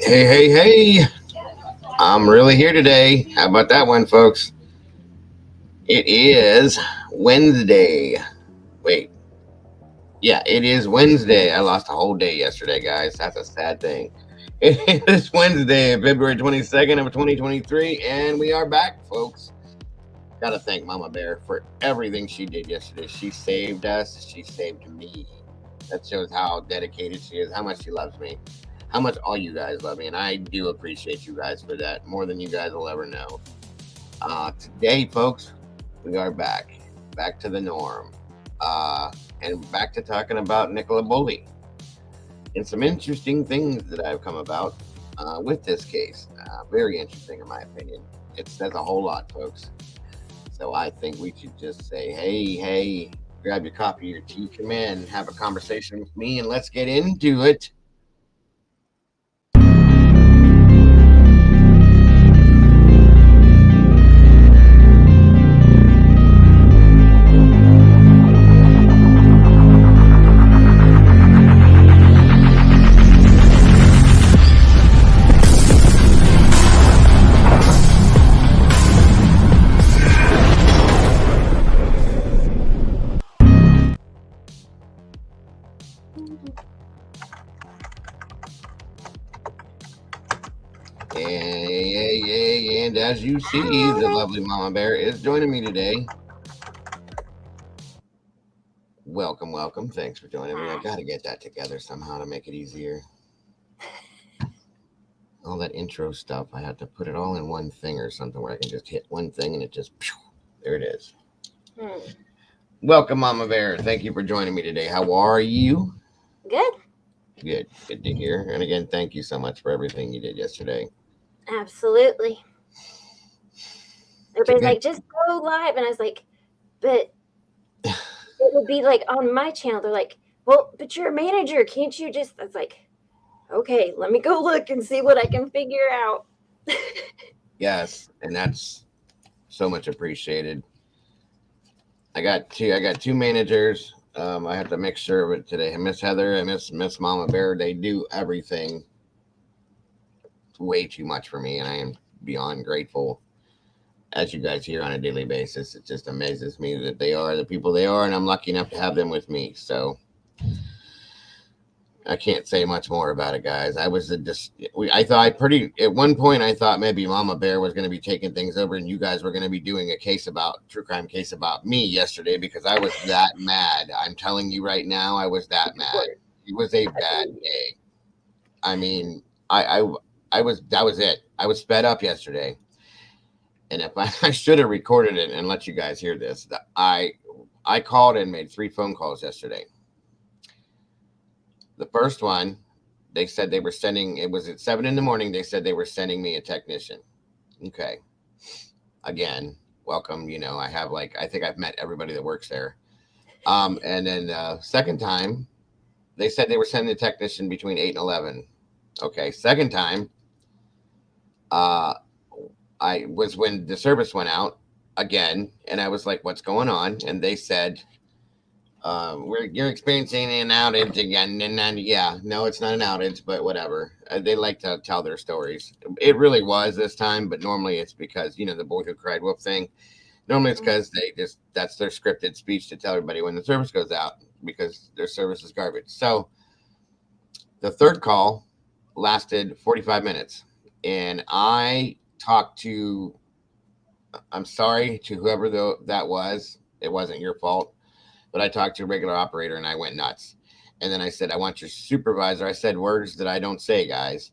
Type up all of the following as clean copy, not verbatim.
Hey, I'm really here today. How about that one, folks? It is Wednesday. Wait, yeah, it is Wednesday. I lost a whole day yesterday, guys. That's a sad thing. It is Wednesday, February 22nd of 2023, and we are back, folks. Gotta thank Mama Bear for everything she did yesterday. She saved us, she saved me. That shows how dedicated she is, how much she loves me, how much all you guys love me, and I do appreciate you guys for that more than you guys will ever know. Today, folks, we are back to the norm, and back to talking about Nicola Bulley and some interesting things that I've come about with this case. Very interesting, in my opinion. It says a whole lot, folks. So I think we should just say, hey, grab your coffee, your tea, come in, have a conversation with me, and let's get into it. And as you see, the lovely Mama Bear is joining me today. Welcome. Thanks for joining me. I got to get that together somehow to make it easier. All that intro stuff, I have to put it all in one thing or something where I can just hit one thing and it just, there it is. Welcome, Mama Bear. Thank you for joining me today. How are you? Good to hear. And again, thank you so much for everything you did yesterday. Absolutely. Everybody's like, just go live. And I was like, but it would be like on my channel. They're like, well, but you're a manager. Can't you just, I was like, okay, let me go look and see what I can figure out. Yes. And that's so much appreciated. I got two managers. I have to make sure of it today. Miss Heather and Miss Mama Bear, they do everything way too much for me, and I am beyond grateful. As you guys hear on a daily basis, it just amazes me that they are the people they are, and I'm lucky enough to have them with me. So I can't say much more about it, guys. I thought at one point I thought maybe Mama Bear was going to be taking things over, and you guys were going to be doing a true crime case about me yesterday because I was that mad. I'm telling you right now, I was that mad. It was a bad day. I mean, that was it. I was sped up yesterday. And if I should have recorded it and let you guys hear this, I called and made 3 phone calls yesterday. The first one, they said they were sending, it was at 7 a.m. They said they were sending me a technician. Okay. Again, welcome. I think I've met everybody that works there. And then second time, they said they were sending a technician between 8 and 11. Okay. Second time, I was when the service went out again, and I was like, what's going on? And they said, you're experiencing an outage again. And then, yeah, no, it's not an outage, but whatever. They like to tell their stories. It really was this time, but normally it's because, the boy who cried wolf thing. Normally it's because that's their scripted speech to tell everybody when the service goes out because their service is garbage. So the third call lasted 45 minutes, and I talked to, I'm sorry to whoever that was. It wasn't your fault. But I talked to a regular operator and I went nuts. And then I said, I want your supervisor. I said words that I don't say, guys.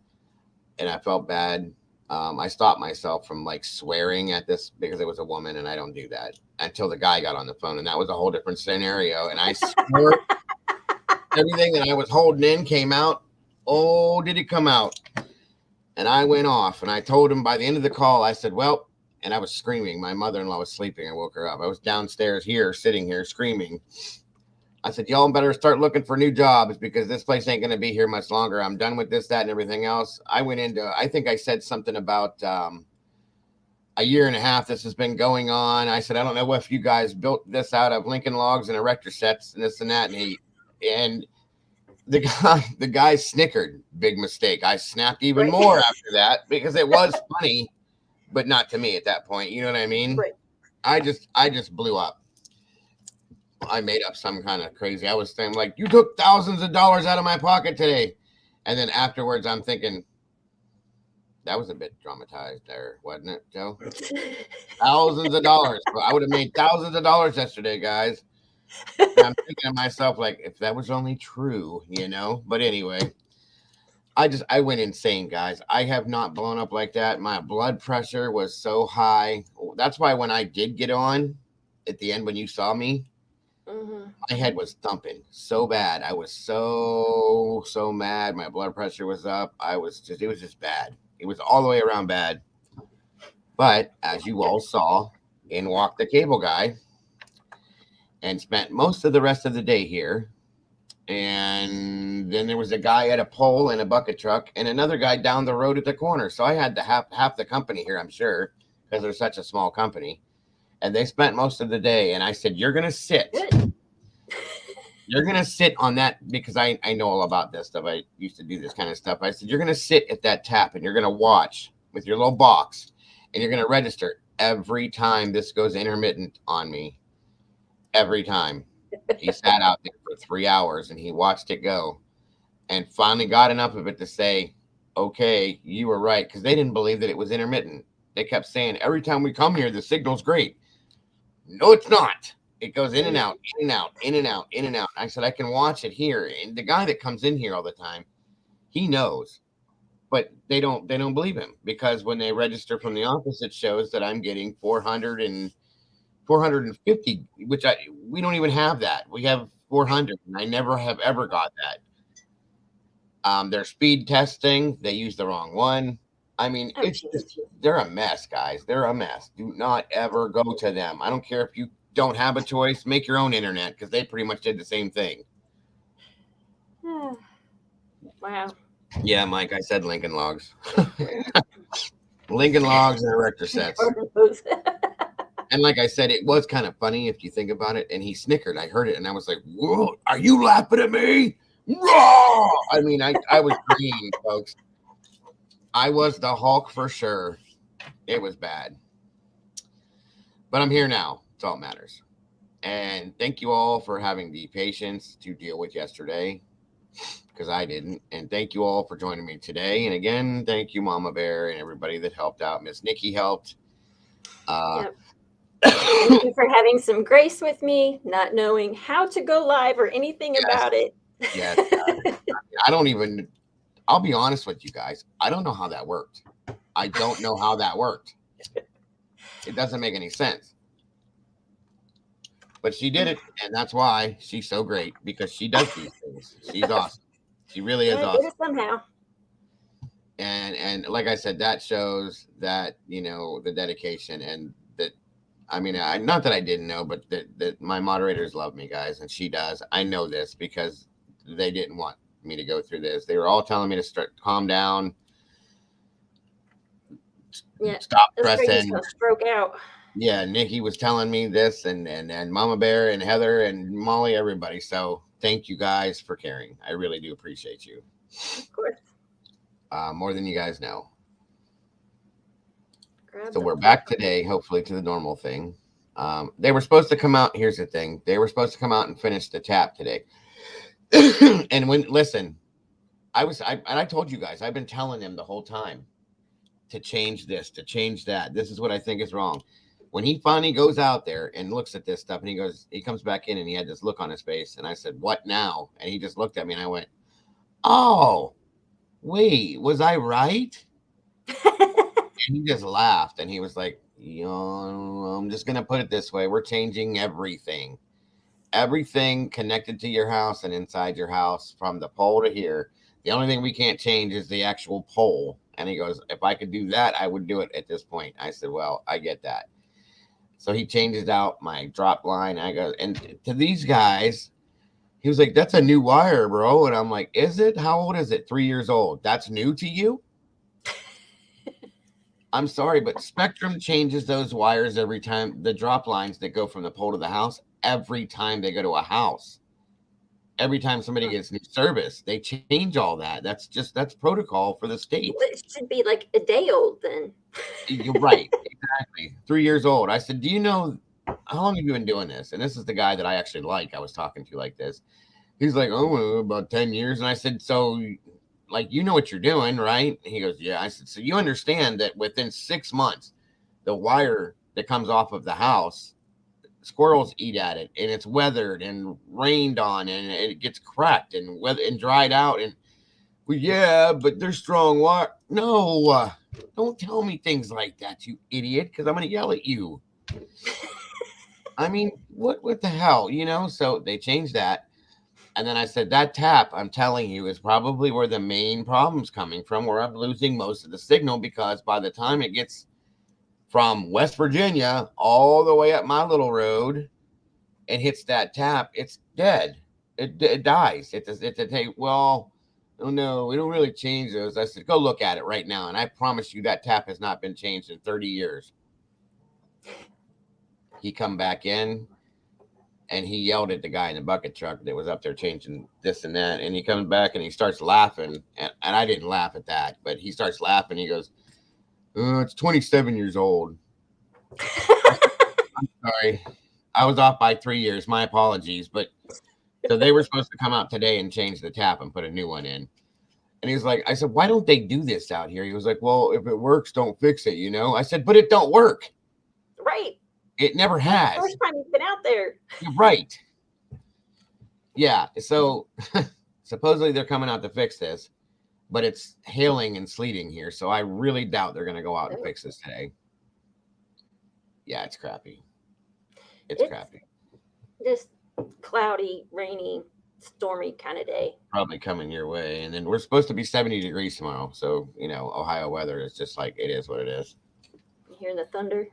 And I felt bad. I stopped myself from swearing at this because it was a woman and I don't do that until the guy got on the phone. And that was a whole different scenario. And I swore everything that I was holding in came out. Oh, did it come out? And I went off and I told him by the end of the call, I said, well, and I was screaming. My mother-in-law was sleeping. I woke her up. I was downstairs here, sitting here, screaming. I said, y'all better start looking for new jobs because this place ain't going to be here much longer. I'm done with this, that, and everything else. I think I said something about a year and a half this has been going on. I said, I don't know if you guys built this out of Lincoln logs and erector sets and this and that. And the guy snickered. Big mistake. I snapped even Right. more after that because it was funny, but not to me at that point. You know what I mean? Right. I just blew up. I made up some kind of crazy. I was saying like, you took thousands of dollars out of my pocket today, and then afterwards I'm thinking that was a bit dramatized there, wasn't it, Joe? Thousands of dollars. Well, I would have made thousands of dollars yesterday, guys. And I'm thinking to myself like, if that was only true, you know. But anyway, I went insane, guys. I have not blown up like that. My blood pressure was so high. That's why when I did get on at the end when you saw me, my head was thumping so bad. I was so mad. My blood pressure was up. It was just bad. It was all the way around bad. But as you all saw, in walked the cable guy and spent most of the rest of the day here. And then there was a guy at a pole in a bucket truck and another guy down the road at the corner. So I had to have half the company here, I'm sure, because they're such a small company. And they spent most of the day. And I said, you're going to sit. Good. You're going to sit on that because I know all about this stuff. I used to do this kind of stuff. I said, you're going to sit at that tap and you're going to watch with your little box and you're going to register every time this goes intermittent on me. Every time. He sat out there for 3 hours and he watched it go and finally got enough of it to say, okay, you were right. Because they didn't believe that it was intermittent. They kept saying, every time we come here, the signal's great. No, it's not. It goes in and out, in and out, in and out, in and out. I said, I can watch it here. And the guy that comes in here all the time, he knows. But they don't believe him because when they register from the office, it shows that I'm getting 450, which we don't even have that. We have 400, and I never have ever got that. Their speed testing, they use the wrong one. I mean, they're a mess, guys. They're a mess. Do not ever go to them. I don't care if you don't have a choice. Make your own internet because they pretty much did the same thing. Wow. Yeah, Mike, I said Lincoln Logs. Lincoln Logs and erector sets. And like I said, it was kind of funny if you think about it. And he snickered. I heard it and I was like, whoa, are you laughing at me? Raw! I mean, I was green, folks. I was the Hulk for sure. It was bad. But I'm here now. It's all that matters. And thank you all for having the patience to deal with yesterday because I didn't. And thank you all for joining me today. And again, thank you, Mama Bear, and everybody that helped out. Miss Nikki helped. Yep. Thank you for having some grace with me, not knowing how to go live or anything about it. Yes. I'll be honest with you guys. I don't know how that worked. I don't know how that worked. It doesn't make any sense. But she did it, and that's why she's so great, because she does these things. She's awesome. She really is awesome. Somehow. And like I said, that shows that, you know, the dedication and that, I mean, not that I didn't know, but that my moderators love me, guys, and she does. I know this because they didn't want me to go through this. They were all telling me to calm down. Yeah. Stop pressing. Stroke out. Yeah, Nikki was telling me this, and Mama Bear and Heather and Molly, everybody. So thank you guys for caring. I really do appreciate you. Of course. More than you guys know. So we're back today, hopefully, to the normal thing. They were supposed to come out. Here's the thing. They were supposed to come out and finish the tap today. And I told you guys, I've been telling them the whole time to change this, to change that. This is what I think is wrong. When he finally goes out there and looks at this stuff and he comes back in and he had this look on his face and I said, what now? And he just looked at me and I went, oh, wait, was I right? And he just laughed and he was like, I'm just going to put it this way. We're changing everything connected to your house and inside your house from the pole to here. The only thing we can't change is the actual pole. And he goes, if I could do that, I would do it at this point. I said, well, I get that. So he changes out my drop line. I go, and to these guys, he was like, that's a new wire, bro. And I'm like, is it? How old is it? 3 years old. That's new to you? I'm sorry, but Spectrum changes those wires every time, the drop lines that go from the pole to the house, every time they go to a house. every time somebody gets new service, they change all that. That's protocol for the state. It should be like a day old then. You're right. Exactly. 3 years old. I said, do you know how long have you been doing this? And this is the guy that I actually like. I was talking to like this. He's like, oh, well, about 10 years. And I said, so like, you know what you're doing, right? And he goes, yeah. I said, so you understand that within 6 months, the wire that comes off of the house, squirrels eat at it, and it's weathered and rained on, and it gets cracked and dried out. And well, yeah, but they're strong wire. No, don't tell me things like that, you idiot, because I'm going to yell at you. I mean, what the hell, you know? So they changed that. And then I said, that tap, I'm telling you, is probably where the main problem's coming from, where I'm losing most of the signal, because by the time it gets from West Virginia all the way up my little road and hits that tap, it's dead. It dies. It's a hey, well, oh no, we don't really change those. I said, go look at it right now. And I promise you that tap has not been changed in 30 years. He come back in and he yelled at the guy in the bucket truck that was up there changing this and that. And he comes back and he starts laughing. And I didn't laugh at that, but he starts laughing. He goes, it's 27 years old. I'm sorry. I was off by 3 years. My apologies. But so they were supposed to come out today and change the tap and put a new one in. And he was like, I said, why don't they do this out here? He was like, well, if it works, don't fix it, you know? I said, but it don't work. Right. It never has. First time you've been out there. You're right. Yeah. So supposedly they're coming out to fix this, but it's hailing and sleeting here. So I really doubt they're going to go out and fix this today. Yeah, it's crappy. It's crappy. Just cloudy, rainy, stormy kind of day. Probably coming your way. And then we're supposed to be 70 degrees tomorrow. So, you know, Ohio weather is just like, it is what it is. You hear the thunder?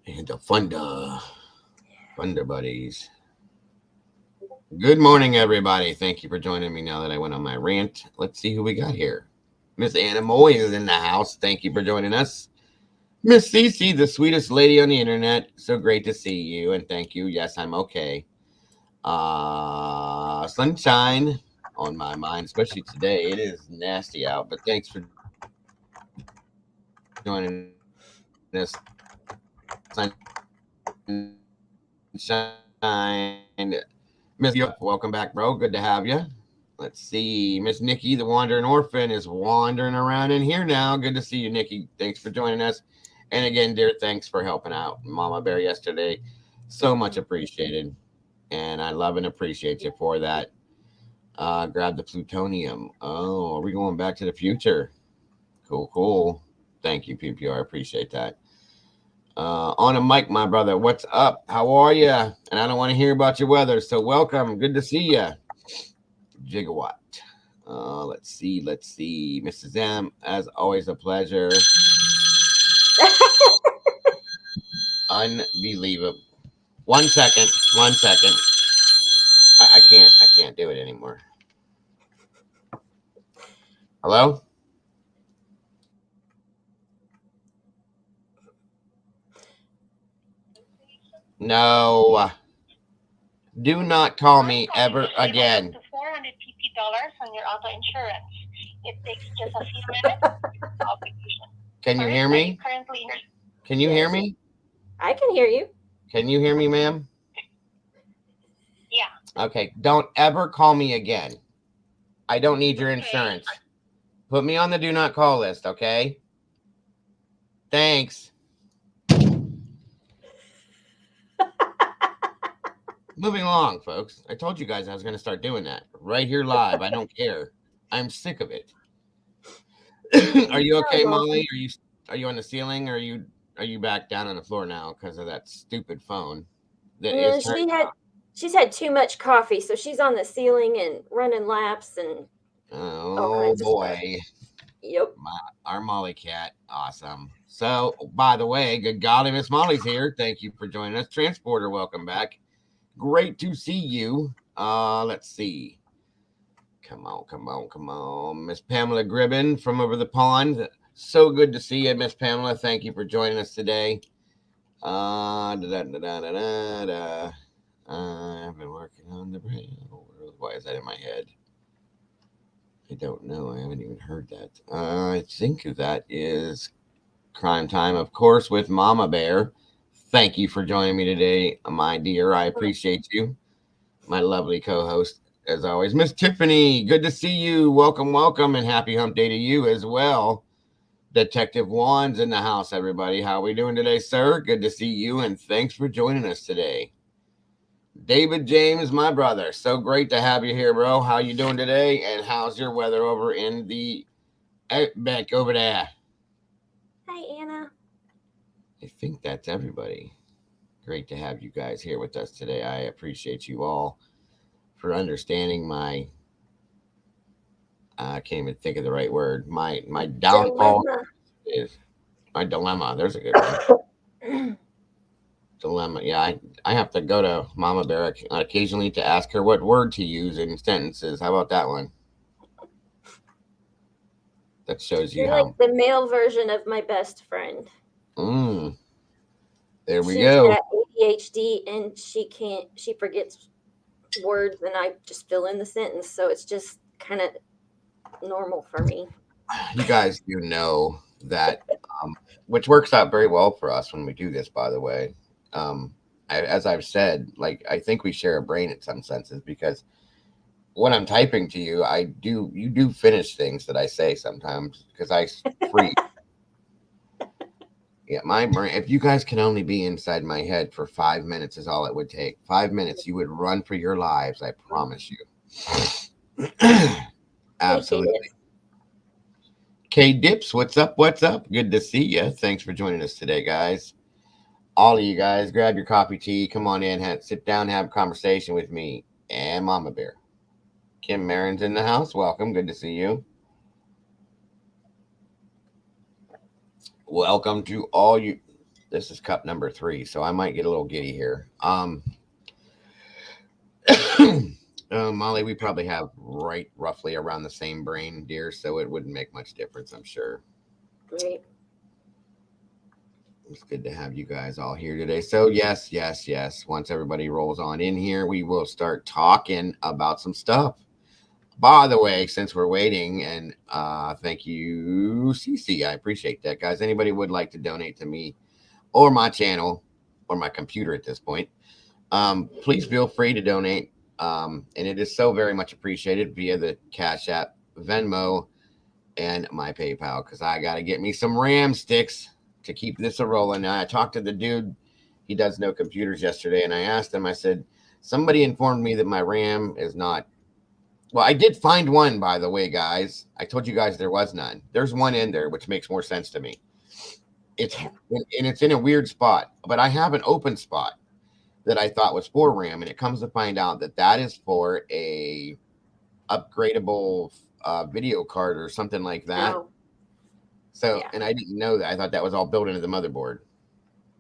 And the thunder buddies. Good morning, everybody. Thank you for joining me now that I went on my rant. Let's see who we got here. Miss Anna Moy is in the house. Thank you for joining us. Miss Cece, the sweetest lady on the internet. So great to see you, and thank you. Yes, I'm okay. Sunshine on my mind, especially today. It is nasty out, but thanks for joining us. Sunshine. Miss, welcome back, bro. Good to have you. Let's see. Miss Nikki, the wandering orphan, is wandering around in here now. Good to see you, Nikki. Thanks for joining us. And again, dear, thanks for helping out Mama Bear yesterday. So much appreciated. And I love and appreciate you for that. Grab the plutonium. Oh, are we going back to the future? Cool. Thank you, PPR. I appreciate that. On a mic, my brother. What's up? How are you? And I don't want to hear about your weather. So welcome. Good to see you. Gigawatt. Let's see. Mrs. M, as always, a pleasure. Unbelievable. One second. I can't do it anymore. Hello? No. Do not call me ever again. $450 on your auto insurance. It takes just a few minutes. Can you hear me? Can you hear me? I can hear you. Can you hear me, ma'am? Yeah. Okay. Don't ever call me again. I don't need your insurance. Put me on the do not call list, okay? Thanks. Moving along, folks. I told you guys I was going to start doing that right here live. I don't care. I'm sick of it. Are you okay, Molly? Are you on the ceiling? Or are you back down on the floor now because of that stupid phone? She's had too much coffee, so she's on the ceiling and running laps and. Oh boy. Yep. Our Molly cat. Awesome. So, by the way, good golly, Miss Molly's here. Thank you for joining us. Transporter, welcome back. Great to see you. Let's see. Come on. Miss Pamela Gribben from over the pond. So good to see you, Miss Pamela. Thank you for joining us today. I've been working on the brain. Why is that in my head? I don't know. I haven't even heard that. I think that is Crime Time, of course, with Mama Bear. Thank you for joining me today, my dear. I appreciate you. My lovely co-host, as always, Miss Tiffany. Good to see you. Welcome, welcome, and happy hump day to you as well. Detective Juan's in the house, everybody. How are we doing today, sir? Good to see you, and thanks for joining us today. David James, my brother. So great to have you here, bro. How you doing today? And how's your weather over in the outback over there? Hi, Anna. I think that's everybody. Great to have you guys here with us today. I appreciate you all for understanding my I can't even think of the right word. My downfall is my dilemma. There's a good one. Dilemma. Yeah, I have to go to Mama Bear occasionally to ask her what word to use in sentences. How about that one? That shows you You're how. like the male version of my best friend. Mm, there we She's go. got ADHD and she forgets words and I just fill in the sentence. So it's just kind of normal for me. You guys do know that, which works out very well for us when we do this, by the way. As I've said, like, I think we share a brain in some senses because when I'm typing to you, you do finish things that I say sometimes because I freeze. Yeah, my brain. If you guys can only be inside my head for 5 minutes, is all it would take. 5 minutes, you would run for your lives. I promise you. Absolutely. K Dips, what's up? What's up? Good to see you. Thanks for joining us today, guys. All of you guys, grab your coffee, tea. Come on in, sit down, have a conversation with me and Mama Bear. Kim Marin's in the house. Welcome. Good to see you. Welcome to all you. This is cup number 3, so I might get a little giddy here. Molly, we probably have roughly around the same brain, dear, so it wouldn't make much difference, I'm sure. Great. It's good to have you guys all here today. So yes. Once everybody rolls on in here, we will start talking about some stuff. By the way, since we're waiting, and thank you, Cece. I appreciate that, guys. Anybody would like to donate to me or my channel or my computer at this point, please feel free to donate. And it is so very much appreciated via the Cash App, Venmo, and my PayPal, because I got to get me some RAM sticks to keep this a rolling. Now, I talked to the dude. He does know computers yesterday, and I asked him, I said, somebody informed me that my RAM is not. Well, I did find one, by the way, guys. I told you guys there was none. There's one in there, which makes more sense to me. It's in a weird spot, but I have an open spot that I thought was for RAM, and it comes to find out that is for a upgradable video card or something like that. Oh. So, yeah. And I didn't know that. I thought that was all built into the motherboard.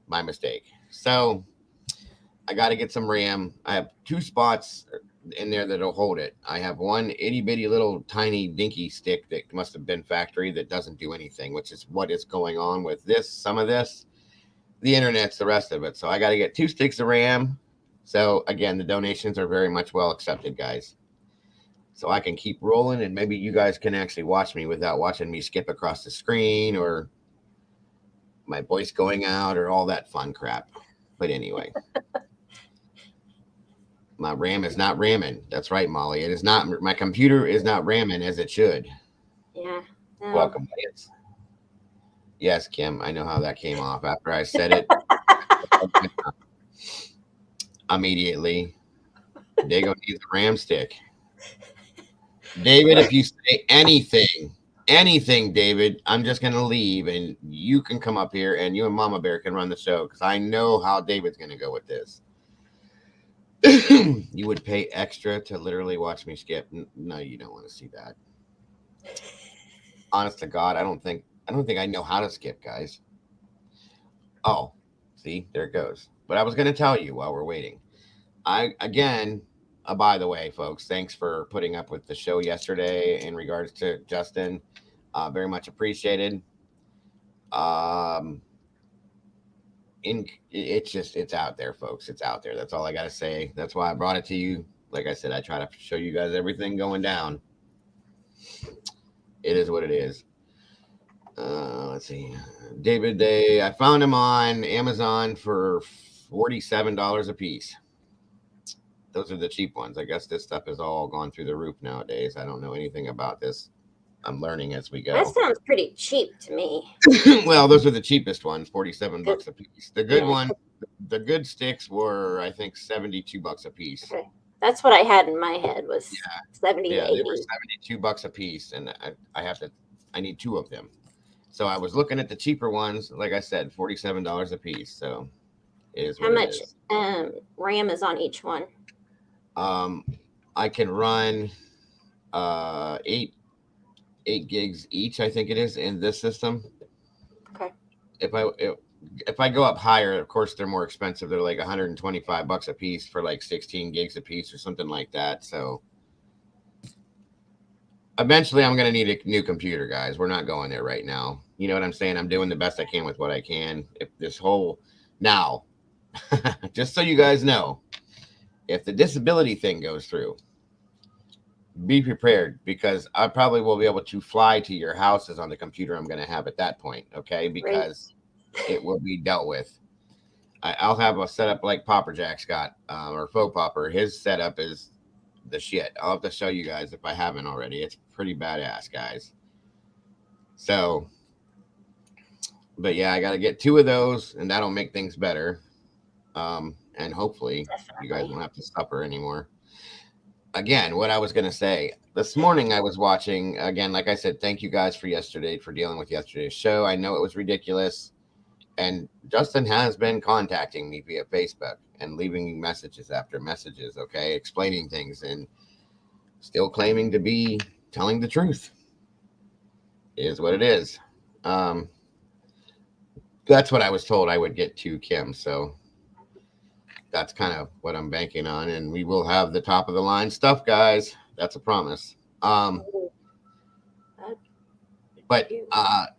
My mistake. So I got to get some RAM. I have 2 spots in there that'll hold it. I have one itty bitty little tiny dinky stick that must have been factory that doesn't do anything, which is what is going on with this. Some of this, the internet's the rest of it. So I got to get 2 sticks of RAM. So again, the donations are very much well accepted, guys. So I can keep rolling, and maybe you guys can actually watch me without watching me skip across the screen or my voice going out or all that fun crap. But anyway. My RAM is not ramming. That's right, Molly. It is not. My computer is not ramming as it should. Yeah. No. Welcome. Yes, Kim. I know how that came off after I said it. Immediately, Dago needs a RAM stick. David, if you say anything, David, I'm just going to leave, and you can come up here, and you and Mama Bear can run the show, because I know how David's going to go with this. You would pay extra to literally watch me skip. No, you don't want to see that. Honest to God, I don't think I know how to skip, guys. Oh, see, there it goes. But I was going to tell you while we're waiting. By the way, folks, thanks for putting up with the show yesterday in regards to Justin. Very much appreciated. it's out there, folks. It's out there. That's all I got to say. That's why I brought it to you. Like I said, I try to show you guys everything going down. It is what it is. Let's see. David Day, I found him on Amazon for $47 a piece. Those are the cheap ones. I guess this stuff is all gone through the roof nowadays. I don't know anything about this. I'm learning as we go. That sounds pretty cheap to me. Well, those are the cheapest ones, $47 Good. a piece. The good Yeah. one, the good sticks were, I think, $72 a piece. Okay. That's what I had in my head was 70 Yeah, to they 80. were $72 a piece, and I need 2 of them. So I was looking at the cheaper ones, like I said, $47 a piece. So is How what much it is. RAM is on each one? I can run 8 gigs each, I think it is, in this system. Okay. If I go up higher, of course they're more expensive. They're like $125 a piece for like 16 gigs a piece or something like that. So eventually I'm going to need a new computer, guys. We're not going there right now. You know what I'm saying? I'm doing the best I can with what I can. If this whole now, just so you guys know, if the disability thing goes through, be prepared, because I probably will be able to fly to your houses on the computer I'm going to have at that point. Okay. Because it will be dealt with. I'll have a setup like Popper Jack's got, or Faux Popper. His setup is the shit. I'll have to show you guys if I haven't already. It's pretty badass, guys. So, but yeah, I got to get 2 of those, and that'll make things better. And hopefully you guys won't have to suffer anymore. Again, what I was going to say, this morning I was watching, again, like I said, thank you guys for yesterday, for dealing with yesterday's show. I know it was ridiculous. And Justin has been contacting me via Facebook and leaving messages after messages, okay, explaining things and still claiming to be telling the truth. Is what it is. That's what I was told I would get to Kim. So that's kind of what I'm banking on. And we will have the top of the line stuff, guys. That's a promise. But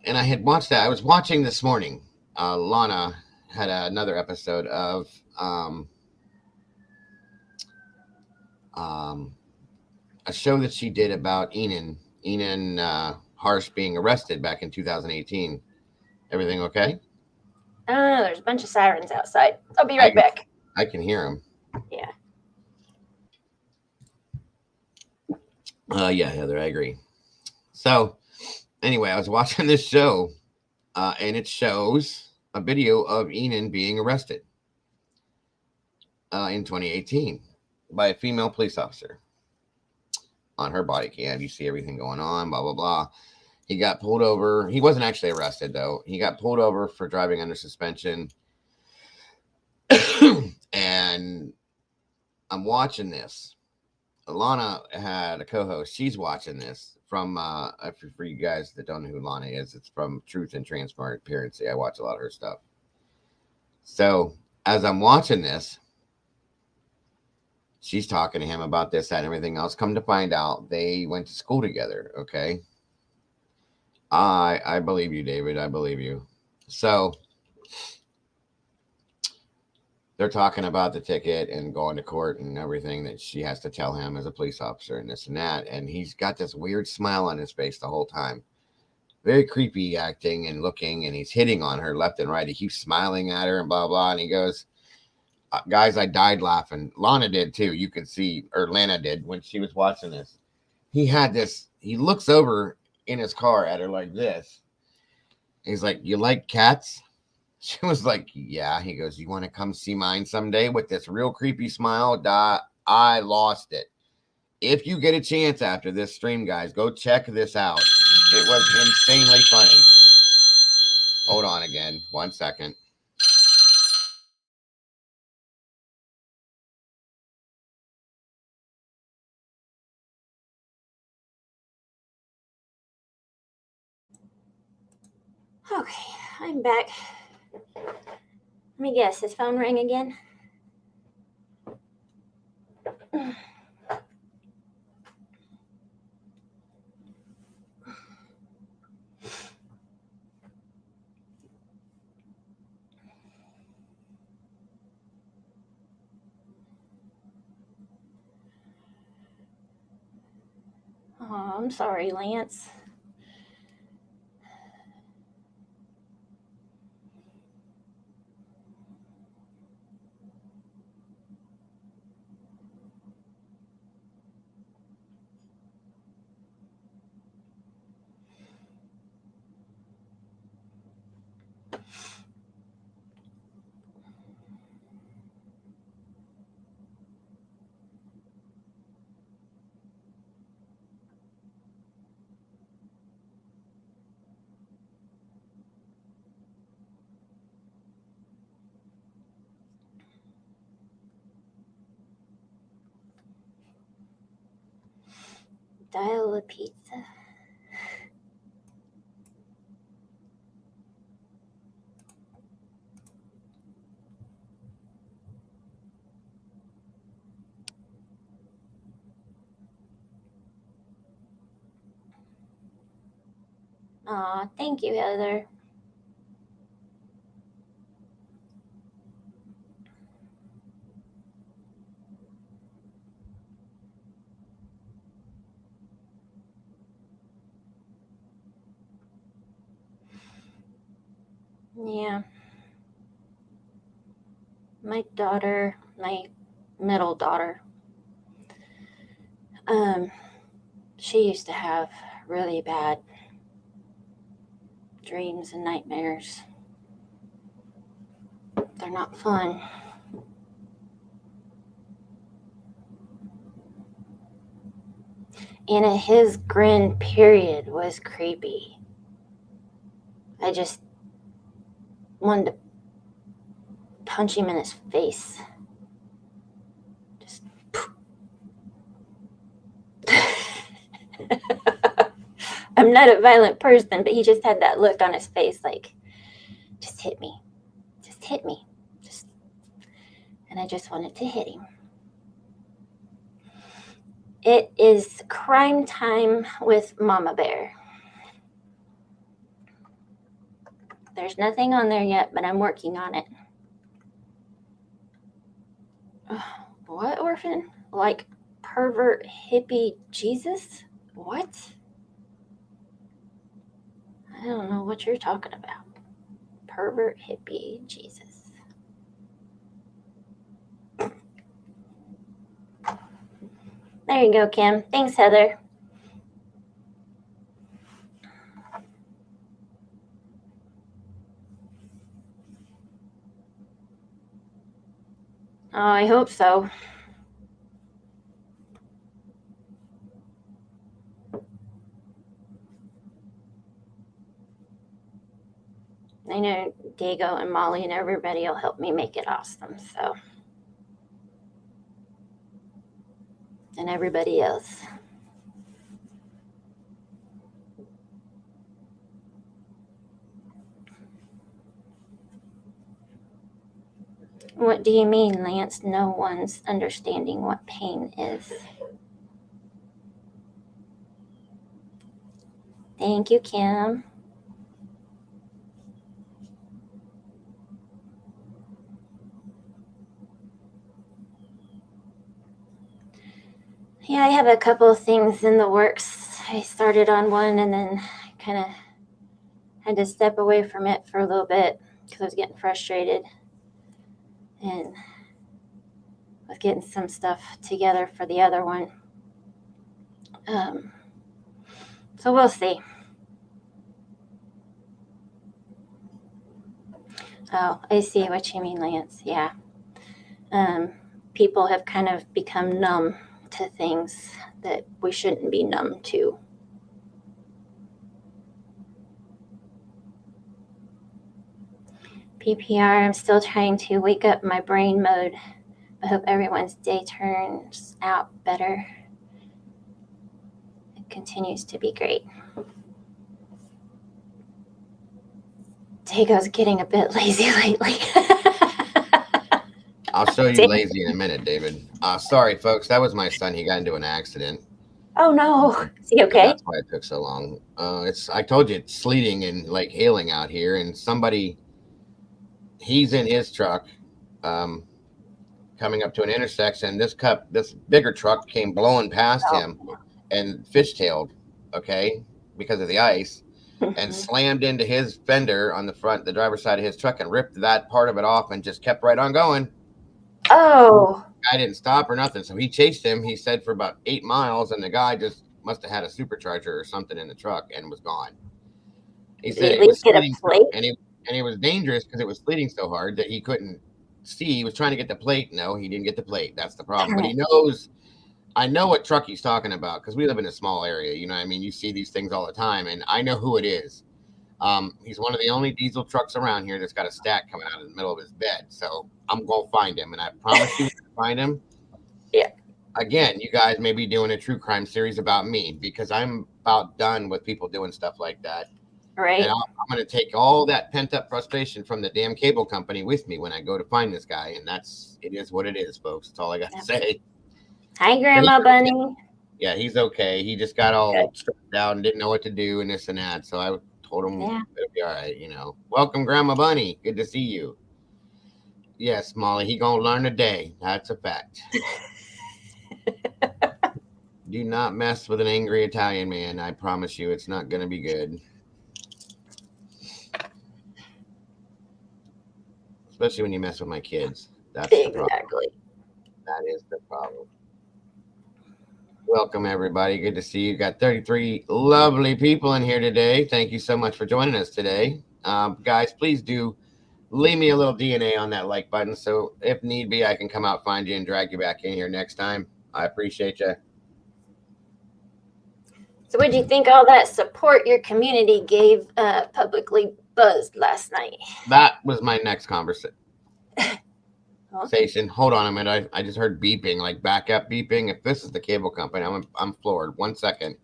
and I had watched that. I was watching this morning. Lana had another episode of a show that she did about Enan Harsh being arrested back in 2018. Everything okay? There's a bunch of sirens outside. I'll be right back. I can hear them. Yeah. Yeah, Heather, I agree. So anyway, I was watching this show, and it shows a video of Enan being arrested in 2018 by a female police officer. On her body cam, you see everything going on, blah, blah, blah. He got pulled over. He wasn't actually arrested, though. He got pulled over for driving under suspension. And I'm watching this. Lana had a co-host. She's watching this from, for you guys that don't know who Lana is, it's from Truth and Transparency. I watch a lot of her stuff. So as I'm watching this, she's talking to him about this, that, and everything else. Come to find out, they went to school together. Okay. I believe you, David. I believe you. So they're talking about the ticket and going to court and everything that she has to tell him as a police officer and this and that. And he's got this weird smile on his face the whole time. Very creepy acting and looking, and he's hitting on her left and right. He keeps smiling at her and blah, blah. And he goes, guys, I died laughing. Lana did too. You can see, or Lana did when she was watching this. He looks over in his car at her like this. He's like, you like cats? She was like, yeah. He goes, you want to come see mine someday? With this real creepy smile. I lost it. If you get a chance after this stream, guys, go check this out. It was insanely funny. Hold on again. 1 second. Okay, I'm back. Let me guess, his phone rang again? I'm sorry, Lance. Dial a pizza. Aw, thank you, Heather. Yeah. My daughter, my middle daughter, she used to have really bad dreams and nightmares. They're not fun. And his grin, period, was creepy. I just wanted to punch him in his face. Just. I'm not a violent person, but he just had that look on his face like, just hit me. Just hit me. And I just wanted to hit him. It is crime time with Mama Bear. There's nothing on there yet, but I'm working on it. What orphan? Like pervert hippie Jesus? What? I don't know what you're talking about. Pervert hippie Jesus. There you go, Kim. Thanks, Heather. Oh, I hope so. I know Diego and Molly and everybody will help me make it awesome, so. And everybody else. What do you mean, Lance? No one's understanding what pain is. Thank you, Kim. Yeah, I have a couple of things in the works. I started on one and then kind of had to step away from it for a little bit because I was getting frustrated and was getting some stuff together for the other one. So we'll see. Oh, I see what you mean, Lance. Yeah. People have kind of become numb to things that we shouldn't be numb to. PPR, I'm still trying to wake up my brain mode. I hope everyone's day turns out better. It continues to be great. Diego's getting a bit lazy lately. I'll show you lazy in a minute, David. Sorry, folks. That was my son. He got into an accident. Oh no. Is he okay? That's why it took so long. I told you it's sleeting and like hailing out here, and he's in his truck, coming up to an intersection. This bigger truck came blowing past him and fishtailed okay, because of the ice, and slammed into his fender on the driver's side of his truck and ripped that part of it off and just kept right on going. Oh. Guy didn't stop or nothing. So he chased him, he said, for about 8 miles, and the guy just must have had a supercharger or something in the truck and was gone. He said At it was least get a sleeting, plate. and it was dangerous because it was sleeting so hard that he couldn't see. He was trying to get the plate. No, he didn't get the plate. That's the problem. But he knows. I know what truck he's talking about because we live in a small area. You know what I mean? You see these things all the time, and I know who it is. He's one of the only diesel trucks around here that's got a stack coming out of the middle of his bed. So I'm going to find him, and I promise you to find him. Yeah. Again, you guys may be doing a true crime series about me because I'm about done with people doing stuff like that. Right. And I'm going to take all that pent up frustration from the damn cable company with me when I go to find this guy. And it is what it is, folks. That's all I got to say. Hi, Grandma Bunny. Yeah, he's okay. He just got all stressed out and didn't know what to do and this and that. So I told him it'll be all right, Welcome, Grandma Bunny. Good to see you. Yes, Molly, he gonna learn today. That's a fact. Do not mess with an angry Italian man. I promise you, it's not gonna be good. Especially when you mess with my kids. That's the problem. That is the problem. Welcome, everybody. Good to see you. Got 33 lovely people in here today. Thank you so much for joining us today. Guys, please do leave me a little DNA on that like button. So if need be, I can come out, find you, and drag you back in here next time. I appreciate you. So what do you think all that support your community gave Publicly Buzzed last night? That was my next conversation. Hold on a minute. I just heard beeping, like backup beeping. If this is the cable company, I'm floored. 1 second.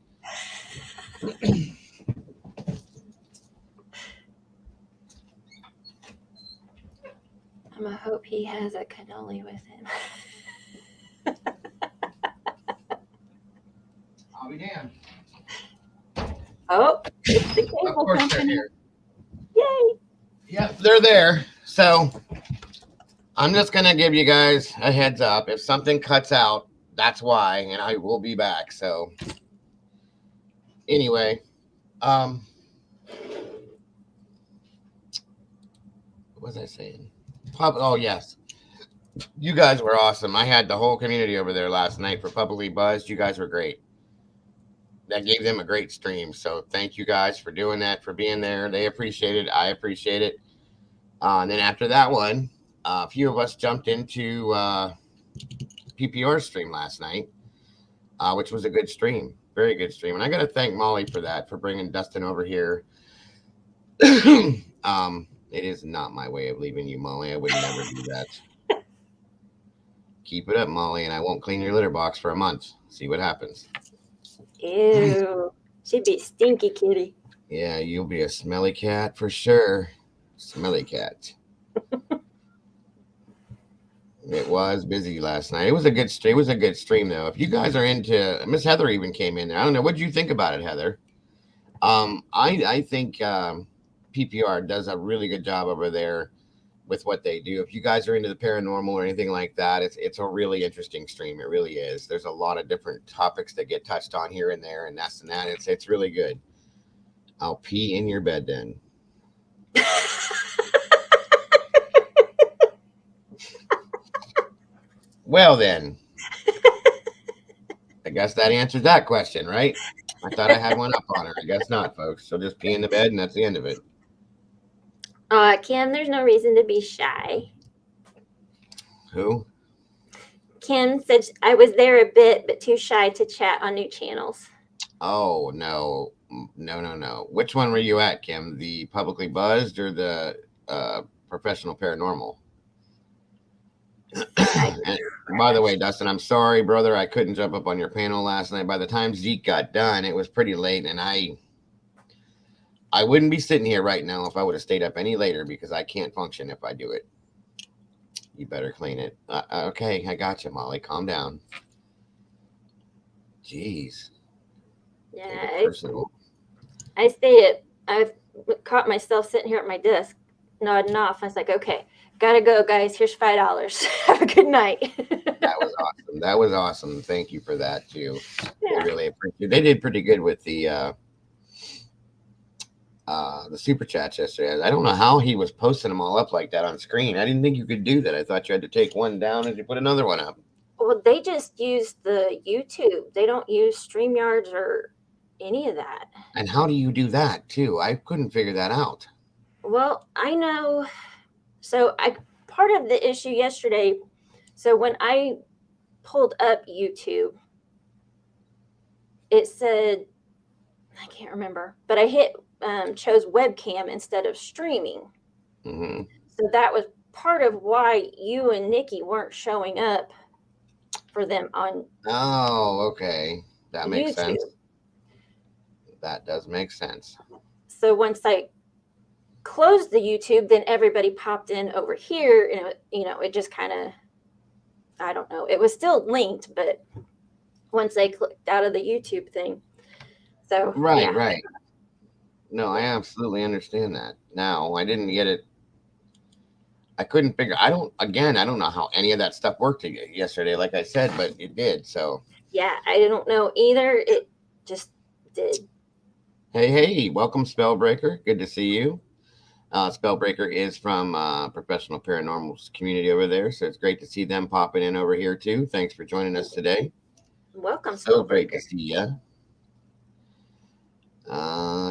I'm gonna hope he has a cannoli with him. I'll be damned. Oh, it's the cable company. Yay! Yep, they're there. So I'm just going to give you guys a heads up. If something cuts out, that's why, and I will be back. So anyway, what was I saying? Oh, yes. You guys were awesome. I had the whole community over there last night for Publicly Buzzed. You guys were great. That gave them a great stream. So thank you guys for doing that, for being there. They appreciate it. I appreciate it. And then after that one, a few of us jumped into PPR stream last night, which was a good stream. Very good stream. And I got to thank Molly for that, for bringing Dustin over here. It is not my way of leaving you, Molly. I would never do that. Keep it up, Molly, and I won't clean your litter box for a month. See what happens. Ew. She'd be stinky kitty. Yeah, you'll be a smelly cat for sure. Smelly cat. It was busy last night. It was a good stream. It was a good stream, though. If you guys are into, Miss Heather even came in there. I don't know. What did you think about it, Heather? I think PPR does a really good job over there with what they do. If you guys are into the paranormal or anything like that, it's a really interesting stream. It really is. There's a lot of different topics that get touched on here and there, and that's and that. It's really good. I'll pee in your bed then. Well then, I guess that answers that question, right? I thought I had one up on her. I guess not, folks. So just pee in the bed, and that's the end of it. Kim, there's no reason to be shy. Who? Kim said I was there a bit, but too shy to chat on new channels. Oh, no. Which one were you at, Kim? The Publicly Buzzed or the Professional Paranormal? And by the way, Dustin, I'm sorry, brother. I couldn't jump up on your panel last night. By the time Zeke got done, it was pretty late, and I wouldn't be sitting here right now if I would have stayed up any later because I can't function if I do it. You better clean it. Okay, I got you, Molly. Calm down. Jeez. Yeah, I stayed I've caught myself sitting here at my desk nodding off. I was like, okay, Gotta go, guys. Here's $5. Have a good night. That was awesome. That was awesome. Thank you for that too. Yeah. I really appreciate. They did pretty good with the super chats yesterday. I don't know how he was posting them all up like that on screen. I didn't think you could do that. I thought you had to take one down and you put another one up. Well, they just use the YouTube. They don't use StreamYards or any of that. And how do you do that too? I couldn't figure that out. Well, I know. So part of the issue yesterday. So when I pulled up YouTube, it said, I can't remember, but I chose webcam instead of streaming. Mm-hmm. So that was part of why you and Nikki weren't showing up for them on. Oh, okay. That makes YouTube. sense. That does make sense. So once I closed the YouTube, then everybody popped in over here, and it just kind of, I don't know. It was still linked, but once I clicked out of the YouTube thing, so Right, yeah. right. No, I absolutely understand that. Now, I didn't get it. I couldn't figure. I don't know how any of that stuff worked yesterday, like I said, but it did. So yeah, I don't know either. It just did. Hey, welcome, Spellbreaker. Good to see you. Spellbreaker is from Professional Paranormal community over there, so it's great to see them popping in over here too. Thanks for joining us today. Welcome, So Spellbreaker. great to see you.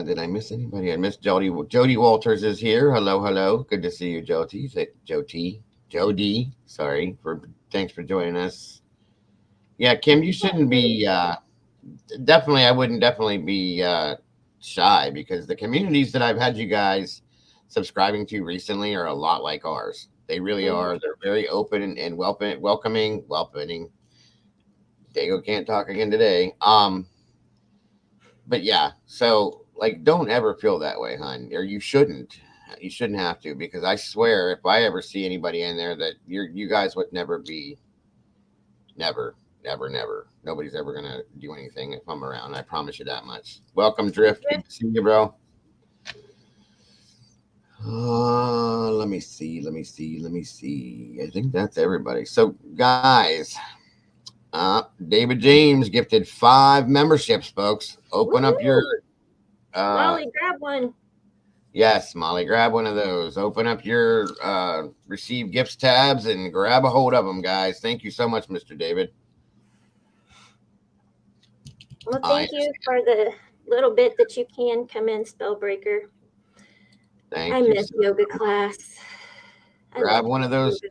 Did I miss anybody? I missed Jody. Jody Walters is here. Hello. Good to see you, Jody. Jody. Sorry thanks for joining us. Yeah, Kim, you shouldn't be. I wouldn't definitely be shy, because the communities that I've had you guys subscribing to recently are a lot like ours. They really are. They're very open and welcoming. Dago can't talk again today. But yeah, so like, don't ever feel that way, hon, or you shouldn't. You shouldn't have to, because I swear, if I ever see anybody in there, that you guys would never be, never. Nobody's ever gonna do anything if I'm around. I promise you that much. Welcome, Drift. Good to see you, bro. Let me see. I think that's everybody. So, guys, David James gifted 5 memberships, folks. Open up your Molly, grab one. Yes, Molly, grab one of those. Open up your receive gifts tabs and grab a hold of them, guys. Thank you so much, Mr. David. Well, thank you for the little bit that you can come in, Spellbreaker. I miss yoga class. Grab one of those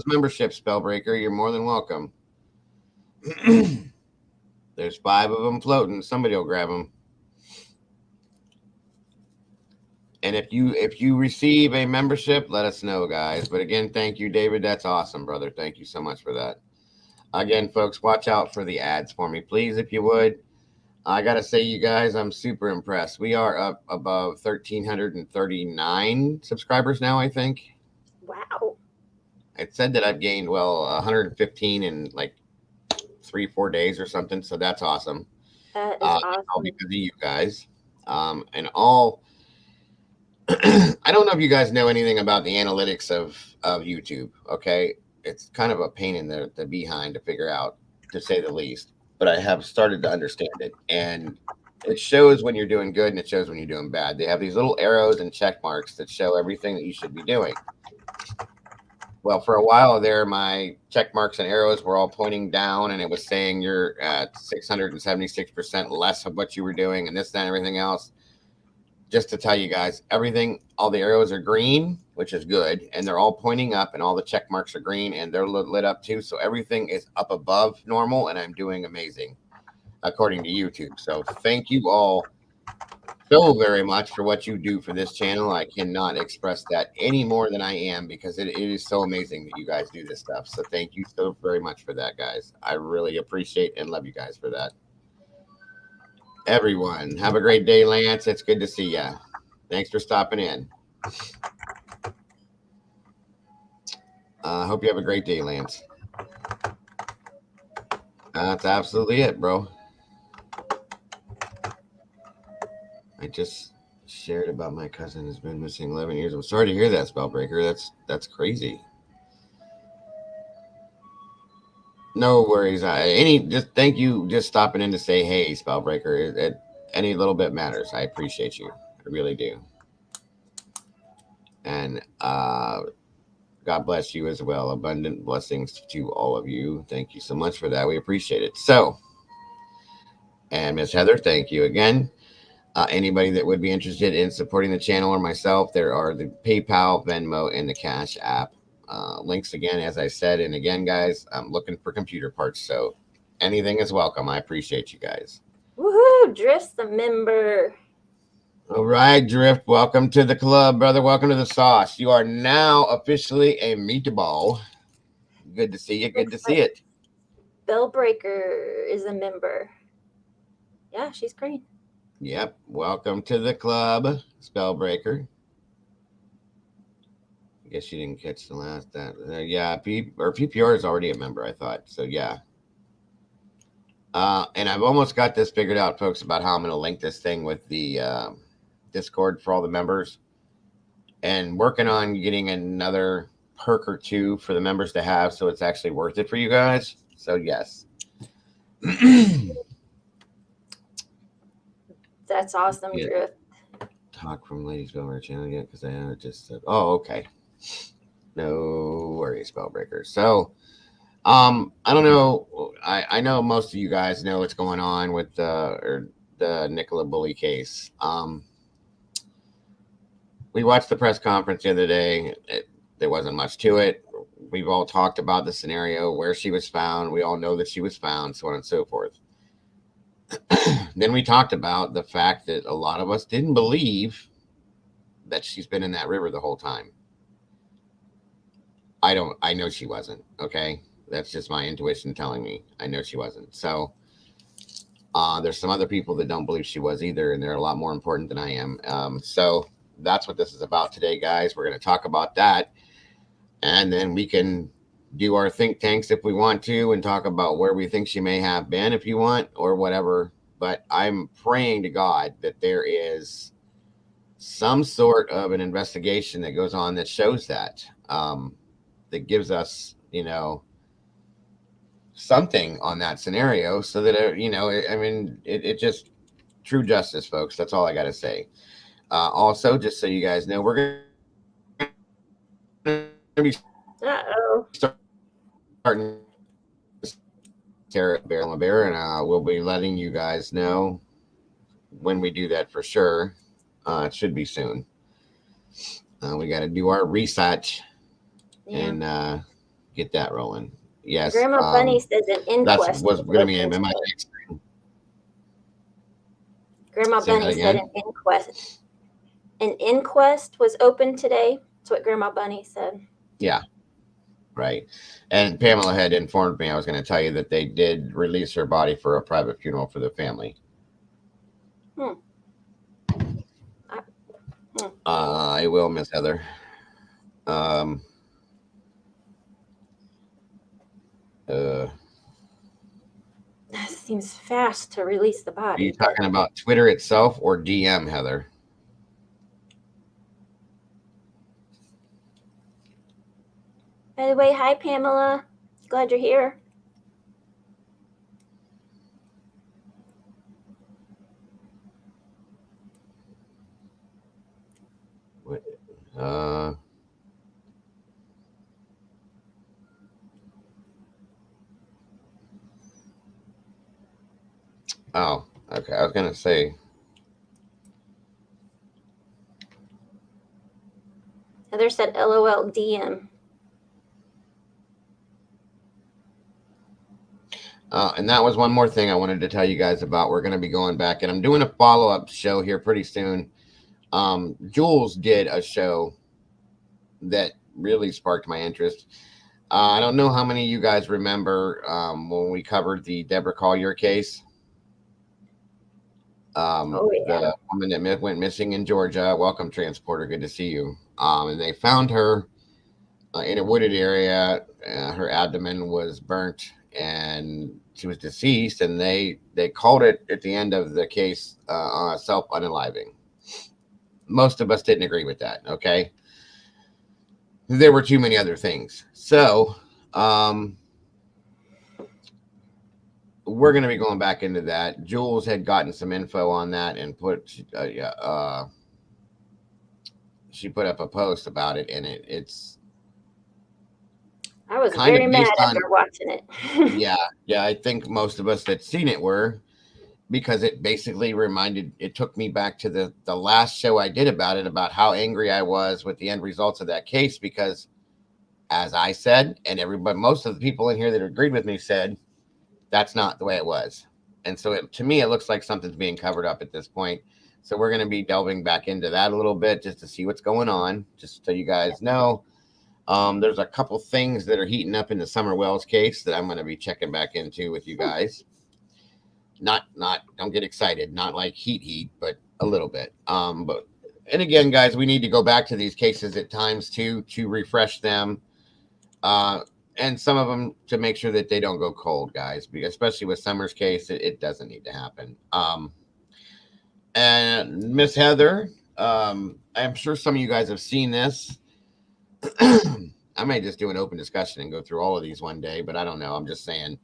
memberships, Spellbreaker. You're more than welcome. There's 5 of them floating. Somebody will grab them. And if you receive a membership, let us know, guys. But again, thank you, David. That's awesome, brother. Thank you so much for that. Again, folks, watch out for the ads for me, please, if you would. I got to say, you guys, I'm super impressed. We are up above 1,339 subscribers now, I think. Wow. It said that I've gained, 115 in like 3-4 days or something. So that's awesome. That is awesome. All because of you guys. And all, I don't know if you guys know anything about the analytics of YouTube. Okay. It's kind of a pain in the behind to figure out, to say the least. But I have started to understand it, and it shows when you're doing good and it shows when you're doing bad. They have these little arrows and check marks that show everything that you should be doing. Well, for a while there, my check marks and arrows were all pointing down, and it was saying you're at 676% less of what you were doing, and this, that, and everything else. Just to tell you guys, all the arrows are green, which is good, and they're all pointing up, and all the check marks are green, and they're lit up too. So everything is up above normal, and I'm doing amazing, according to YouTube. So thank you all so very much for what you do for this channel. I cannot express that any more than I am, because it is so amazing that you guys do this stuff. So thank you so very much for that, guys. I really appreciate and love you guys for that. Everyone, have a great day, Lance. It's good to see ya. Thanks for stopping in. Hope you have a great day, Lance. That's absolutely it, bro. I just shared about my cousin has been missing 11 years. I'm sorry to hear that, Spellbreaker. That's crazy. No worries. Just thank you. Just stopping in to say hey, Spellbreaker. Any little bit matters. I appreciate you. I really do. And God bless you as well. Abundant blessings to all of you. Thank you so much for that. We appreciate it. So, and Miss Heather, thank you again. Anybody that would be interested in supporting the channel or myself, there are the PayPal, Venmo, and the Cash App links again, as I said. And again, guys, I'm looking for computer parts, so anything is welcome. I appreciate you guys. Woohoo! Drift's a member. All right, Drift, welcome to the club, brother. Welcome to the sauce. You are now officially a meatball. Good to see you. Good to see it. Spellbreaker is a member. Yeah, she's great. Yep. Welcome to the club, Spellbreaker. I guess you didn't catch the last that. Yeah, PPR is already a member, I thought. So yeah. And I've almost got this figured out, folks, about how I'm going to link this thing with the Discord for all the members, and working on getting another perk or two for the members to have, so it's actually worth it for you guys. So yes. That's awesome, Yeah. Drift. Talk from Ladies Spellbreaker channel yet? Because I just said, oh, okay. No worries, Spellbreaker. So, I don't know. I know most of you guys know what's going on with the Nicola Bulley case. We watched the press conference the other day. There wasn't much to it. We've all talked about the scenario where she was found. We all know that she was found, so on and so forth. Then we talked about the fact that a lot of us didn't believe that she's been in that river the whole time. I know she wasn't. Okay. That's just my intuition telling me. I know she wasn't. So there's some other people that don't believe she was either, and they're a lot more important than I am. So that's what this is about today, guys. We're going to talk about that, and then we can do our think tanks if we want to, and talk about where we think she may have been if you want, or whatever. But I'm praying to God that there is some sort of an investigation that goes on that shows that, that gives us, something on that scenario, so that, it just true justice, folks. That's all I got to say. Also, just so you guys know, we're going to be starting Sarah Bear, and we'll be letting you guys know when we do that for sure. It should be soon. We got to do our research and get that rolling. Yes. Grandma Bunny says an inquest. That was going to be in my next thing. Grandma Bunny said an inquest. An inquest was open today. That's what Grandma Bunny said. Yeah. Right. And Pamela had informed me, I was going to tell you, that they did release her body for a private funeral for the family. I will, Miss Heather. That seems fast to release the body. Are you talking about Twitter itself or DM, Heather? By the way, hi, Pamela. Glad you're here. What? Oh, okay. I was going to say. Heather said LOL DM. And that was one more thing I wanted to tell you guys about. We're going to be going back, and I'm doing a follow-up show here pretty soon. Jules did a show that really sparked my interest. I don't know how many of you guys remember when we covered the Deborah Collier case. The woman that went missing in Georgia. Welcome, transporter. Good to see you. And they found her in a wooded area. Her abdomen was burnt, and she was deceased. And they called it at the end of the case self-unaliving. most of us didn't agree with that. Okay. There were too many other things. So, we're going to be going back into that. Jules had gotten some info on that and she put up a post about it, and it's I was kind very of mad based on, after watching it. yeah, I think most of us that seen it were, because it basically it took me back to the last show I did about it, about how angry I was with the end results of that case, because as I said, and everybody, most of the people in here that agreed with me said, that's not the way it was. And so to me, it looks like something's being covered up at this point. So we're going to be delving back into that a little bit just to see what's going on, just so you guys know. There's a couple things that are heating up in the Summer Wells case that I'm going to be checking back into with you guys. Not, don't get excited. Not like heat, but a little bit. And again, guys, we need to go back to these cases at times to refresh them. And some of them to make sure that they don't go cold, guys, especially with Summer's case, it doesn't need to happen. And Miss Heather, I'm sure some of you guys have seen this. I may just do an open discussion and go through all of these one day, but I don't know. I'm just saying.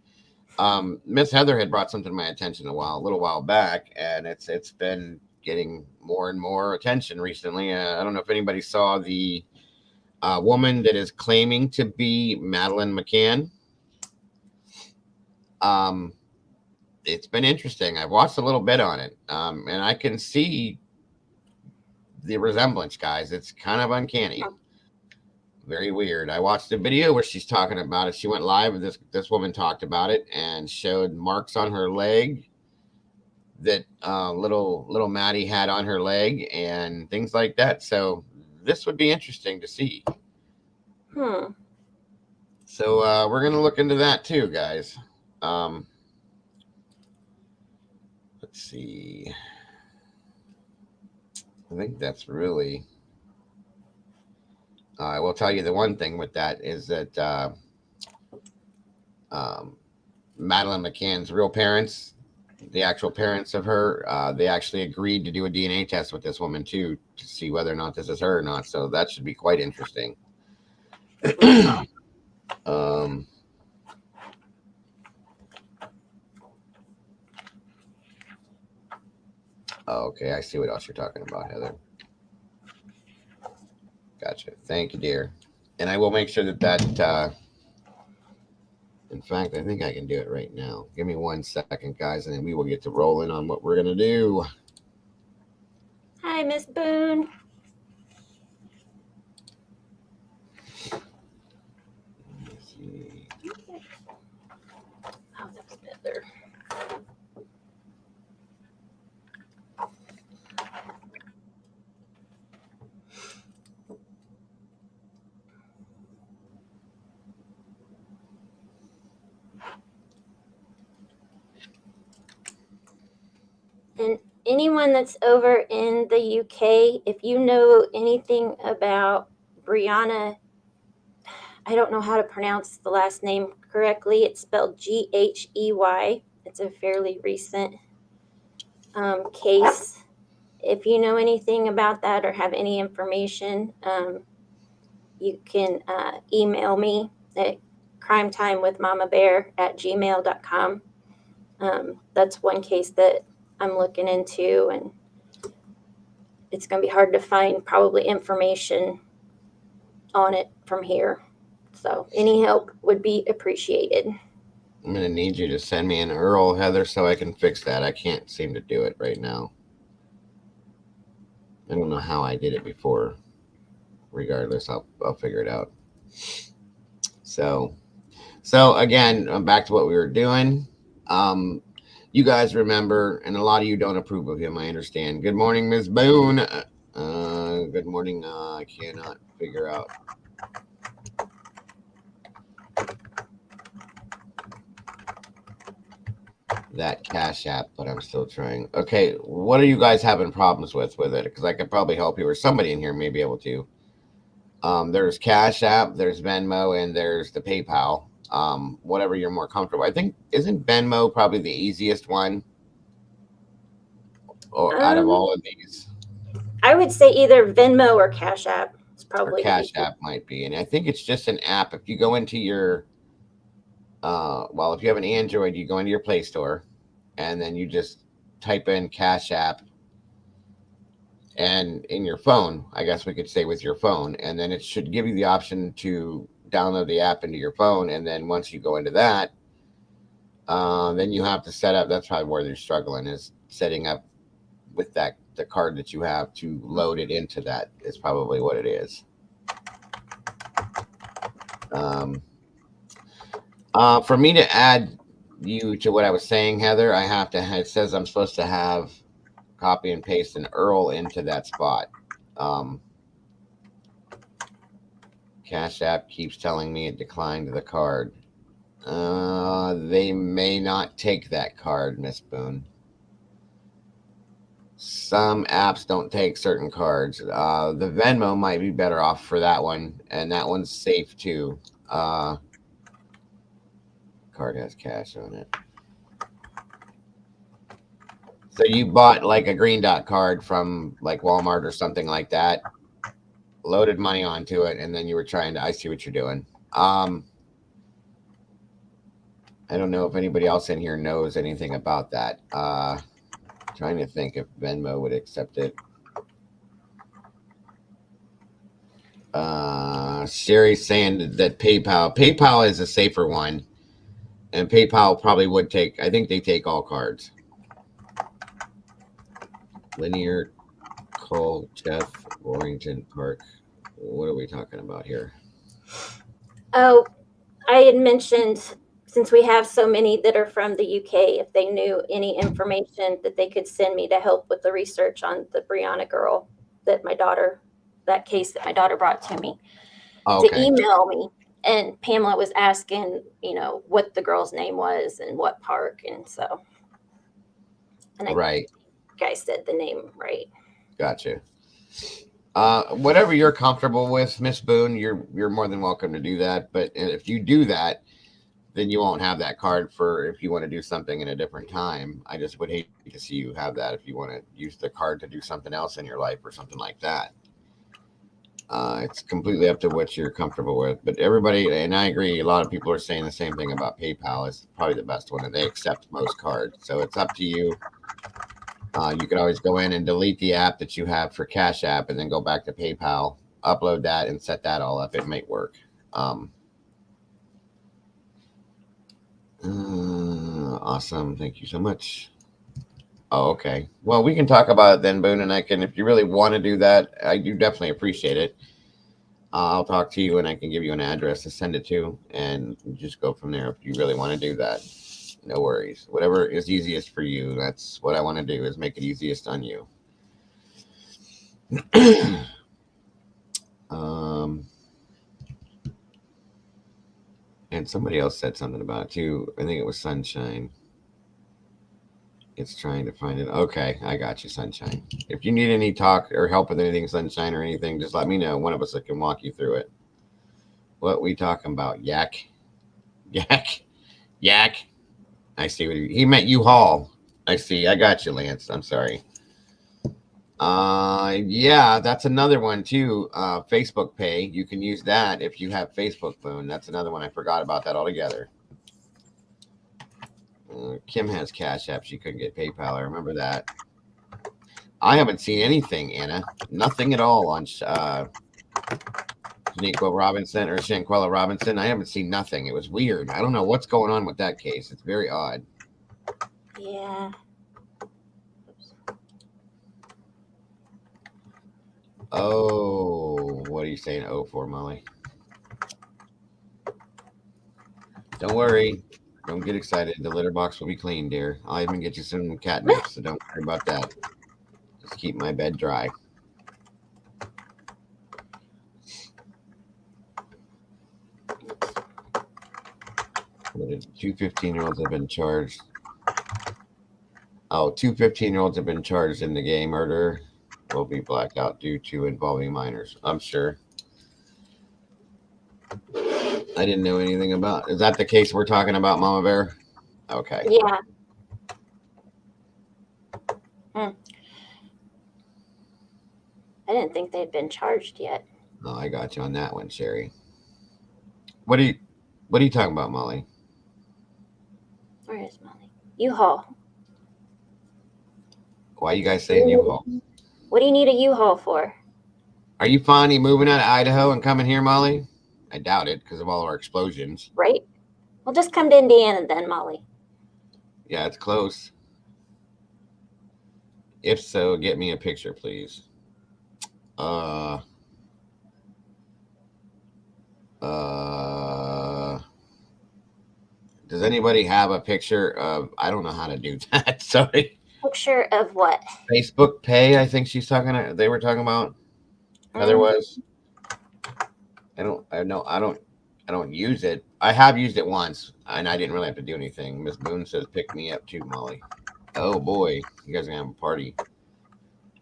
Miss Heather had brought something to my attention a little while back, and it's been getting more and more attention recently. I don't know if anybody saw the woman that is claiming to be Madeleine McCann. It's been interesting. I've watched a little bit on it, and I can see the resemblance, guys. It's kind of uncanny. Very weird. I watched a video where she's talking about it. She went live, and this woman talked about it and showed marks on her leg that little Maddie had on her leg and things like that. So this would be interesting to see. So we're gonna look into that too, guys. Let's see. I think that's really. I will tell you the one thing with that is that Madeleine McCann's real parents, the actual parents of her, they actually agreed to do a DNA test with this woman too, to see whether or not this is her or not. So that should be quite interesting. Okay, I see what else you're talking about, Heather. Gotcha. Thank you, dear. And I will make sure that in fact, I think I can do it right now. Give me 1 second, guys, and then we will get to rolling on what we're going to do. Hi, Miss Boone. Let's see. Oh, that's better. And anyone that's over in the UK, if you know anything about Brianna, I don't know how to pronounce the last name correctly. It's spelled Ghey. It's a fairly recent case. If you know anything about that or have any information, you can email me at crimetimewithmamabear@gmail.com. That's one case that I'm looking into, and it's going to be hard to find probably information on it from here. So any help would be appreciated. I'm going to need you to send me an URL, Heather, so I can fix that. I can't seem to do it right now. I don't know how I did it before. Regardless, I'll figure it out. So again, back to what we were doing. You guys remember, and a lot of you don't approve of him, I understand. Good morning, Ms. Boone. Good morning. I cannot figure out. That Cash App, but I'm still trying. Okay, what are you guys having problems with it? Because I could probably help you, or somebody in here may be able to. There's Cash App, there's Venmo, and there's the PayPal. Whatever you're more comfortable. I think, isn't Venmo probably the easiest one, or out of all of these? I would say either Venmo or Cash App. It's Or probably the Cash easiest. App might be. And I think it's just an app. If you go into your, well, if you have an Android, you go into your Play Store and then you just type in Cash App and in your phone, I guess we could say with your phone, and then it should give you the option to download the app into your phone. And then once you go into that, then you have to set up. That's probably where they're struggling, is setting up with that the card that you have to load it into that is probably what it is. For me to add you to what I was saying, Heather, I have to. It says I'm supposed to have copy and paste an URL into that spot. Cash App keeps telling me it declined the card. They may not take that card, Miss Boone. Some apps don't take certain cards. The Venmo might be better off for that one, and that one's safe too. Card has cash on it. So you bought like a Green Dot card from like Walmart or something like that, loaded money onto it, and then you were trying to. I see what you're doing. I don't know if anybody else in here knows anything about that. Trying to think if Venmo would accept it. Sherry's saying that PayPal is a safer one, and PayPal probably would take. I think they take all cards. Linear, Cole, Jeff, Warrington Park. What are we talking about here? Oh, I had mentioned, since we have so many that are from the UK, if they knew any information that they could send me to help with the research on the Brianna girl that case that my daughter brought to me, Okay. to email me. And Pamela was asking, what the girl's name was and what park. And so, and Right. you guys said the name right. Gotcha. Whatever you're comfortable with, Miss Boone, you're more than welcome to do that. But if you do that, then you won't have that card for if you want to do something in a different time. I just would hate to see you have that if you want to use the card to do something else in your life or something like that. It's completely up to what you're comfortable with. But everybody, and I agree, a lot of people are saying the same thing about PayPal. It's probably the best one, and they accept most cards. So it's up to you. You can always go in and delete the app that you have for Cash App and then go back to PayPal, upload that, and set that all up. It might work. Awesome. Thank you so much. Oh, okay. Well, we can talk about it then, Boone, and I can, if you really want to do that, I do definitely appreciate it. I'll talk to you and I can give you an address to send it to and just go from there if you really want to do that. No worries. Whatever is easiest for you. That's what I want to do, is make it easiest on you. And somebody else said something about it too. I think it was Sunshine. It's trying to find it. Okay, I got you, Sunshine. If you need any talk or help with anything, Sunshine, or anything, just let me know. One of us can walk you through it. What we talking about? Yak. I see what he meant. U-Haul. I see. I got you, Lance. I'm sorry. Yeah, that's another one too. Facebook Pay. You can use that if you have Facebook Phone. That's another one. I forgot about that altogether. Kim has Cash App. She couldn't get PayPal. I remember that. I haven't seen anything, Anna. Nothing at all on Nicola Robinson or Shanquella Robinson. I haven't seen nothing. It was weird. I don't know what's going on with that case. It's very odd. Yeah. Oh, what are you saying? Oh, for Molly. Don't worry. Don't get excited. The litter box will be clean, dear. I'll even get you some catnip, so don't worry about that. Just keep my bed dry. Two 15-year-olds have been charged. Oh, two 15-year-olds have been charged in the gay murder. Will be blacked out due to involving minors. I'm sure. I didn't know anything about. Is that the case we're talking about, Mama Bear? Okay. Yeah. I didn't think they'd been charged yet. Oh, I got you on that one, Sherry. What are you talking about, Molly? Where is Molly? U-Haul. Why are you guys saying U-Haul? What do you need a U-Haul for? Are you finally moving out of Idaho and coming here, Molly? I doubt it because of all our explosions. Right? Well, just come to Indiana then, Molly. Yeah, it's close. If so, get me a picture, please. Does anybody have a picture of? I don't know how to do that. Sorry. Picture of what? Facebook Pay. I think she's talking. They were talking about. Heather was. I don't use it. I have used it once, and I didn't really have to do anything. Miss Boone says, "Pick me up too, Molly." Oh boy, you guys are gonna have a party.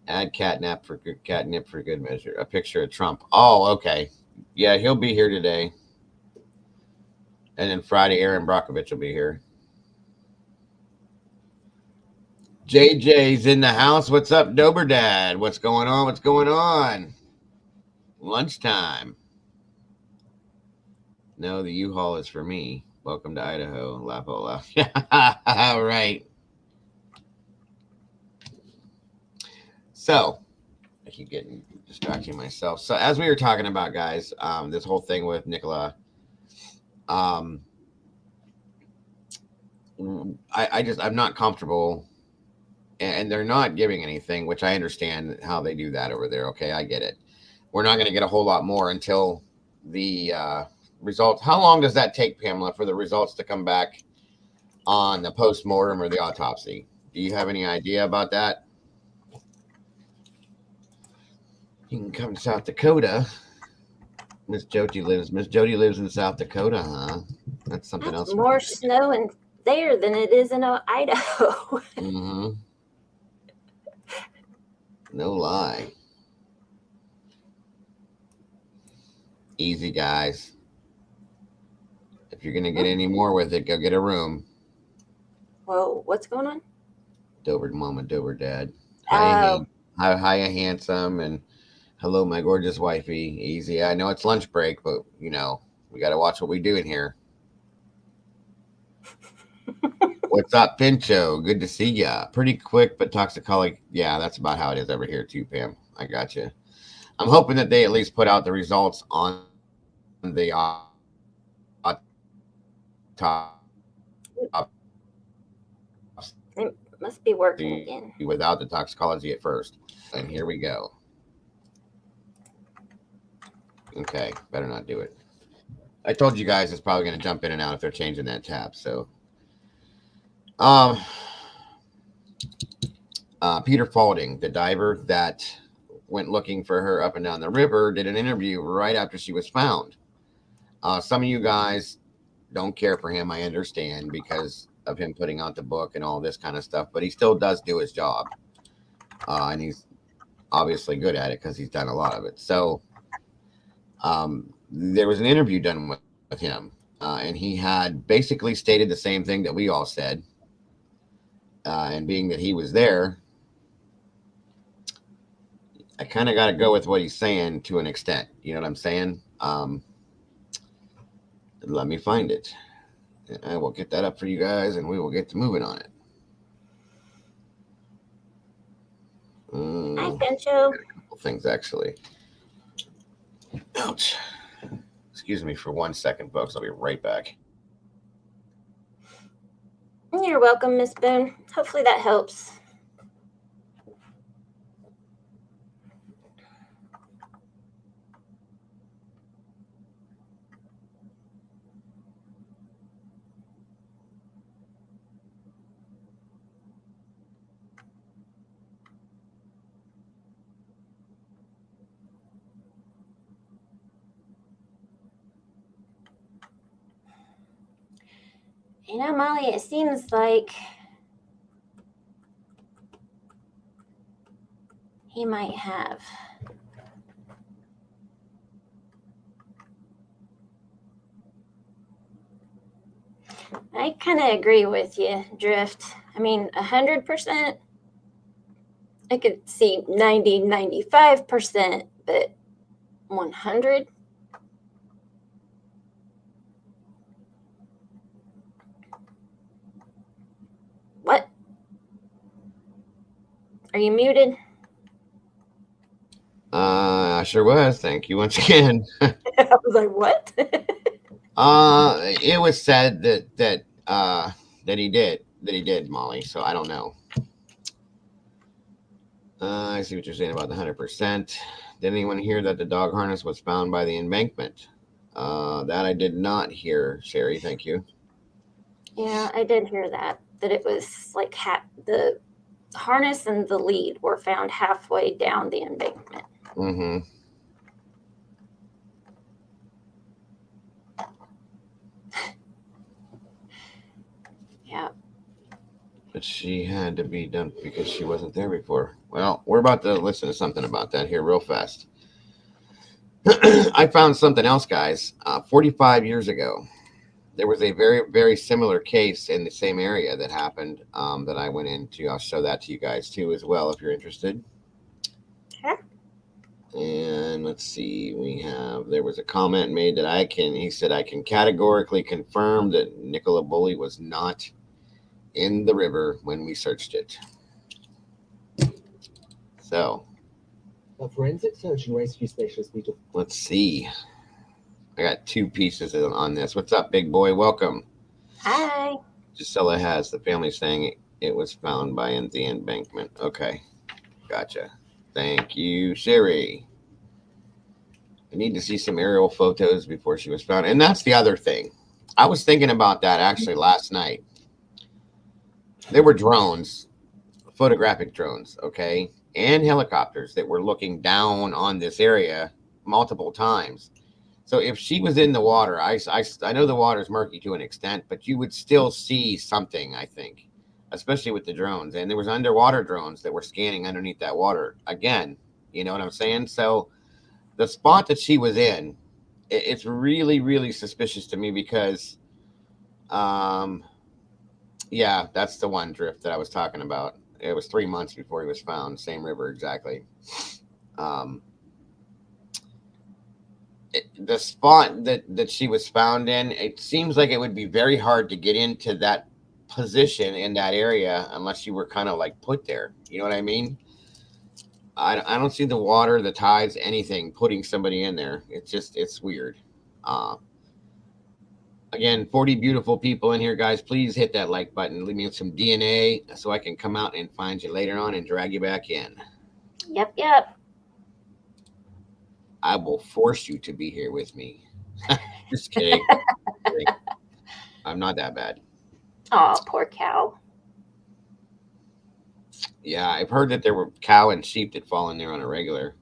Add catnip for good measure. A picture of Trump. Oh, okay. Yeah, he'll be here today. And then Friday, Aaron Brockovich will be here. JJ's in the house. What's up, Dober Dad? What's going on? What's going on? Lunchtime. No, the U-Haul is for me. Welcome to Idaho. Laugh out loud. All right. So, I keep getting distracting myself. So, as we were talking about, guys, this whole thing with Nicola, I'm not comfortable, and they're not giving anything, which I understand how they do that over there. Okay, I get it. We're not going to get a whole lot more until the results. How long does that take, Pamela, for the results to come back on the post-mortem or the autopsy? Do you have any idea about that? You can come to South Dakota. Miss Jody lives in South Dakota, huh? That's something else. More snow in there than it is in Idaho. Mm-hmm. No lie. Easy, guys. If you're gonna get any more with it, go get a room. Whoa, what's going on? Dover mama, Dover dad. Hi, handsome, and hello, my gorgeous wifey. Easy. I know it's lunch break, but we got to watch what we do in here. What's up, Pincho? Good to see ya. Pretty quick, but toxicology. Yeah, that's about how it is over here too, Pam. I got you. I'm hoping that they at least put out the results on the top. It must be working again. Without the toxicology at first. And here we go. Okay, better not do it. I told you guys it's probably going to jump in and out if they're changing that tab. So, Peter Faulding, the diver that went looking for her up and down the river, did an interview right after she was found. Some of you guys don't care for him, I understand, because of him putting out the book and all this kind of stuff, but he still does do his job. And he's obviously good at it because he's done a lot of it. So there was an interview done with him, and he had basically stated the same thing that we all said. And being that he was there, I kind of got to go with what he's saying to an extent. You know what I'm saying? Let me find it. I will get that up for you guys, and we will get to moving on it. Hi, Pincho. A couple things, actually. Ouch. Excuse me for 1 second, folks. I'll be right back. You're welcome, Miss Boone. Hopefully that helps. Molly, it seems like he might have. I kind of agree with you, Drift. I mean, 100%. I could see 90, 95%, but 100? What? Are you muted? I sure was. Thank you once again. I was like, what? It was said that he did, Molly. So I don't know. I see what you're saying about the 100%. Did anyone hear that the dog harness was found by the embankment? That I did not hear, Sherry. Thank you. Yeah, I did hear that it was like the harness and the lead were found halfway down the embankment. Mm-hmm. Yeah. But she had to be done because she wasn't there before. Well, we're about to listen to something about that here real fast. I found something else, guys. 45 years ago, there was a very, very similar case in the same area that happened that I went into. I'll show that to you guys too as well if you're interested. Okay. And let's see, there was a comment made that he said, I can categorically confirm that Nicola Bulley was not in the river when we searched it. So, a forensic search and rescue specialist. Let's see. I got two pieces on this. What's up, big boy? Welcome. Hi. Gisela has the family saying it was found by the embankment. Okay. Gotcha. Thank you, Sherry. I need to see some aerial photos before she was found. And that's the other thing. I was thinking about that actually last night. There were drones, photographic drones, okay, and helicopters that were looking down on this area multiple times. So if she was in the water, I know the water's murky to an extent, but you would still see something, I think, especially with the drones. And there was underwater drones that were scanning underneath that water. Again, you know what I'm saying? So the spot that she was in, it's really, really suspicious to me because, yeah, that's the one drift that I was talking about. It was 3 months before he was found. Same river, exactly. The spot that she was found in, it seems like it would be very hard to get into that position in that area unless you were kind of like put there. You know what I mean? I don't see the water, the tides, anything putting somebody in there. It's weird. Again, 40 beautiful people in here, guys. Please hit that like button. Leave me some DNA so I can come out and find you later on and drag you back in. Yep. I will force you to be here with me. Just kidding. I'm not that bad. Oh, poor cow. Yeah, I've heard that there were cow and sheep that fall in there on a regular.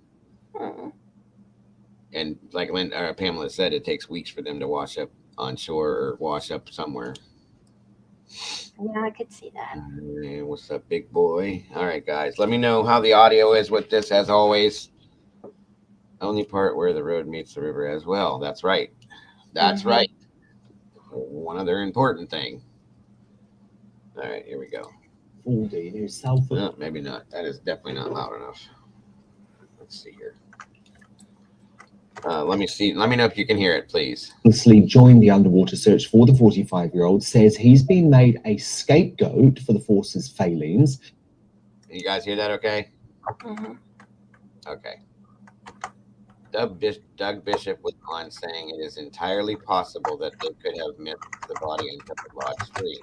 And like Pamela said, it takes weeks for them to wash up on shore or wash up somewhere. Yeah, I could see that. Hey, what's up, big boy? All right, guys. Let me know how the audio is with this, as always. Only part where the road meets the river as well. That's right. That's right. One other important thing. All right, here we go. No, maybe not. That is definitely not loud enough. Let's see here. Let me see. Let me know if you can hear it, please. Joined the underwater search for the 45-year-old, says he's been made a scapegoat for the force's failings. You guys hear that okay? Okay. Doug Bishop was on saying it is entirely possible that they could have missed the body and kept the lodge free.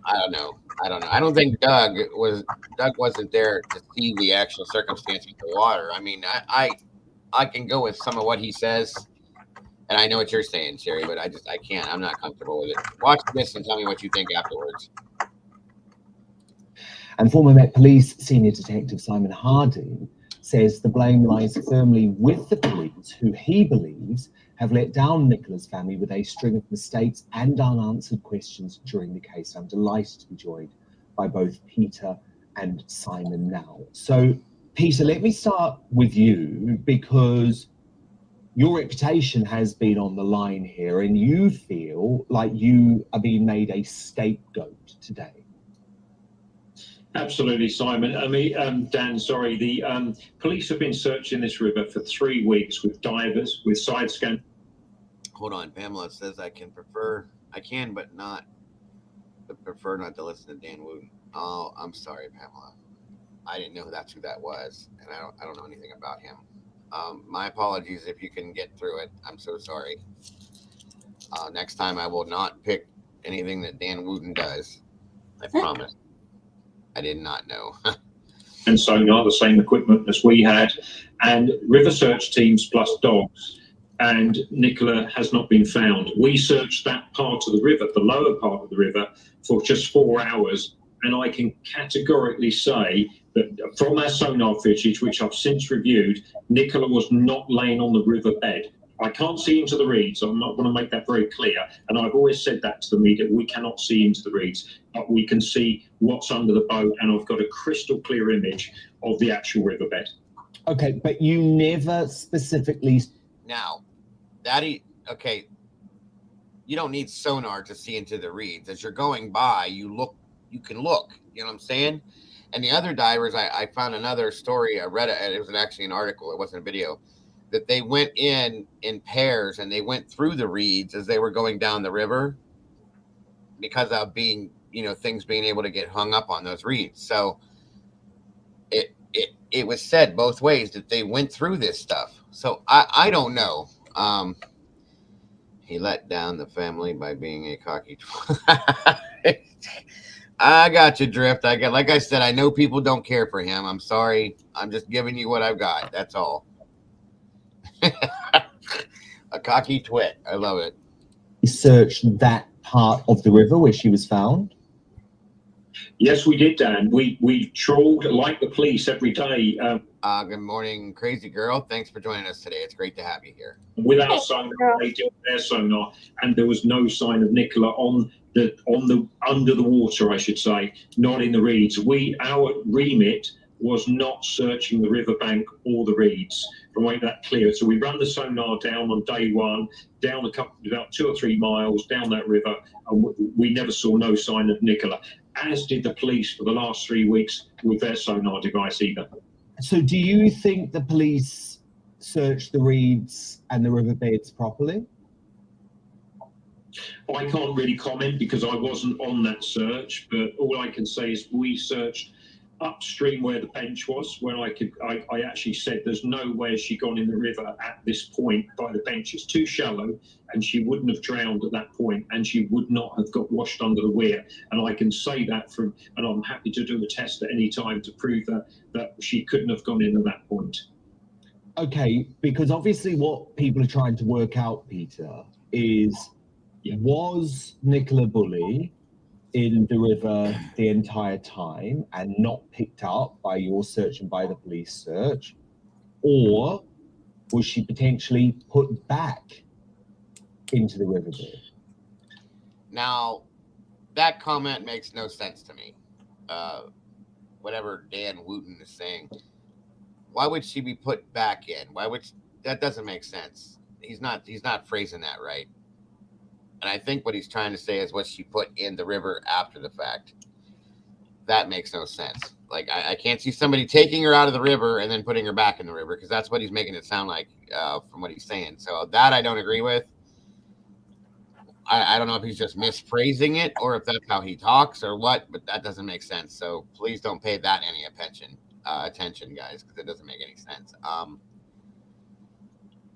I don't know. I don't think Doug wasn't there to see the actual circumstance of the water. I mean, I can go with some of what he says, and I know what you're saying, Sherry, but I can't. I'm not comfortable with it. Watch this and tell me what you think afterwards. And former Met Police Senior Detective Simon Harding says the blame lies firmly with the police, who he believes have let down Nicola's family with a string of mistakes and unanswered questions during the case. I'm delighted to be joined by both Peter and Simon now. So, Peter, let me start with you, because your reputation has been on the line here, and you feel like you are being made a scapegoat today. Absolutely, Simon. I mean, Dan, sorry. The police have been searching this river for 3 weeks with divers, with side scan. Hold on, Pamela says I can, but prefer not to listen to Dan Wooten. Oh, I'm sorry, Pamela. I didn't know that's who that was, and I don't know anything about him. My apologies if you can get through it. I'm so sorry. Next time I will not pick anything that Dan Wooten does. I promise. I did not know. And sonar, the same equipment as we had, and river search teams plus dogs. And Nicola has not been found. We searched that part of the river, the lower part of the river, for just 4 hours. And I can categorically say that from our sonar footage, which I've since reviewed, Nicola was not laying on the riverbed. I can't see into the reeds. I'm not going to make that very clear. And I've always said that to the media. We cannot see into the reeds, but we can see what's under the boat. And I've got a crystal clear image of the actual riverbed. Okay, but you never specifically... Now, okay, you don't need sonar to see into the reeds. As you're going by, you can look, you know what I'm saying? And the other divers, I found another story, I read it, it was actually an article, it wasn't a video, that they went in pairs and they went through the reeds as they were going down the river because of being, things being able to get hung up on those reeds. So it was said both ways that they went through this stuff. So I don't know. He let down the family by being a cocky. I got you, Drift. Like I said, I know people don't care for him. I'm sorry. I'm just giving you what I've got. That's all. A cocky twit. I love it. You searched that part of the river where she was found? Yes, we did, Dan. We trawled like the police every day. Good morning, crazy girl. Thanks for joining us today. It's great to have you here. With our sonar, they did their sonar, and there was no sign of Nicola under the water, I should say, not in the reeds. Our remit was not searching the riverbank or the reeds. To make that clear, so we ran the sonar down on day one, down about 2 or 3 miles down that river, and we never saw no sign of Nicola. As did the police for the last 3 weeks with their sonar device either. So do you think the police searched the reeds and the riverbeds properly? I can't really comment because I wasn't on that search, but all I can say is we searched upstream where the bench was, where I actually said there's no way she gone in the river at this point by the bench. It's too shallow and she wouldn't have drowned at that point, and she would not have got washed under the weir. And I can say that and I'm happy to do a test at any time to prove that she couldn't have gone in at that point. Okay, because obviously what people are trying to work out, Peter, is was Nicola Bulley in the river the entire time and not picked up by your search and by the police search, or was she potentially put back into the riverbed? Now, that comment makes no sense to me. Whatever Dan Wooten is saying, why would she be put back in? That doesn't make sense. He's not phrasing that right. And I think what he's trying to say is what she put in the river after the fact. That makes no sense. Like, I can't see somebody taking her out of the river and then putting her back in the river, because that's what he's making it sound like from what he's saying. So that I don't agree with. I don't know if he's just misphrasing it or if that's how he talks or what, but that doesn't make sense. So please don't pay that any attention, guys, because it doesn't make any sense.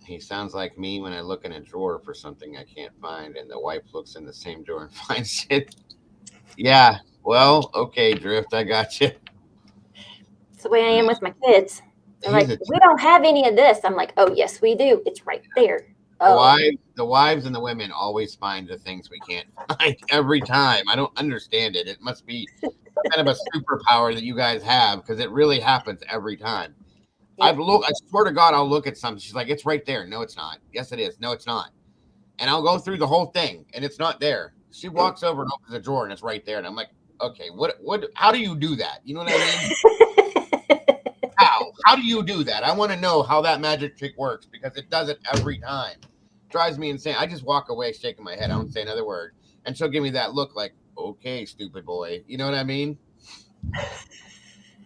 He sounds like me when I look in a drawer for something I can't find, and the wife looks in the same drawer and finds it. Yeah, well, okay, Drift, I got you. It's the way I am with my kids. They're like, we don't have any of this. I'm like, oh, yes, we do. It's right there. Oh. The wives and the women always find the things we can't find every time. I don't understand it. It must be kind of a superpower that you guys have, because it really happens every time. Yeah. I swear to God, I'll look at something. She's like, it's right there. No, it's not. Yes, it is. No, it's not. And I'll go through the whole thing and it's not there. She walks over and opens the drawer and it's right there. And I'm like, okay, how do you do that? You know what I mean? How do you do that? I want to know how that magic trick works, because it does it every time. It drives me insane. I just walk away shaking my head. I don't say another word. And she'll give me that look like, okay, stupid boy. You know what I mean?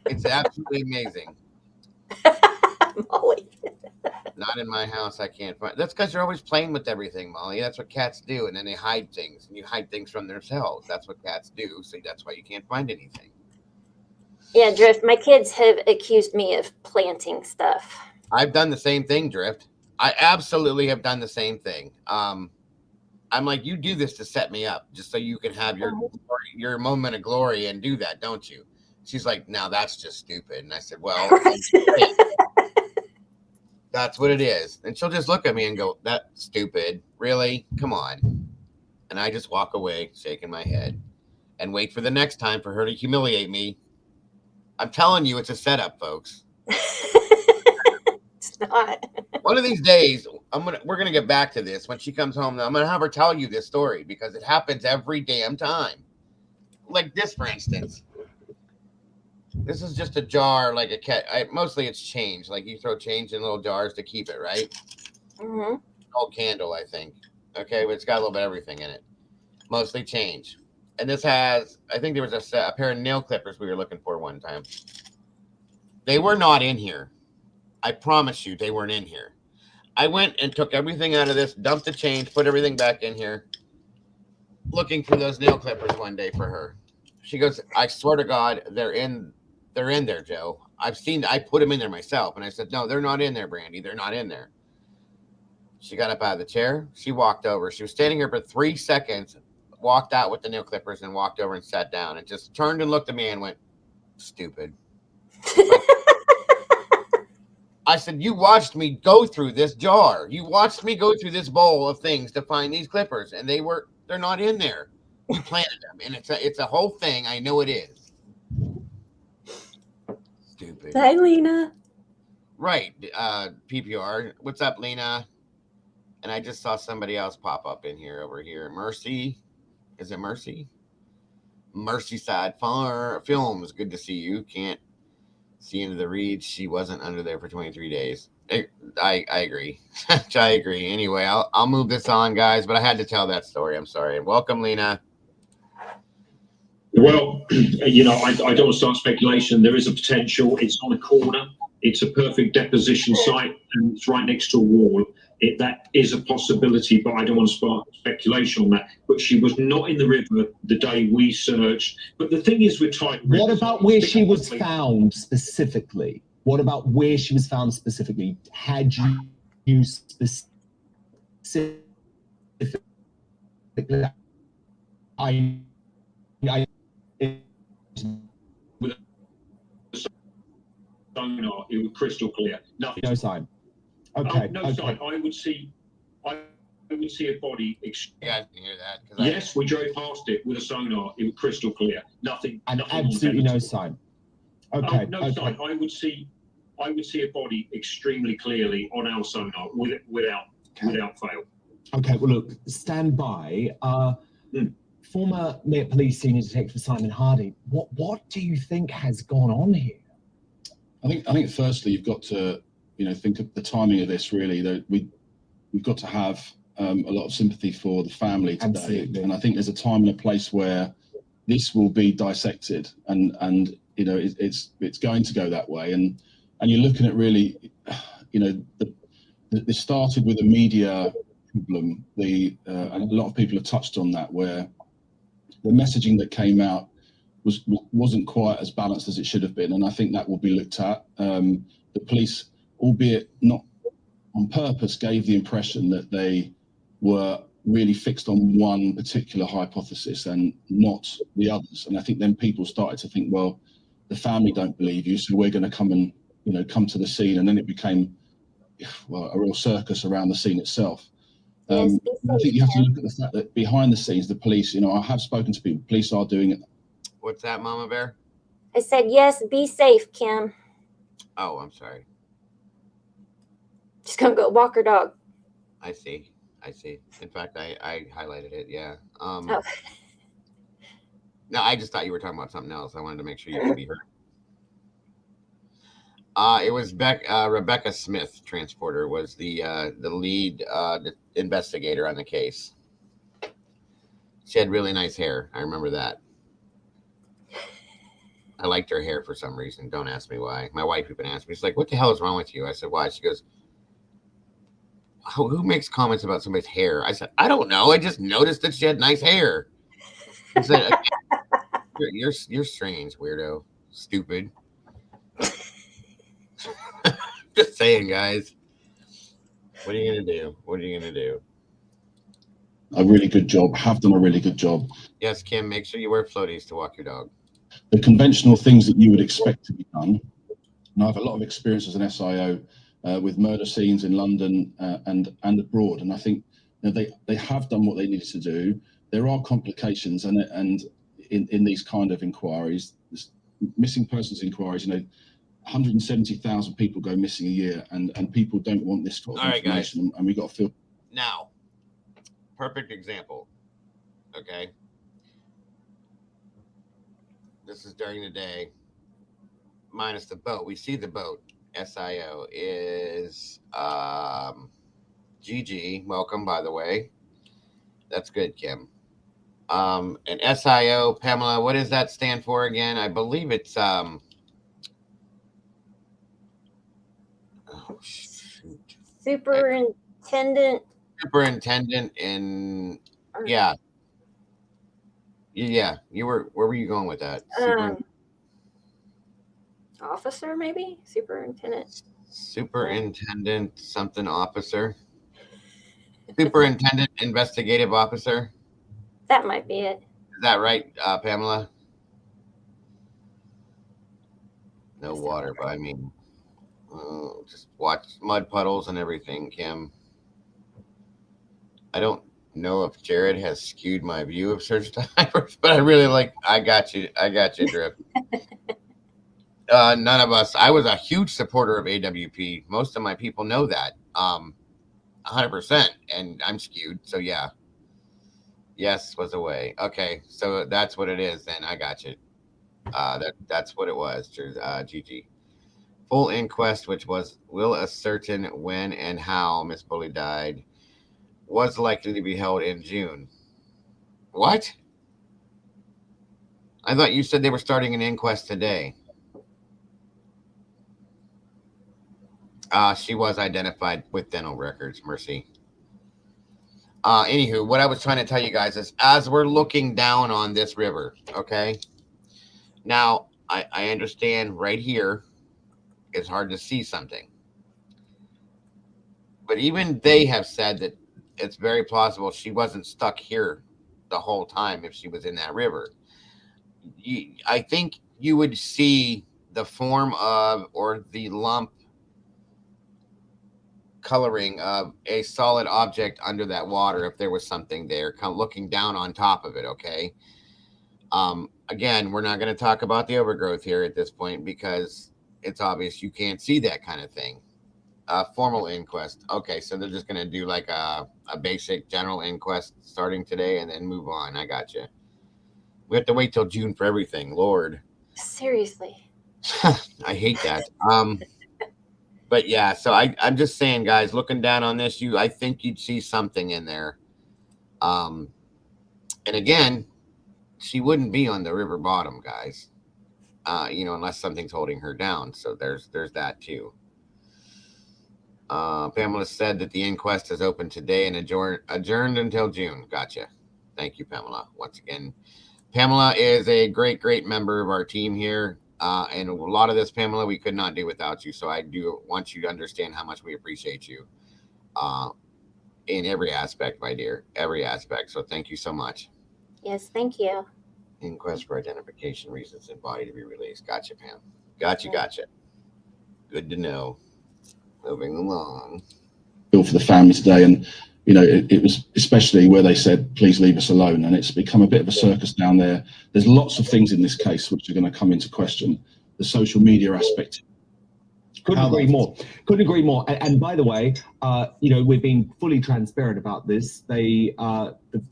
It's absolutely amazing. Molly. Not in my house. I can't find. That's because you're always playing with everything, Molly. That's what cats do, and then they hide things, and you hide things from themselves. That's what cats do. So that's why you can't find anything. Yeah, Drift. My kids have accused me of planting stuff. I've done the same thing, Drift. I absolutely have done the same thing. I'm like, you do this to set me up, just so you can have your moment of glory and do that, don't you? She's like, now that's just stupid. And I said, well, that's what it is. And she'll just look at me and go, that's stupid. Really? Come on. And I just walk away, shaking my head, and wait for the next time for her to humiliate me. I'm telling you, it's a setup, folks. It's not. One of these days, we're gonna get back to this when she comes home. I'm gonna have her tell you this story because it happens every damn time. Like this, for instance. This is just a jar, like a cat. Mostly it's change. Like you throw change in little jars to keep it, right? Mm-hmm. Old candle, I think. Okay, but it's got a little bit of everything in it. Mostly change. And this has, I think there was a pair of nail clippers we were looking for one time. They were not in here. I promise you, they weren't in here. I went and took everything out of this, dumped the change, put everything back in here, looking for those nail clippers one day for her. She goes, I swear to God, they're in there, Joe. I put them in there myself. And I said, no, they're not in there, Brandy. They're not in there. She got up out of the chair. She walked over. She was standing here for 3 seconds, walked out with the nail clippers and walked over and sat down and just turned and looked at me and went, stupid. I said, you watched me go through this jar. You watched me go through this bowl of things to find these clippers, and they're not in there. You planted them, and it's a whole thing. I know it is. Stupid. Hi, Lena. Right. PPR. What's up, Lena? And I just saw somebody else pop up in here over here. Mercy. Is it Mercy? Merseyside Films. Good to see you. Can't see into the reads. She wasn't under there for 23 days. I agree. I agree. Anyway, I'll move this on, guys, but I had to tell that story. I'm sorry. Welcome, Lena. Well, you know, I don't want to start speculation. There is a potential. It's on a corner. It's a perfect deposition site, and it's right next to a wall. That is a possibility, but I don't want to start speculation on that. But she was not in the river the day we searched. But the thing is with tidal rivers... What about where she was found specifically? What about where she was found specifically? Had you specifically... With sonar, it was crystal clear. Nothing. No sign. Okay. No sign. I would see a body. You guys can hear that? Yes, we drove past it with a sonar. It was crystal clear. Nothing. And absolutely no sign. Okay. No sign. I would see a body extremely clearly on our sonar without fail. Okay. Well, look. Stand by. Former Met Police Senior Detective Simon Hardy. What do you think has gone on here? I think firstly you've got to think of the timing of this. Really, that we've got to have a lot of sympathy for the family today. Absolutely. And I think there's a time and a place where this will be dissected, and it's going to go that way. And you're looking at really, this started with a media problem. And a lot of people have touched on that, where the messaging that came out wasn't quite as balanced as it should have been, and I think that will be looked at. The police, albeit not on purpose, gave the impression that they were really fixed on one particular hypothesis and not the others. And I think then people started to think, well, the family don't believe you, so we're going to come to the scene. And then it became, a real circus around the scene itself. I think you have to look at the fact that behind the scenes, the police, I have spoken to people, police are doing it. What's that, Mama Bear? I said, yes, be safe, Kim. Oh, I'm sorry. Just gonna go walk her dog. I see. In fact, I highlighted it. Yeah. Oh. No, I just thought you were talking about something else. I wanted to make sure you could be heard. It was Rebecca Smith, transporter, was the lead investigator on the case. She had really nice hair. I remember that. I liked her hair for some reason. Don't ask me why. My wife even asked me. She's like, "What the hell is wrong with you?" I said, "Why?" She goes, "Who makes comments about somebody's hair?" I said, "I don't know. I just noticed that she had nice hair." I said, "You're strange, weirdo, stupid." Just saying, guys. What are you gonna do? What are you gonna do? A really good job. Have done a really good job. Yes, Kim. Make sure you wear floaties to walk your dog. The conventional things that you would expect to be done. And I have a lot of experience as an SIO with murder scenes in London and abroad, and I think they have done what they needed to do. There are complications, and in these kind of inquiries, missing persons inquiries, 170,000 people go missing a year, and people don't want this sort of information, guys. And we got to feel. Now, perfect example. Okay, this is during the day, minus the boat. We see the boat. SIO is GG. Welcome, by the way. That's good, Kim. And SIO, Pamela, what does that stand for again? I believe it's oh, shoot. Superintendent and yeah. You were, where were you going with that? Officer, maybe? Superintendent something officer. Superintendent investigative officer. That might be it. Is that right, Pamela? No water, but I mean, just watch mud puddles and everything, Kim. I don't know if Jared has skewed my view of search divers, but I really like. I got you, Drip. None of us. I was a huge supporter of AWP. Most of my people know that. 100%, and I'm skewed. So yeah. Yes was away. Okay, so that's what it is. Then I got you. That's what it was. GG. Full inquest, which will ascertain when and how Miss Bulley died, was likely to be held in June. What? I thought you said they were starting an inquest today. She was identified with dental records, Mercy. Anywho, what I was trying to tell you guys is, as we're looking down on this river, okay? Now, I understand right here, it's hard to see something. But even they have said that it's very plausible she wasn't stuck here the whole time if she was in that river. I think you would see the form of, or the lump coloring of a solid object under that water if there was something there, looking down on top of it. Okay. Again, we're not going to talk about the overgrowth here at this point because it's obvious you can't see that kind of thing. Formal inquest. Okay, so they're just going to do like a basic general inquest starting today and then move on. I got you. We have to wait till June for everything. Lord. Seriously. I hate that. But yeah, so I'm just saying, guys, looking down on this, I think you'd see something in there. And again, she wouldn't be on the river bottom, guys. Unless something's holding her down. So there's that too. Pamela said that the inquest is open today and adjourned until June. Gotcha. Thank you, Pamela. Once again, Pamela is a great member of our team here. And a lot of this, Pamela, we could not do without you. So I do want you to understand how much we appreciate you in every aspect, my dear, every aspect. So thank you so much. Yes, thank you. Inquest for identification reasons and body to be released. Gotcha, Pam. Gotcha. Good to know. Moving along. For the family today, and it was especially where they said, please leave us alone, and it's become a bit of a circus down there. There's lots of things in this case which are going to come into question. The social media aspect. Couldn't agree more. And by the way, we've been fully transparent about this. They,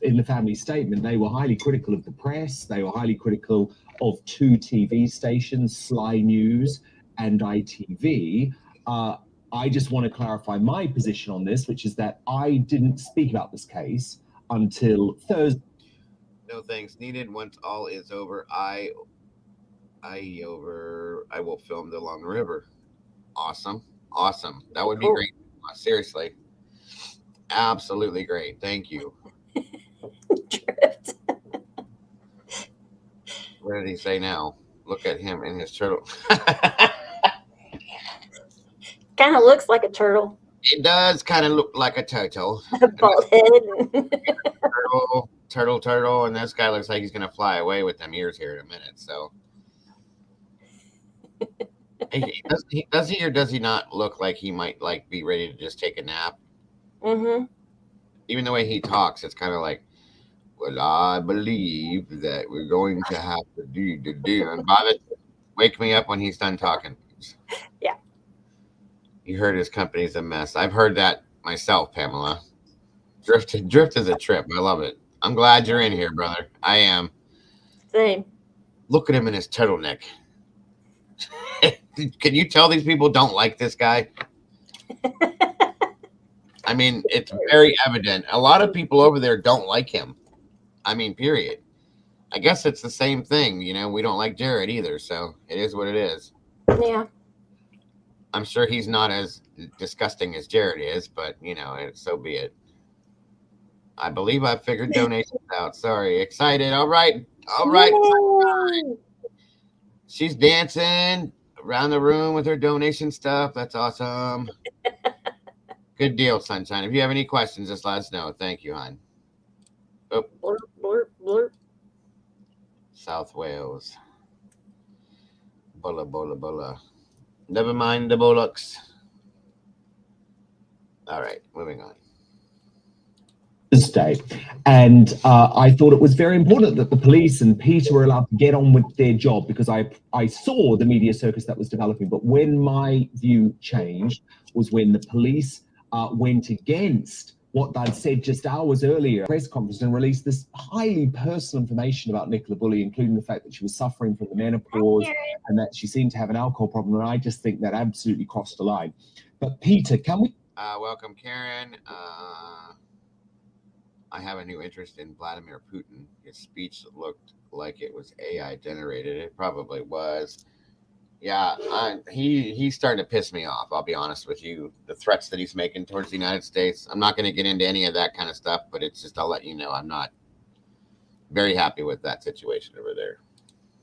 in the family statement, they were highly critical of the press. They were highly critical of 2 TV stations, Sly News and ITV. I just want to clarify my position on this, which is that I didn't speak about this case until Thursday. No thanks needed. Once all is over, I I will film the Long River. Awesome. Awesome. That would be Cool. great. Seriously. Absolutely great. Thank you. Drift. What did he say now? Look at him and his turtle. Kind of looks like a turtle. It does kind of look like a turtle. Bald head. Turtle, and this guy looks like he's gonna fly away with them ears here in a minute. So, does he or does he not look like he might like be ready to just take a nap? Mm-hmm. Even the way he talks, it's kind of like, well, I believe that we're going to have to do. And Bob, wake me up when he's done talking. Yeah. You heard his company's a mess. I've heard that myself, Pamela. Drift is a trip. I love it. I'm glad you're in here, brother. I am. Same. Look at him in his turtleneck. Can you tell these people don't like this guy? I mean, it's very evident. A lot of people over there don't like him. I mean, period. I guess it's the same thing. You know, we don't like Jared either. So it is what it is. Yeah. I'm sure he's not as disgusting as Jared is, but, you know, so be it. I believe I figured donations out. Sorry. Excited. All right. All right. Yay! She's dancing around the room with her donation stuff. That's awesome. Good deal, Sunshine. If you have any questions, just let us know. Thank you, hon. Oh. Blurp, blurp, blurp. South Wales. Bulla, bulla, bulla. Never mind the bullocks. All right, moving on. Thursday, and I thought it was very important that the police and Peter were allowed to get on with their job, because I saw the media circus that was developing. But when my view changed was when the police went against what they'd said just hours earlier, press conference, and released this highly personal information about Nicola Bulley, including the fact that she was suffering from the menopause and that she seemed to have an alcohol problem. And I just think that absolutely crossed the line. But Peter, can we? Welcome, Karen. I have a new interest in Vladimir Putin. His speech looked like it was AI generated. It probably was. Yeah, he's starting to piss me off. I'll be honest with you. The threats that he's making towards the United States. I'm not going to get into any of that kind of stuff, but it's just, I'll let you know, I'm not very happy with that situation over there.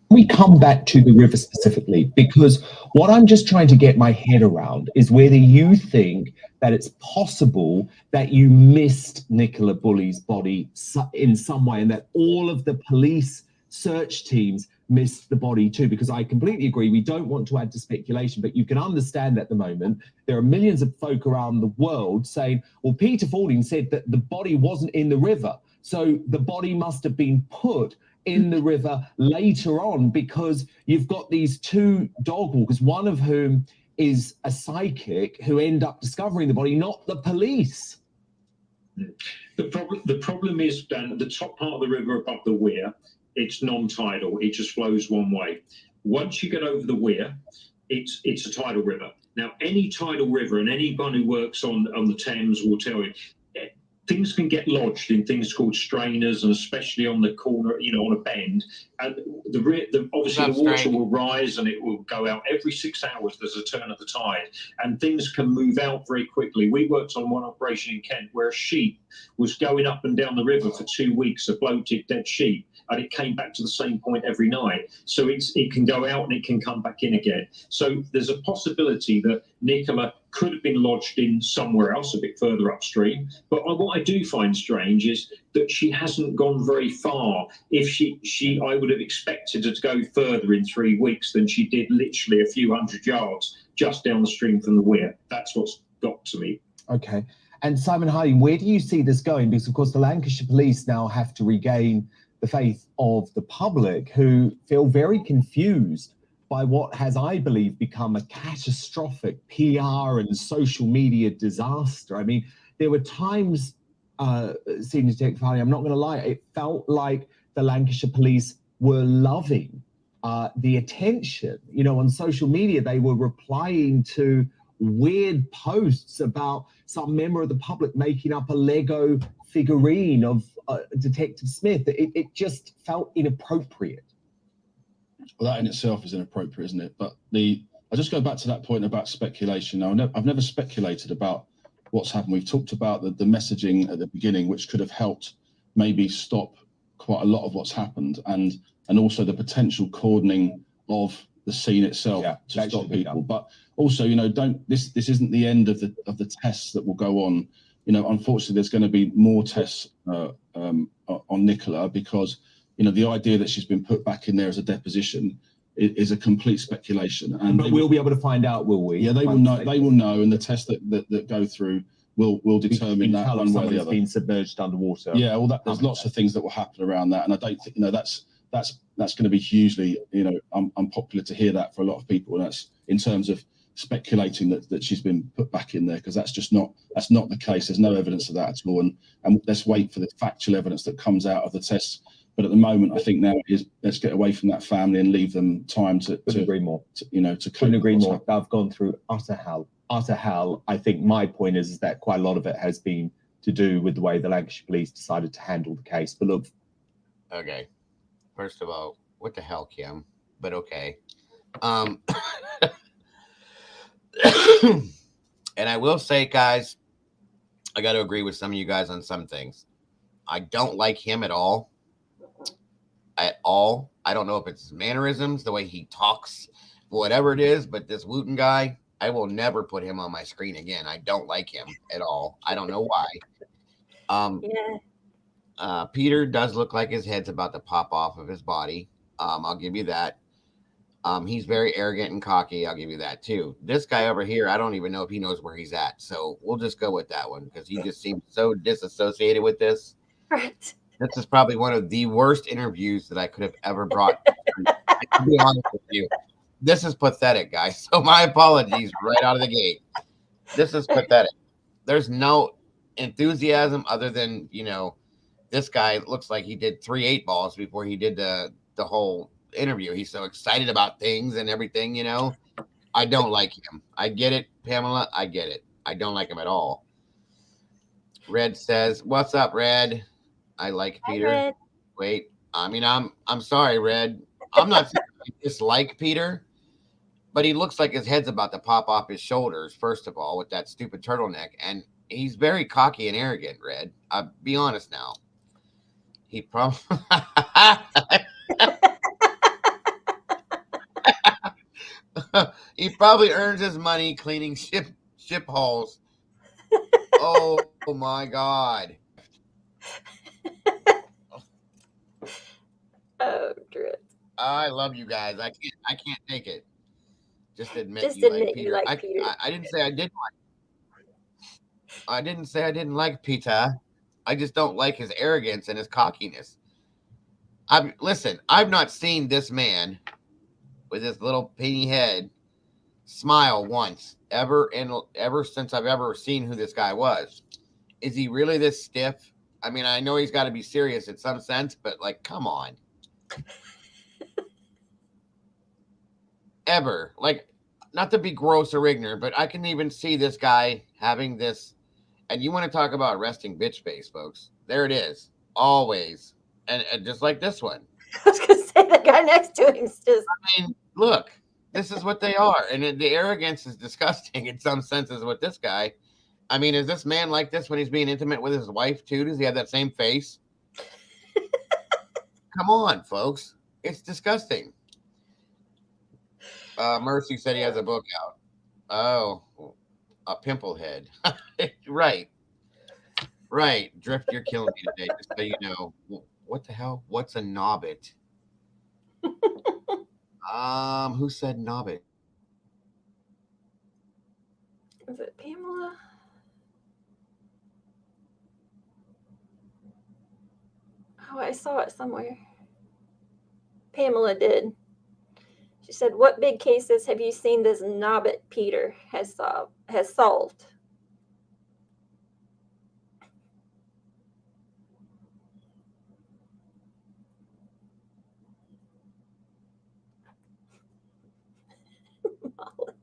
We come back to the river specifically, because what I'm just trying to get my head around is whether you think that it's possible that you missed Nicola Bulley's body in some way, and that all of the police search teams missed the body too. Because I completely agree, we don't want to add to speculation, but you can understand at the moment there are millions of folk around the world saying, well, Peter Fording said that the body wasn't in the river, so the body must have been put in the river later on, because you've got these two dog walkers, one of whom is a psychic, who end up discovering the body, not the police. The problem is, Dan, at the top part of the river above the weir, it's non-tidal. It just flows one way. Once you get over the weir, it's a tidal river. Now, any tidal river, and anyone who works on the Thames will tell you, things can get lodged in things called strainers, and especially on the corner, you know, on a bend. And obviously the water will rise and it will go out every 6 hours. There's a turn of the tide, and things can move out very quickly. We worked on one operation in Kent where a sheep was going up and down the river for 2 weeks, a bloated dead sheep, and it came back to the same point every night. So it can go out and it can come back in again. So there's a possibility that Nicola could have been lodged in somewhere else a bit further upstream. But what I do find strange is that she hasn't gone very far. If I would have expected her to go further in 3 weeks than she did, literally a few hundred yards just down the stream from the weir. That's what's got to me. Okay. And Simon Harding, where do you see this going? Because of course the Lancashire police now have to regain the faith of the public, who feel very confused by what has, I believe, become a catastrophic PR and social media disaster. I mean, there were times, Senior Detective Harding, I'm not going to lie, it felt like the Lancashire police were loving the attention. You know, on social media, they were replying to weird posts about some member of the public making up a Lego figurine of Detective Smith. It just felt inappropriate. Well, that in itself is inappropriate, isn't it? But I just go back to that point about speculation. Now, I've never speculated about what's happened. We've talked about the messaging at the beginning, which could have helped maybe stop quite a lot of what's happened, and also the potential cordoning of the scene itself to stop people. But also, you know, this isn't the end of the tests that will go on. You know, unfortunately, there's going to be more tests on Nicola, because, you know, the idea that she's been put back in there as a deposition is a complete speculation. And but we'll be able to find out, will we? Yeah, they will know. They will know, and the tests that go through will determine that one way or the other. Been submerged underwater. Yeah, well, there's lots of things that will happen around that, and I don't think, you know, that's going to be hugely, you know, unpopular to hear that for a lot of people. And that's in terms of speculating that she's been put back in there, because that's not the case. There's no evidence of that at all, and let's wait for the factual evidence that comes out of the tests. But at the moment, I think now is let's get away from that family and leave them time to agree more. Couldn't agree more. I've gone through utter hell. I think my point is that quite a lot of it has been to do with the way the Lancashire Police decided to handle the case. But look, okay. First of all, what the hell, Kim? But okay. And I will say, guys, I got to agree with some of you guys on some things. I don't like him at all. I don't know if it's his mannerisms, the way he talks, whatever it is, but this Wooten guy, I will never put him on my screen again. I don't like him at all. I don't know why. Peter does look like his head's about to pop off of his body. I'll give you that. He's very arrogant and cocky. I'll give you that too. This guy over here, I don't even know if he knows where he's at. So we'll just go with that one, because he just seems so disassociated with this. Right. This is probably one of the worst interviews that I could have ever brought. To be honest with you, this is pathetic, guys. So my apologies right out of the gate. This is pathetic. There's no enthusiasm other than, you know, this guy looks like he did 3 8-balls before he did the whole interview. He's so excited about things and everything, you know. I don't like him. I get it, Pamela. I get it. I don't like him at all. Red says, "What's up, Red? I like Peter." Red. Wait, I mean, I'm sorry, Red. I'm not saying I dislike Peter, but he looks like his head's about to pop off his shoulders, first of all, with that stupid turtleneck. And he's very cocky and arrogant, Red. I'll be honest now. He probably... he probably earns his money cleaning ship hulls. Oh my God. Oh, Drew. I love you guys. I can't take it. Just admit You like Peter. I didn't say I didn't like. I didn't say I didn't like Peter. I just don't like his arrogance and his cockiness. Listen, I've not seen this man with his little peony head smile once ever since I've ever seen who this guy was. Is he really this stiff? I mean, I know he's got to be serious in some sense, but like, come on. Ever, like, not to be gross or ignorant, but I can even see this guy having this. And you want to talk about resting bitch face, folks? There it is, always, and just like this one. I was gonna say the guy next to him is just. I mean, look, this is what they are, and the arrogance is disgusting in some senses with this guy. I mean, is this man like this when he's being intimate with his wife too? Does he have that same face? Come on, folks, it's disgusting. Mercy said he has a book out. Oh, a pimple head. Right. Drift, you're killing me today, just so you know. What the hell? What's a knobbit? Who said knobbit? Is it Pamela? Oh, I saw it somewhere. Pamela did. She said, "What big cases have you seen this knobbit Peter has solved?" Molly.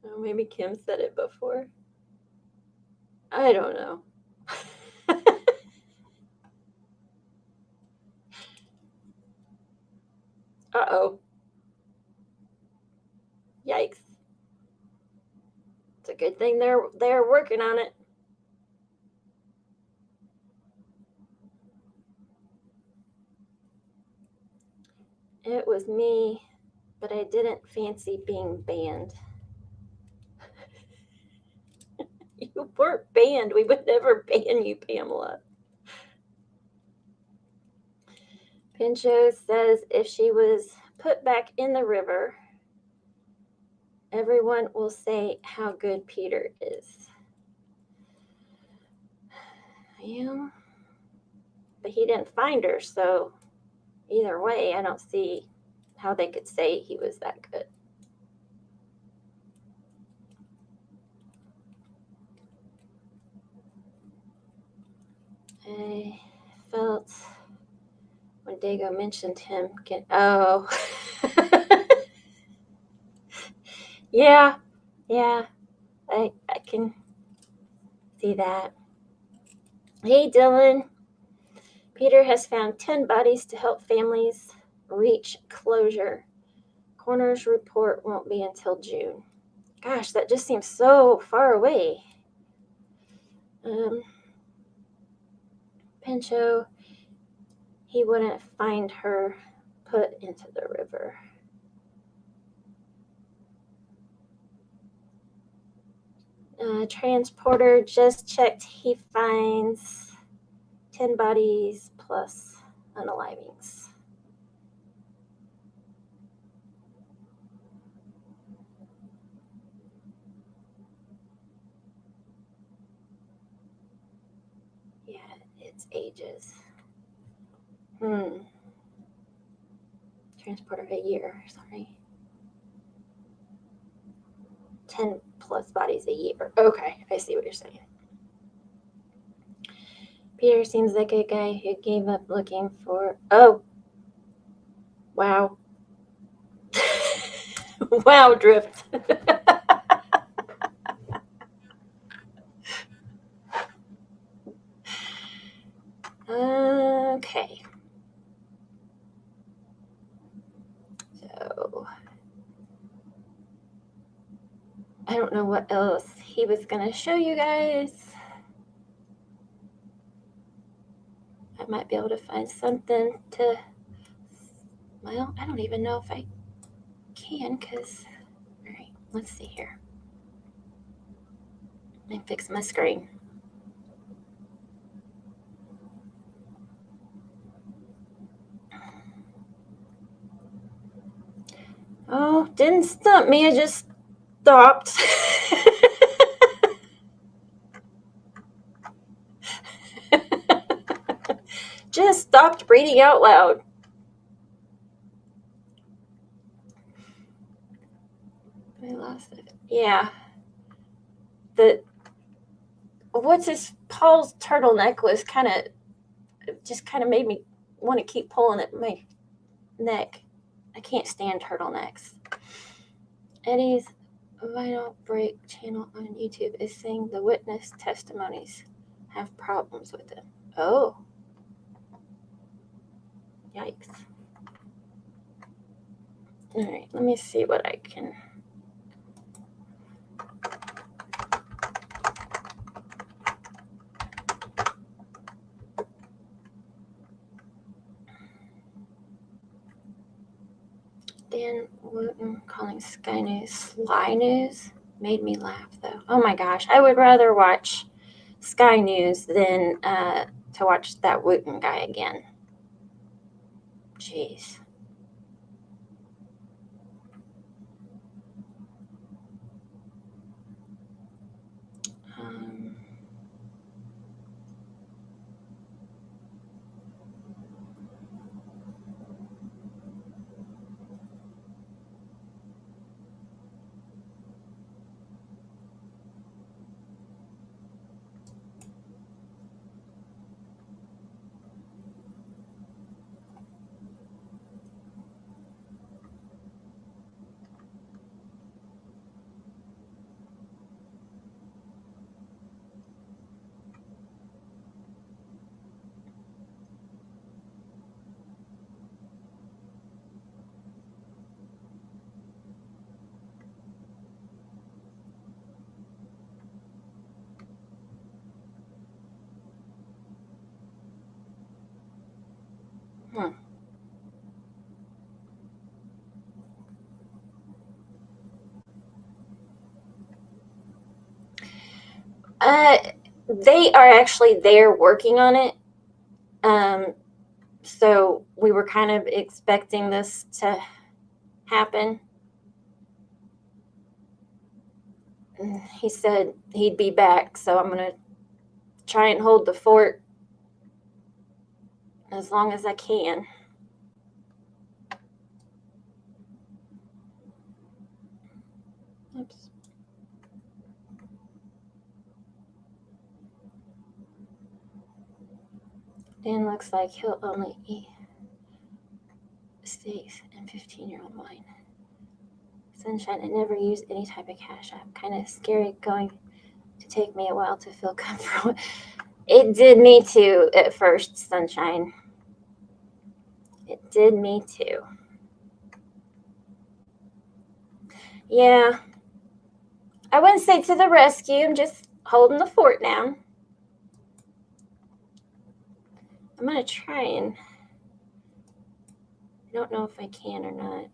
Oh, maybe Kim said it before. I don't know. Uh-oh. Yikes. It's a good thing they're working on it. It was me, but I didn't fancy being banned. You weren't banned. We would never ban you, Pamela. Pinchot says if she was put back in the river, everyone will say how good Peter is. Yeah. But he didn't find her, so either way, I don't see how they could say he was that good. I felt when Dago mentioned him, oh. Yeah, I can see that. Hey, Dylan. Peter has found 10 bodies to help families reach closure. Coroner's report won't be until June. Gosh, that just seems so far away. Pinchot, he wouldn't find her put into the river. Transporter just checked. He finds 10 bodies plus unalivings. Yeah, it's ages. Transporter a year, sorry. 10 plus bodies a year. Okay, I see what you're saying. Peter seems like a guy who gave up looking for... Oh. Wow. Wow, Drift. Okay. So... I don't know what else he was going to show you guys. I might be able to find something to... Well, I don't even know if I can, because... All right, let's see here. Let me fix my screen. Oh, didn't stump me. I just stopped. Just stopped reading out loud. I lost it. Yeah. Paul's turtleneck was just kind of made me want to keep pulling at my neck. I can't stand turtlenecks. Eddie's Vinyl Break channel on YouTube is saying the witness testimonies have problems with them. Oh. Yikes. All right, let me see what I can... Dan Wooten calling Sky News Sly News made me laugh, though. Oh my gosh, I would rather watch Sky News than to watch that Wooten guy again. Jeez. They are actually there working on it. So we were kind of expecting this to happen. He said he'd be back, so I'm going to try and hold the fort as long as I can. Oops. Dan looks like he'll only eat steaks and 15-year-old wine. Sunshine, I never use any type of cash app. Kind of scary going to take me a while to feel comfortable. It did me too at first, Sunshine. It did me too. Yeah. I wouldn't say to the rescue. I'm just holding the fort now. I'm going to try and... I don't know if I can or not.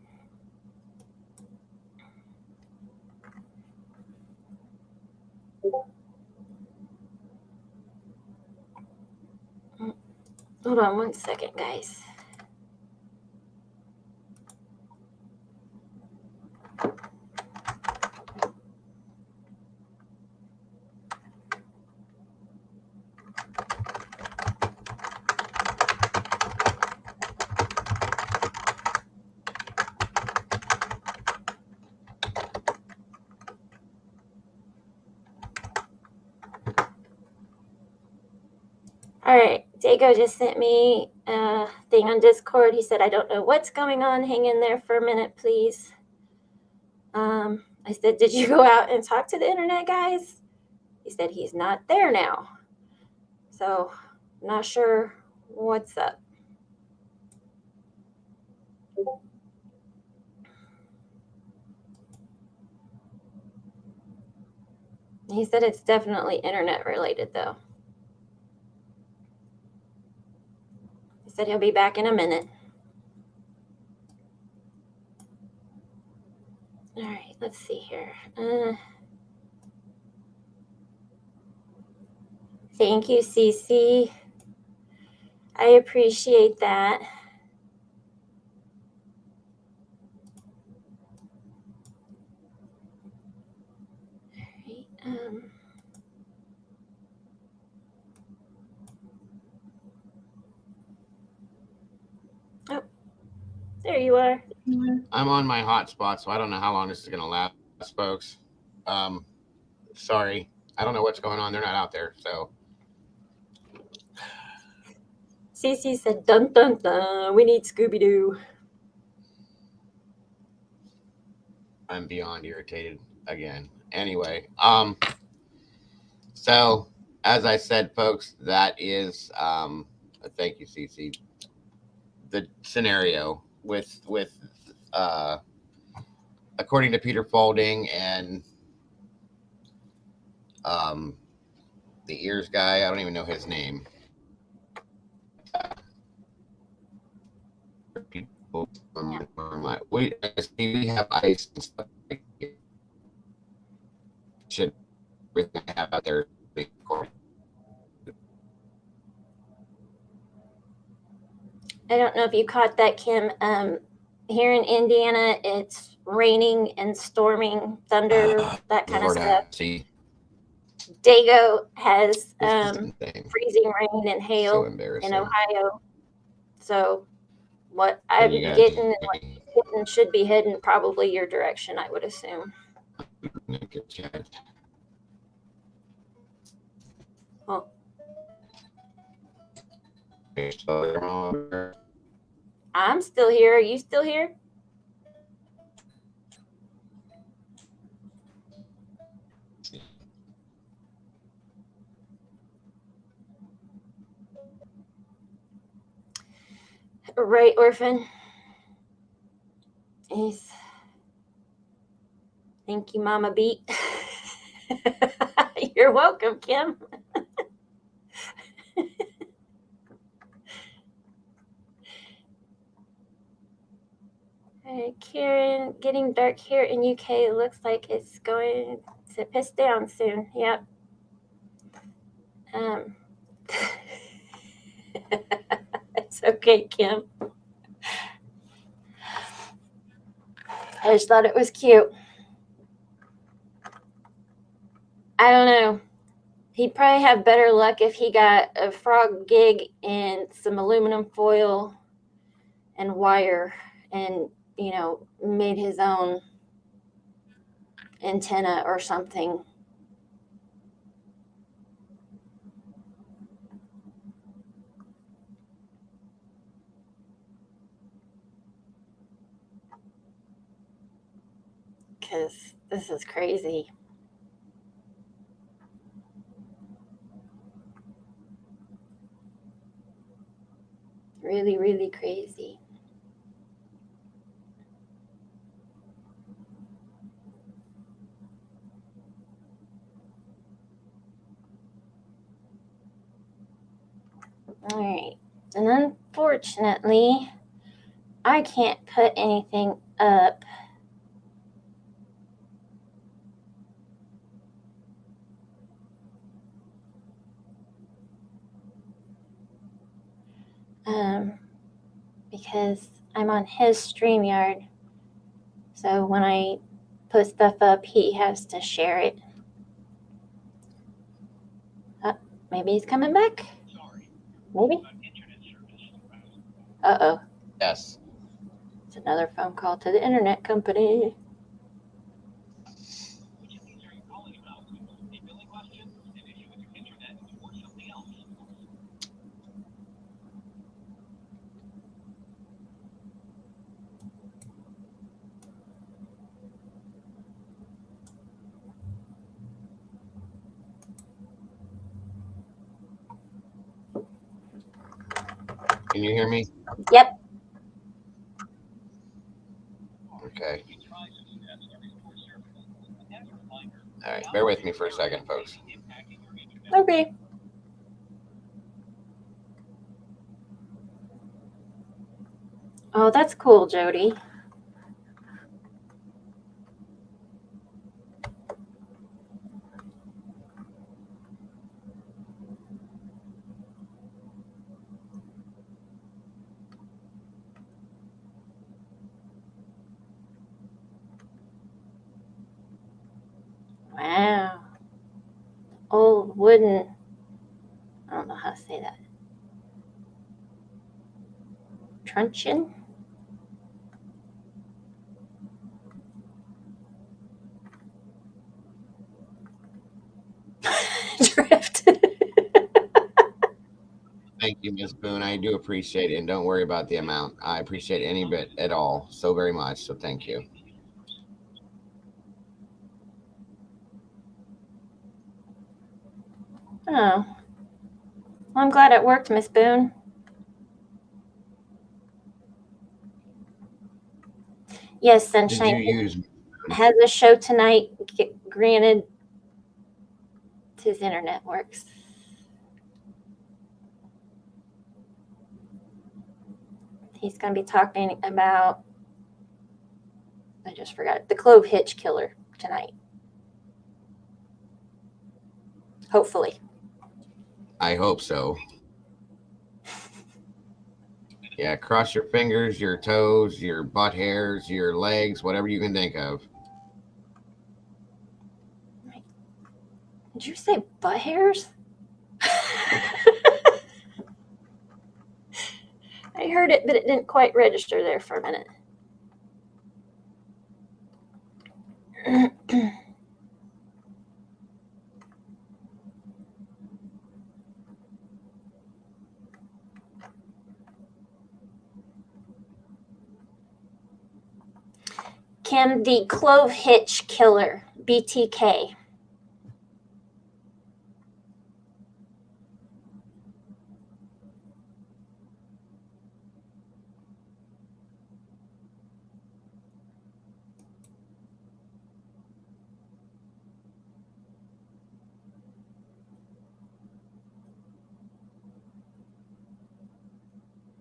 Hold on one second, guys. All right, Dago just sent me a thing on Discord. He said, I don't know what's going on. Hang in there for a minute, please. I said, did you go out and talk to the internet guys? He said he's not there now. So I'm not sure what's up. He said it's definitely internet related, though. He said he'll be back in a minute. All right, let's see here. Thank you, Cece. I appreciate that. All right. Oh, there you are. I'm on my hotspot, so I don't know how long this is going to last, folks. Sorry. I don't know what's going on. They're not out there, so. Cece said, dun, dun, dun. We need Scooby-Doo. I'm beyond irritated again. Anyway, so as I said, folks, that is, thank you, Cece, the scenario with according to Peter Faulding and the ears guy, I don't even know his name. People we have ice and stuff. Should have out there. I don't know if you caught that, Kim. Here in Indiana, it's raining and storming, thunder, that kind of stuff. See, Dago has freezing rain and hail in Ohio. So what I'm getting and what he's getting should be heading probably your direction, I would assume. Oh. I'm still here. Are you still here? Right, Orphan. Yes. Thank you, Mama Beat. You're welcome, Kim. Kieran, getting dark here in UK. Looks like it's going to piss down soon. Yep. It's okay, Kim. I just thought it was cute. I don't know. He'd probably have better luck if he got a frog gig and some aluminum foil and wire and, you know, made his own antenna or something. Because this is crazy. Really, really crazy. All right. And unfortunately, I can't put anything up. Because I'm on his StreamYard. So when I put stuff up, he has to share it. Maybe he's coming back? Maybe? Uh-oh. Yes. It's another phone call to the internet company. Can you hear me? Yep. Okay. All right. Bear with me for a second, folks. Okay. Oh, that's cool, Jody. Wow. Old wooden, I don't know how to say that. Truncheon? Drift. Thank you, Ms. Boone. I do appreciate it. And don't worry about the amount. I appreciate any bit at all so very much. So thank you. Oh. Well, I'm glad it worked, Miss Boone. Yes, Sunshine. Did you use Has a show tonight. Granted, his internet works. He's going to be talking about, I just forgot, the clove hitch killer tonight. Hopefully. I hope so. Yeah, cross your fingers, your toes, your butt hairs, your legs, whatever you can think of. Did you say butt hairs? I heard it, but it didn't quite register there for a minute. Kim, the clove hitch killer, BTK.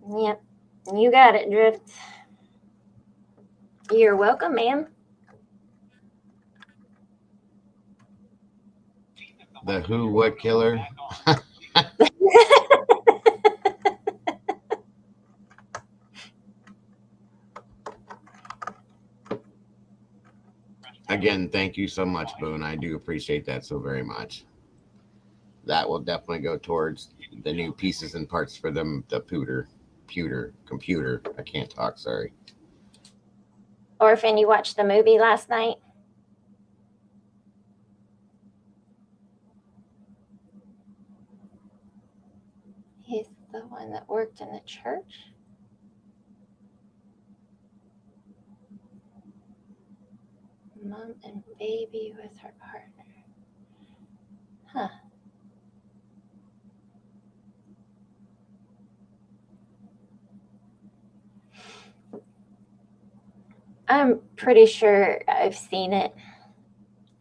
Yep, you got it, Drift. You're welcome, ma'am. The Who What Killer. Again, thank you so much, Boone. I do appreciate that so very much. That will definitely go towards the new pieces and parts for them, the computer. I can't talk, sorry. Orphan, you watched the movie last night? He's the one that worked in the church? Mom and baby with her partner. Huh. I'm pretty sure I've seen it.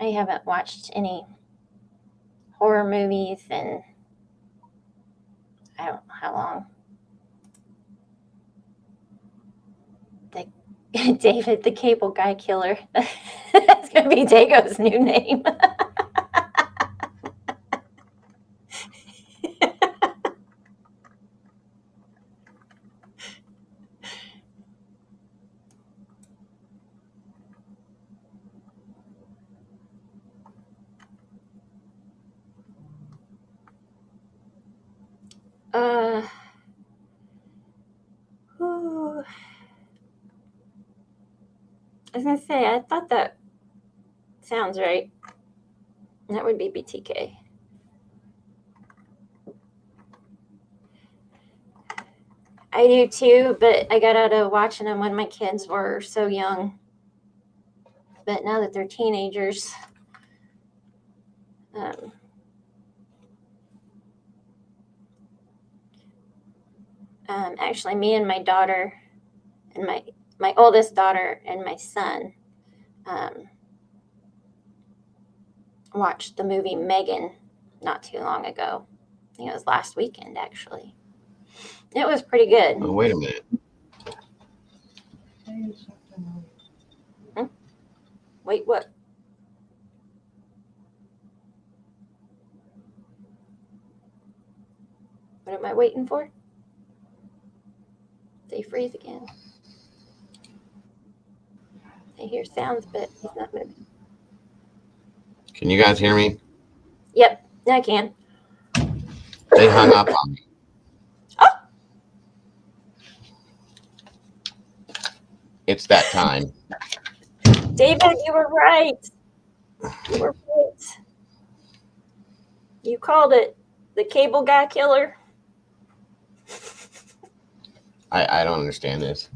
I haven't watched any horror movies in I don't know how long. David, the cable guy killer. That's going to be Dago's new name. Whew. I was going to say, I thought that sounds right. That would be BTK. I do too, but I got out of watching them when my kids were so young. But now that they're teenagers, actually, me and my daughter, and my oldest daughter and my son, watched the movie Megan not too long ago. I think it was last weekend, actually. It was pretty good. Oh, wait a minute. Wait, what? What am I waiting for? They freeze again. I hear sounds, but he's not moving. Can you guys hear me? Yep, I can. They hung up on me. Oh! It's that time. David, you were right. You were right. You called it the cable guy killer. I don't understand this.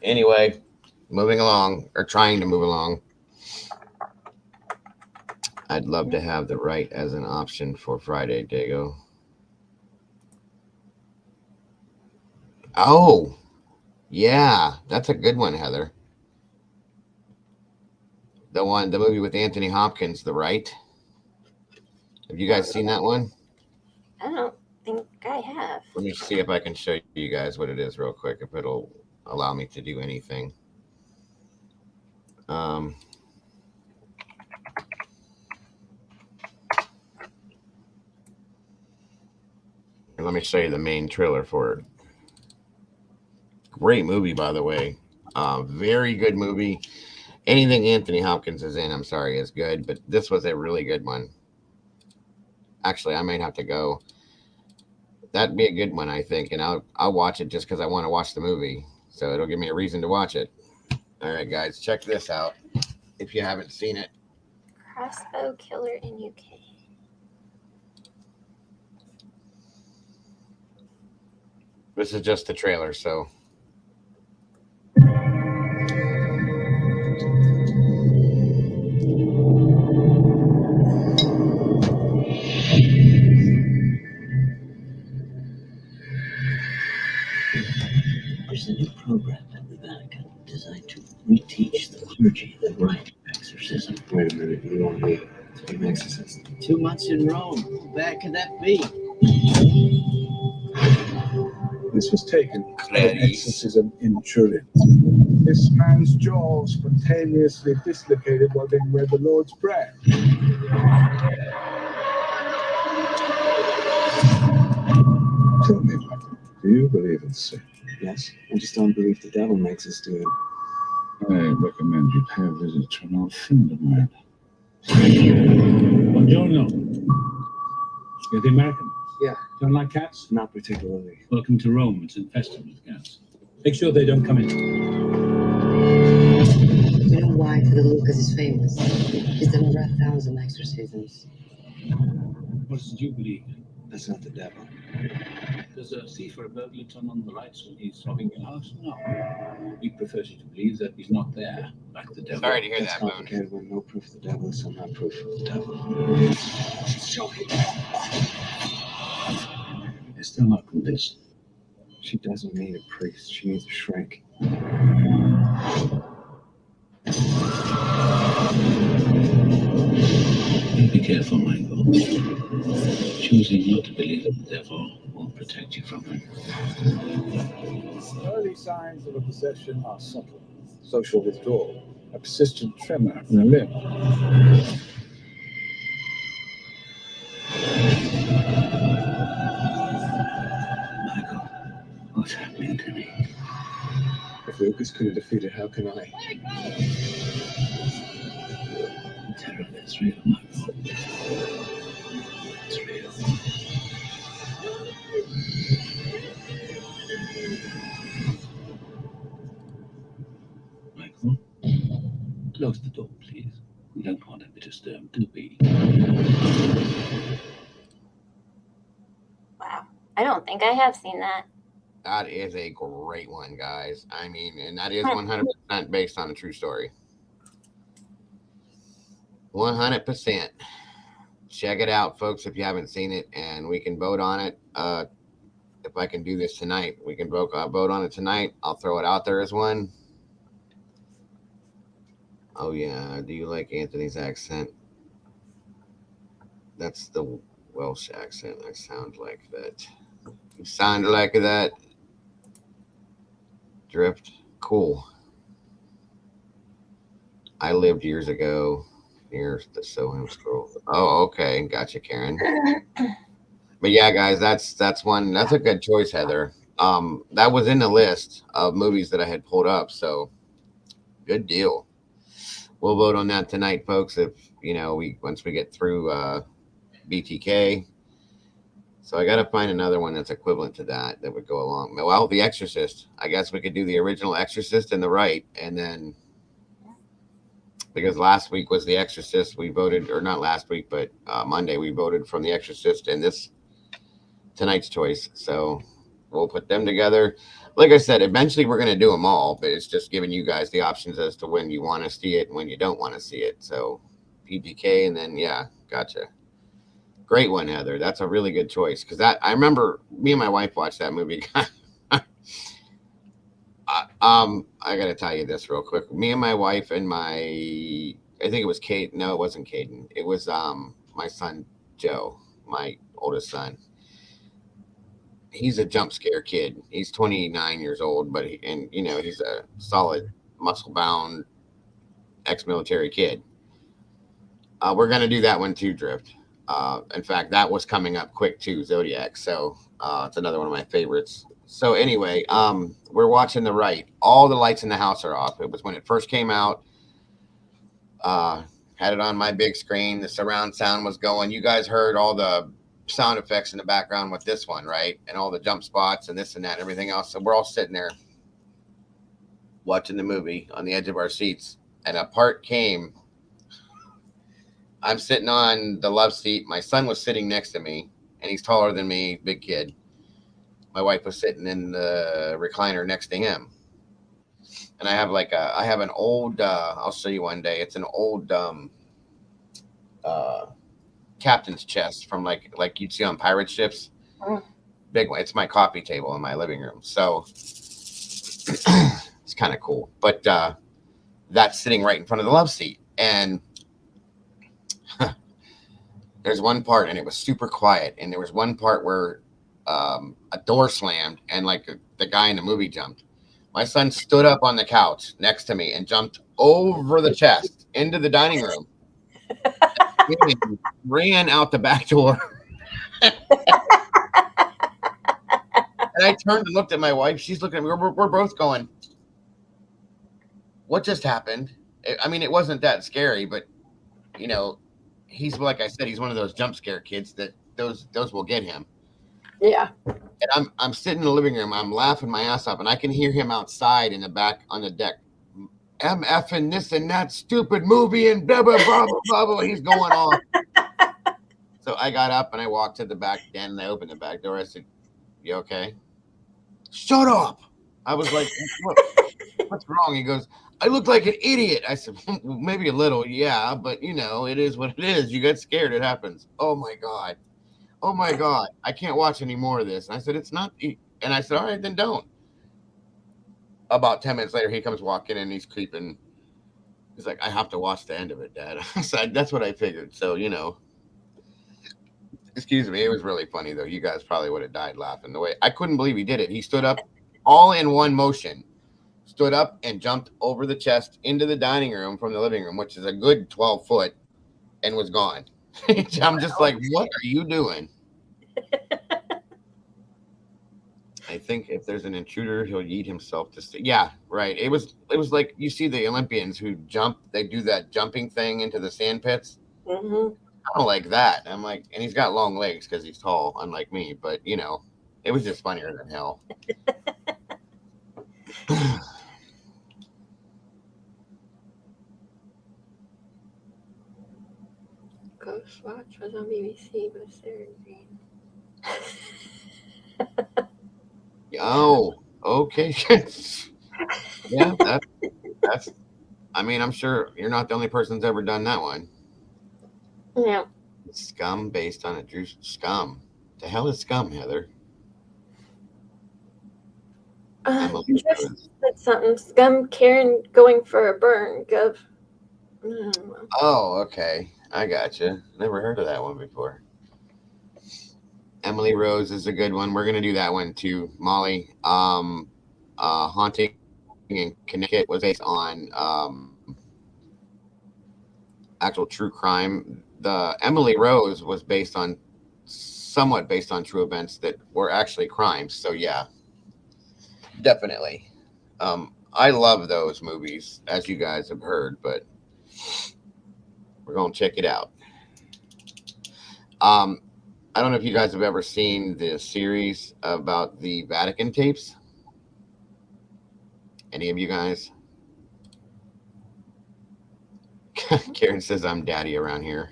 Anyway, moving along, or trying to move along. I'd love to have the right as an option for Friday, Dago. Oh, yeah, that's a good one, Heather. The movie with Anthony Hopkins, The Right. Have you guys seen that one? I don't think I have. Let me see if I can show you guys what it is real quick, if it'll allow me to do anything. Let me show you the main trailer for it. Great movie, by the way. Very good movie. Anything Anthony Hopkins is in, I'm sorry, is good, but this was a really good one. Actually, I might have to go. That'd be a good one, I think, and I'll watch it just because I want to watch the movie, so it'll give me a reason to watch it. All right, guys, check this out if you haven't seen it. Crossbow killer in UK. This is just the trailer, so. There's a new program at the Vatican designed to reteach the clergy the right of exorcism. Wait a minute, you don't need to be an exorcist. 2 months in Rome. How bad could that be? This was taken as an Clarice. exorcism in Turin. This man's jaw spontaneously dislocated while being read the Lord's Prayer. Tell me, Michael, do you believe in sin? Yes, I just don't believe the devil makes us do it. I recommend you pay a visit to an old friend of mine. Buongiorno. You're the American? Yeah. Don't like cats? Not particularly. Welcome to Rome. It's infested with cats. Make sure they don't come in. You know why Father Lucas is famous? He's done over 1,000 exorcisms. What did you believe in? That's not the devil. Does a thief or a burglar turn on the lights when he's robbing your house? No. We prefer you to believe that he's not there, like the devil. Sorry to hear That's that, Moon. complicated when no proof of the devil is somehow proof of the devil. Show me. They're still not convinced. She doesn't need a priest. She needs a shrink. Be careful, Michael. Choosing not to believe in the devil won't protect you from him. Early signs of a possession are subtle. Social withdrawal, a persistent tremor in a limb. Michael, what's happening to me? If Lucas couldn't defeat it, how can I? The terror of it's real, Michael. It's real. Michael, close the door, please. We don't want to be disturbed, do we? Wow. I don't think I have seen that. That is a great one, guys. I mean, and that is 100% based on a true story. 100%. Check it out, folks, if you haven't seen it, and we can vote on it. If I can do this tonight, we can vote on it tonight. I'll throw it out there as one. Oh, yeah. Do you like Anthony's accent? That's the Welsh accent. I sound like that. You sound like that. Drift. Cool. I lived years ago near the Soham Scroll. Oh, okay. Gotcha, Karen. But yeah, guys, that's one. That's a good choice, Heather. That was in the list of movies that I had pulled up. So good deal. We'll vote on that tonight, folks. If once we get through BTK. So I got to find another one that's equivalent to that would go along. Well, The Exorcist. I guess we could do the original Exorcist and the right, and then because last week was The Exorcist, we voted, or not last week, but Monday we voted from The Exorcist and this tonight's choice. So we'll put them together. Like I said, eventually we're going to do them all, but it's just giving you guys the options as to when you want to see it and when you don't want to see it. So PPK, and then yeah, gotcha. Great one, Heather. That's a really good choice because I remember me and my wife watched that movie. I got to tell you this real quick. Me and my wife and I think it was Kate. No, it wasn't Caden. It was my son Joe, my oldest son. He's a jump scare kid. He's 29 years old, but he's a solid, muscle-bound, ex-military kid. We're gonna do that one too, Drift. In fact, that was coming up quick too, Zodiac. So it's another one of my favorites. So anyway, we're watching The Right. All the lights in the house are off. It was when it first came out. Had it on my big screen. The surround sound was going. You guys heard all the sound effects in the background with this one, right? And all the jump spots and this and that and everything else. So we're all sitting there watching the movie on the edge of our seats. And a part came. I'm sitting on the love seat. My son was sitting next to me, and he's taller than me, big kid. My wife was sitting in the recliner next to him. And I have an old, I'll show you one day. It's an old captain's chest from like you'd see on pirate ships. Big one. It's my coffee table in my living room. So it's kind of cool. But that's sitting right in front of the love seat. And there's one part, and it was super quiet. And there was one part where a door slammed and like the guy in the movie jumped. My son stood up on the couch next to me and jumped over the chest into the dining room and ran out the back door. And I turned and looked at my wife. She's looking at me. We're both going, what just happened? I mean, it wasn't that scary, but you know, he's like I said, he's one of those jump scare kids that those will get him. Yeah. And I'm sitting in the living room, I'm laughing my ass off, and I can hear him outside in the back on the deck, MFing this and that stupid movie and blah blah blah blah blah. He's going on. So I got up and I walked to the back den and I opened the back door. I said, "You okay?" "Shut up." I was like, what's wrong? He goes, "I look like an idiot." I said, well, maybe a little, yeah, but you know, it is what it is. You get scared, it happens. Oh my God. Oh my God. I can't watch any more of this. And I said, it's not. And I said, all right, then don't. About 10 minutes later, he comes walking in, he's creeping. He's like, I have to watch the end of it, Dad. I said, that's what I figured. So, you know, excuse me. It was really funny, though. You guys probably would have died laughing. The way I couldn't believe he did it. He stood up all in one motion. Stood up and jumped over the chest into the dining room from the living room, which is a good 12 foot, and was gone. I'm just like, what are you doing? I think if there's an intruder, he'll eat himself to sleep. Yeah, right. It was like you see the Olympians who jump, they do that jumping thing into the sand pits. Mm-hmm. I don't like that. I'm like, and he's got long legs because he's tall, unlike me. But you know, it was just funnier than hell. Ghost Watch was on BBC, but Sarah Green. Oh, okay. Yeah, that's. I mean, I'm sure you're not the only person that's ever done that one. Yeah. Scum based on a Drew Scum. The hell is Scum, Heather? Just said something. Scum Karen going for a burn. Gov. Oh, okay. I gotcha. Never heard of that one before. Emily Rose is a good one. We're gonna do that one too, Molly. Haunting in Connecticut was based on actual true crime. The Emily Rose was somewhat based on true events that were actually crimes. So yeah, definitely. I love those movies, as you guys have heard, but we're gonna check it out. I don't know if you guys have ever seen the series about the Vatican tapes. Any of you guys? Karen says I'm daddy around here.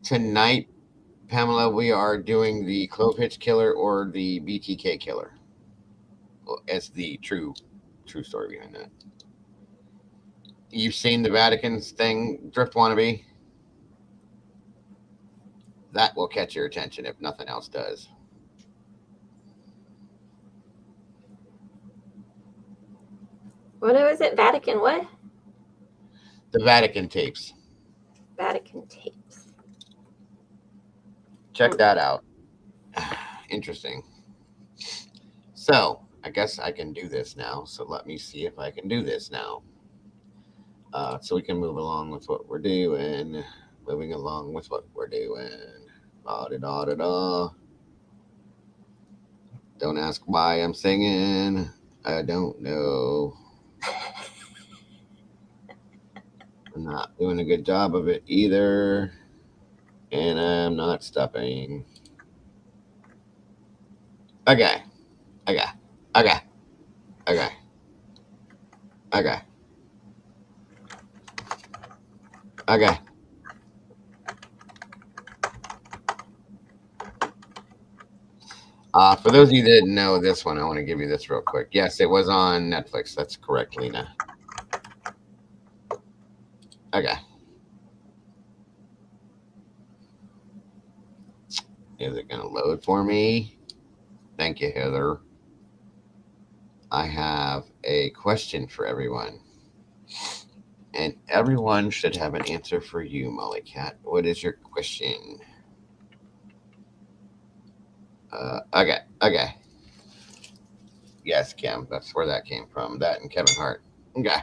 Tonight, Pamela, we are doing the Clove Hitch Killer or the BTK Killer. Well, it's the true story behind that. You've seen the Vatican's thing, Drift Wannabe? That will catch your attention if nothing else does. What was it? Vatican what? The Vatican tapes. Vatican tapes. Check that out. Interesting. So, I guess I can do this now. So let me see if I can do this now. So we can move along with what we're doing. Moving along with what we're doing. Da-da-da-da-da. Don't ask why I'm singing. I don't know. I'm not doing a good job of it either. And I'm not stopping. Okay. Okay. Okay. Okay. Okay. Okay. For those of you that didn't know this one, I want to give you this real quick. Yes, it was on Netflix. That's correct, Lena. Okay. Is it going to load for me? Thank you, Heather. I have a question for everyone. And everyone should have an answer for you, Molly Cat. What is your question? Okay. Yes, Kim, that's where that came from. That and Kevin Hart. Okay.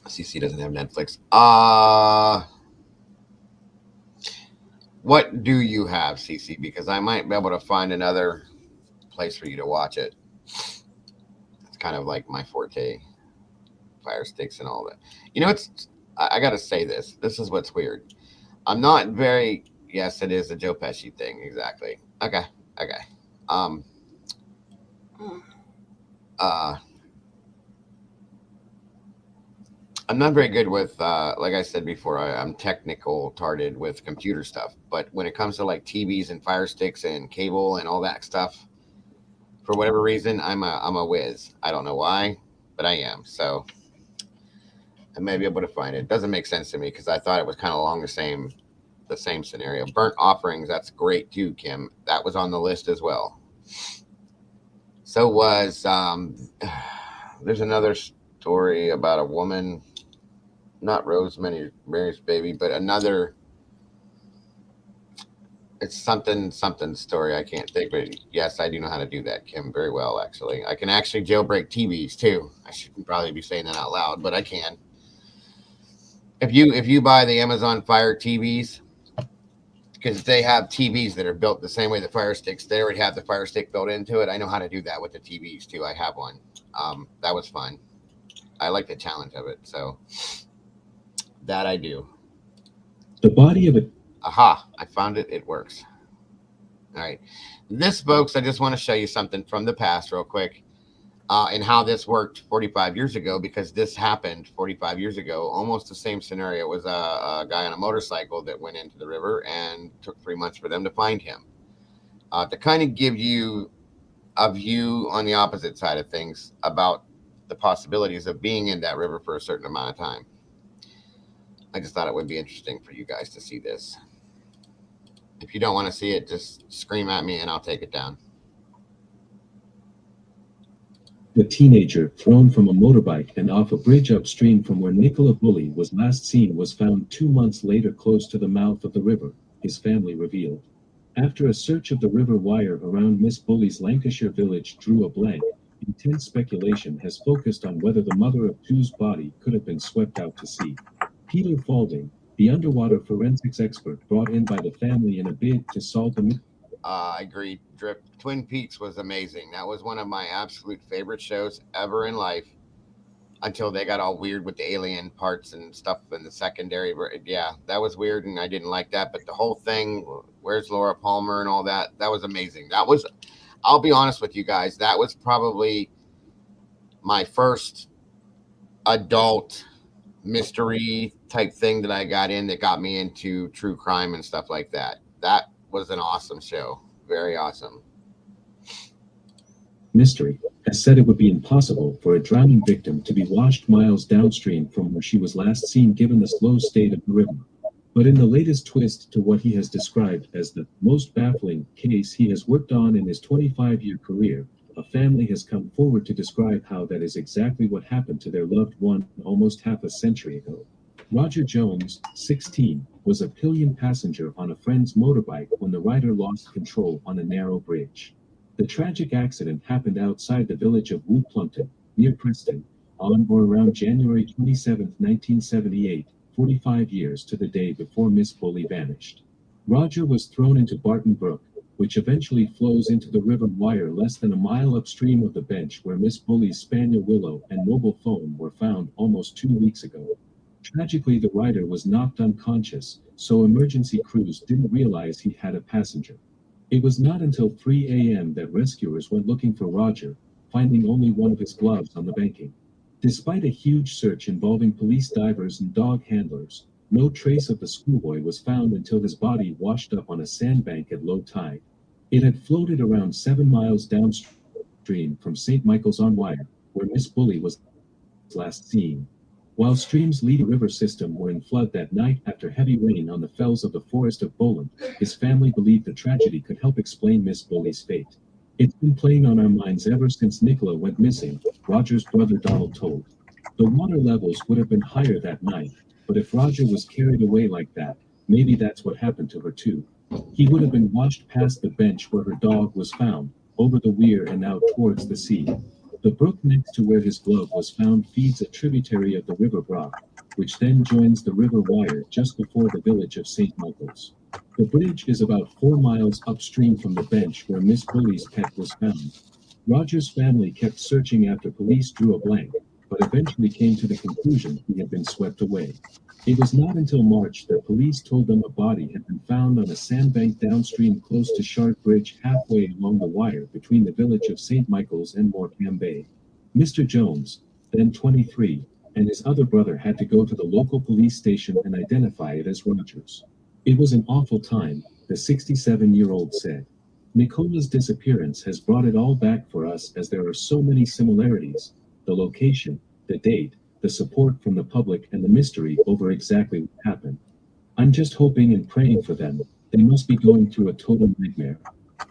CC doesn't have Netflix. What do you have, CC? Because I might be able to find another place for you to watch it. It's kind of like my forte. Fire sticks and all that. You know, I got to say this. This is what's weird. I'm not very. Yes, it is a Joe Pesci thing. Exactly. Okay. I'm not very good with, like I said before, I'm technical tarded with computer stuff. But when it comes to like TVs and Fire Sticks and cable and all that stuff, for whatever reason, I'm a whiz. I don't know why, but I am. So I may be able to find it. It doesn't make sense to me because I thought it was kind of along the same scenario. Burnt Offerings, that's great too, Kim. That was on the list as well. So was there's another story about a woman, not Rosemary's Baby, but another. It's something story. I can't think, but yes, I do know how to do that, Kim, very well. Actually, I can actually jailbreak TVs too. I shouldn't probably be saying that out loud, but I can. If you buy the Amazon Fire TVs, because they have TVs that are built the same way the Fire Sticks, they already have the Fire Stick built into it. I know how to do that with the TVs too. I have one. That was fun. I like the challenge of it, so that I do. The body of it. Aha! I found it. It works. All right, this, folks. I just want to show you something from the past, real quick. And how this worked 45 years ago, because this happened 45 years ago. Almost the same scenario. It was a guy on a motorcycle that went into the river and took 3 months for them to find him. To kind of give you a view on the opposite side of things about the possibilities of being in that river for a certain amount of time. I just thought it would be interesting for you guys to see this. If you don't want to see it, just scream at me and I'll take it down. The teenager, thrown from a motorbike and off a bridge upstream from where Nicola Bulley was last seen, was found 2 months later close to the mouth of the river, his family revealed. After a search of the River Wyre around Miss Bulley's Lancashire village drew a blank, intense speculation has focused on whether the mother of two's body could have been swept out to sea. Peter Falding, the underwater forensics expert brought in by the family in a bid to solve the mystery. I agree. Drip. Twin Peaks was amazing. That was one of my absolute favorite shows ever in life, until they got all weird with the alien parts and stuff in the secondary. Yeah, that was weird, and I didn't like that. But the whole thing, where's Laura Palmer and all that, that was amazing. That was, I'll be honest with you guys, that was probably my first adult mystery type thing that I got in that got me into true crime and stuff like that. That was an awesome show. Very awesome. Mystery has said it would be impossible for a drowning victim to be washed miles downstream from where she was last seen, given the slow state of the river. But in the latest twist to what he has described as the most baffling case he has worked on in his 25-year career, a family has come forward to describe how that is exactly what happened to their loved one almost half a century ago. Roger Jones, 16, was a pillion passenger on a friend's motorbike when the rider lost control on a narrow bridge. The tragic accident happened outside the village of WHOLW, near Preston, on or around January 27, 1978, 45 years to the day before Miss Bulley vanished. Roger was thrown into Barton Brook, which eventually flows into the River Wyre less than a mile upstream of the bench where Miss Bulley's spaniel Willow and mobile phone were found almost 2 weeks ago. Tragically, the rider was knocked unconscious, so emergency crews didn't realize he had a passenger. It was not until 3 a.m. that rescuers went looking for Roger, finding only one of his gloves on the banking. Despite a huge search involving police divers and dog handlers, no trace of the schoolboy was found until his body washed up on a sandbank at low tide. It had floated around 7 miles downstream from St. Michael's-on-Wyre, where Miss Bulley was last seen. While streams leading the river system were in flood that night after heavy rain on the fells of the Forest of Bowland, his family believed the tragedy could help explain Miss Bulley's fate. It's been playing on our minds ever since Nicola went missing, Roger's brother Donald told. The water levels would have been higher that night, but if Roger was carried away like that, Maybe that's what happened to her too. He would have been washed past the bench where her dog was found, over the weir and out towards the sea. The brook next to where his glove was found feeds a tributary of the River Brock, which then joins the River WYRE just before the village of St. Michael's. The bridge is about 4 miles upstream from the bench where Miss Bulley's pet was found. Roger's family kept searching after police drew a blank, but eventually came to the conclusion he had been swept away. It was not until March that police told them a body had been found on a sandbank downstream close to Shark Bridge, halfway along the WYRE between the village of St. Michael's and Morecambe Bay. Mr. Jones, then 23, and his other brother had to go to the local police station and identify it as Rogers. It was an awful time, the 67-year-old said. Nicola's disappearance has brought it all back for us as there are so many similarities: the location, the date, the support from the public, and the mystery over exactly what happened. I'm just hoping and praying for them. They must be going through a total nightmare.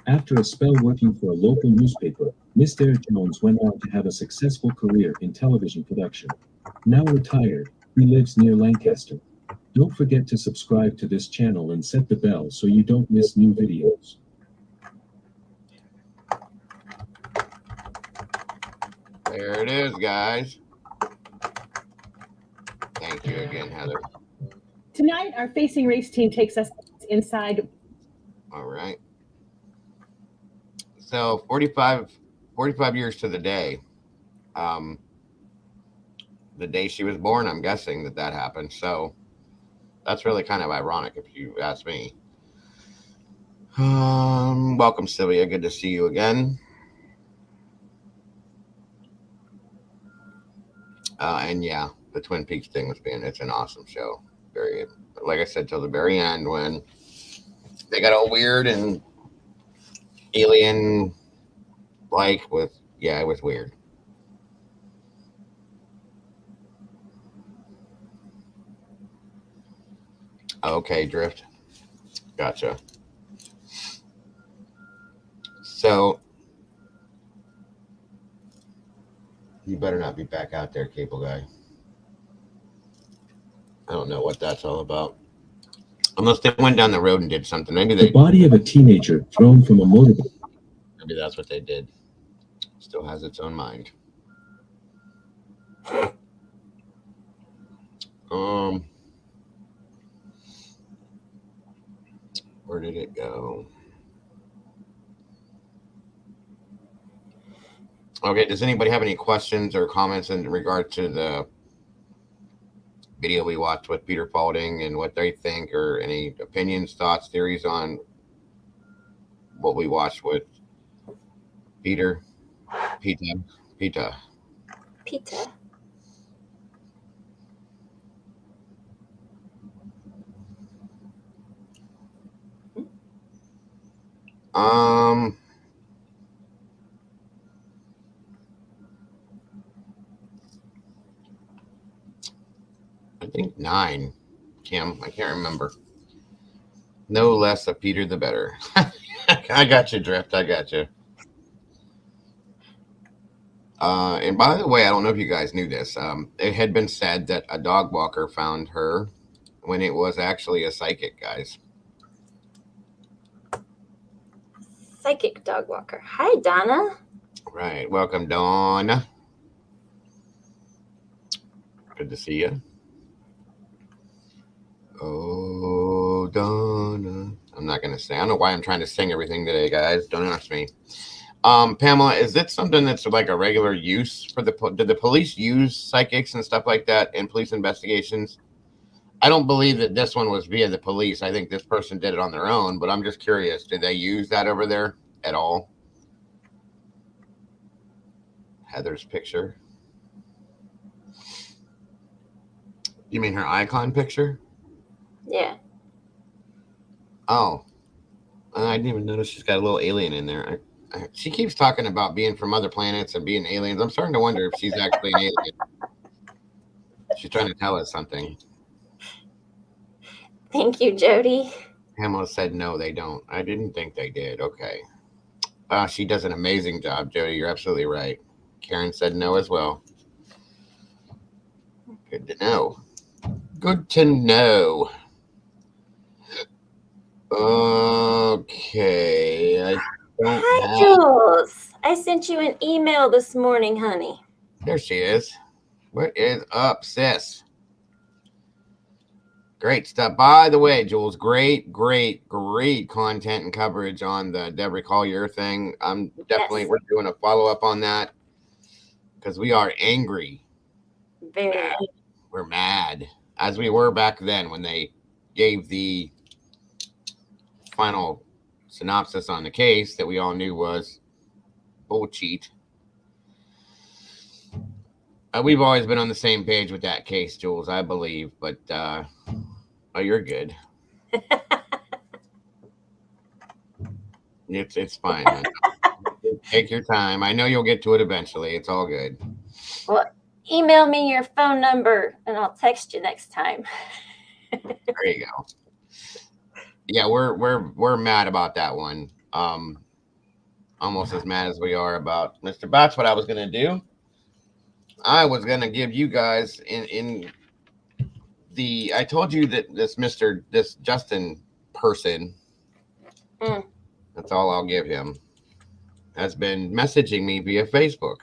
After a spell working for a local newspaper, Mr. Jones went on to have a successful career in television production. Now retired, he lives near Lancaster. Don't forget to subscribe to this channel and set the bell so you don't miss new videos. There it is, guys. Thank you again, Heather. Tonight, our Facing Race team takes us inside. All right. So 45 years to the day she was born, I'm guessing that happened. So that's really kind of ironic if you ask me. Welcome, Sylvia. Good to see you again. And yeah, the Twin Peaks thing it's an awesome show. Very, like I said, till the very end when they got all weird and alien like it was weird. Okay, Drift. Gotcha. So you better not be back out there, cable guy. I don't know what that's all about. Unless they went down the road and did something. Maybe The body of a teenager thrown from a motorboat. Maybe that's what they did. Still has its own mind. Where did it go? Okay, does anybody have any questions or comments in regard to the video we watched with Peter Faulding and what they think, or any opinions, thoughts, theories on what we watched with Peter? Pita. I think 9, Kim. I can't remember. No less a Peter, the better. I got you, Drift. I got you. And by the way, I don't know if you guys knew this. It had been said that a dog walker found her when it was actually a psychic, guys. Psychic dog walker. Hi, Donna. Right. Welcome, Dawn. Good to see you. Oh, Donna. I'm not going to sing. I don't know why I'm trying to sing everything today, guys. Don't ask me. Pamela, is it something that's like a regular use for did the police use psychics and stuff like that in police investigations? I don't believe that this one was via the police. I think this person did it on their own, but I'm just curious. Did they use that over there at all? Heather's picture. You mean her icon picture? Yeah. Oh, I didn't even notice she's got a little alien in there. She keeps talking about being from other planets and being aliens. I'm starting to wonder if she's actually an alien. She's trying to tell us something. Thank you, Jody. Pamela said no, they don't. I didn't think they did. Okay. She does an amazing job, Jody. You're absolutely right. Karen said no as well. Good to know. Good to know. Okay. I don't Hi, have. Jules. I sent you an email this morning, honey. There she is. What is up, sis? Great stuff. By the way, Jules, great content and coverage on the Deborah Collier thing. I'm definitely, we're doing a follow-up on that because we are angry. Very. Mad. We're mad, as we were back then when they gave the final synopsis on the case that we all knew was bullshit. We've always been on the same page with that case, Jules, I believe, but oh, you're good. It's fine. Man. Take your time. I know you'll get to it eventually. It's all good. Well, email me your phone number and I'll text you next time. There you go. Yeah, we're mad about that one. Almost as mad as we are about Mr. Batch. What I was gonna do, I was gonna give you guys in the. I told you that this Justin person. That's all I'll give him. Has been messaging me via Facebook.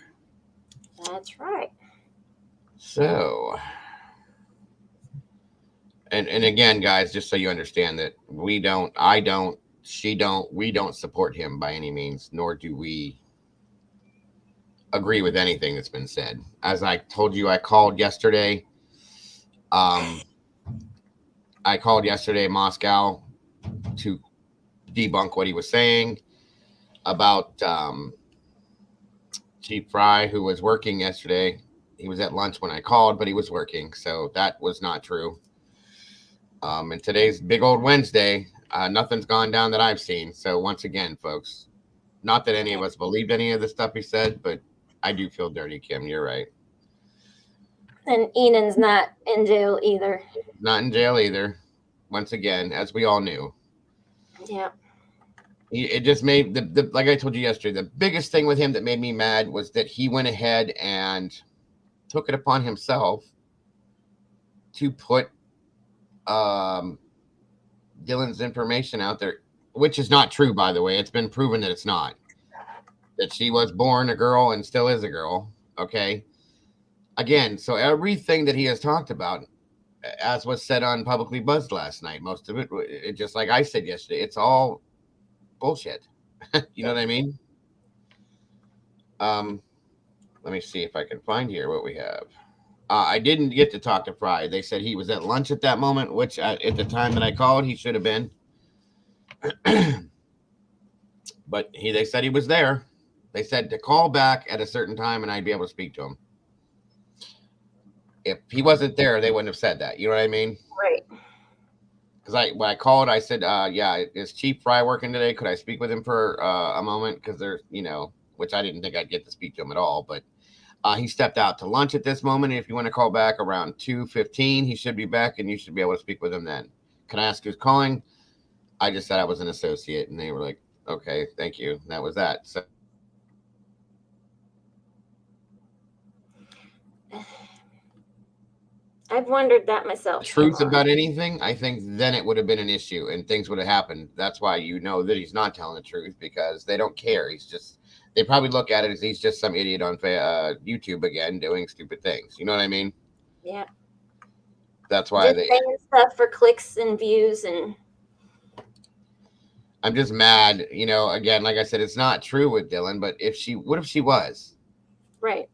That's right. So, and again, guys, just so you understand that we don't, I don't, she don't, we don't support him by any means, nor do we agree with anything that's been said. As I told you, I called yesterday. I called yesterday Moscow to debunk what he was saying about Chief Fry, who was working yesterday. He was at lunch when I called, but he was working, so that was not true. And today's big old Wednesday. Nothing's gone down that I've seen. So once again, folks, not that any of us believed any of the stuff he said, but I do feel dirty, Kim. You're right. And Enan's not in jail either. Not in jail either. Once again, as we all knew. Yeah. It just made the like I told you yesterday, the biggest thing with him that made me mad was that he went ahead and took it upon himself to put Dylan's information out there, which is not true, by the way. It's been proven that it's not. That she was born a girl and still is a girl. Okay. Again, so everything that he has talked about, as was said on Publicly Buzzed last night, most of it just like I said yesterday, it's all bullshit. You know what I mean? Let me see if I can find here what we have. I didn't get to talk to Fry. They said he was at lunch at that moment, which at the time that I called, he should have been. But they said he was there. They said to call back at a certain time and I'd be able to speak to him. If he wasn't there, they wouldn't have said that. You know what I mean? Right. Because when I called, I said, yeah, is Chief Fry working today? Could I speak with him for a moment? Because there's, which I didn't think I'd get to speak to him at all. But he stepped out to lunch at this moment. If you want to call back around 2:15, he should be back and you should be able to speak with him then. Can I ask who's calling? I just said I was an associate and they were like, okay, thank you. That was that. So I've wondered that myself. Truth about anything, I think then it would have been an issue and things would have happened. That's why you know that he's not telling the truth, because they don't care. They probably look at it as he's just some idiot on YouTube again doing stupid things. You know what I mean? Yeah. That's why just saying stuff for clicks and views. And I'm just mad, again, like I said, it's not true with Dylan, but what if she was? Right.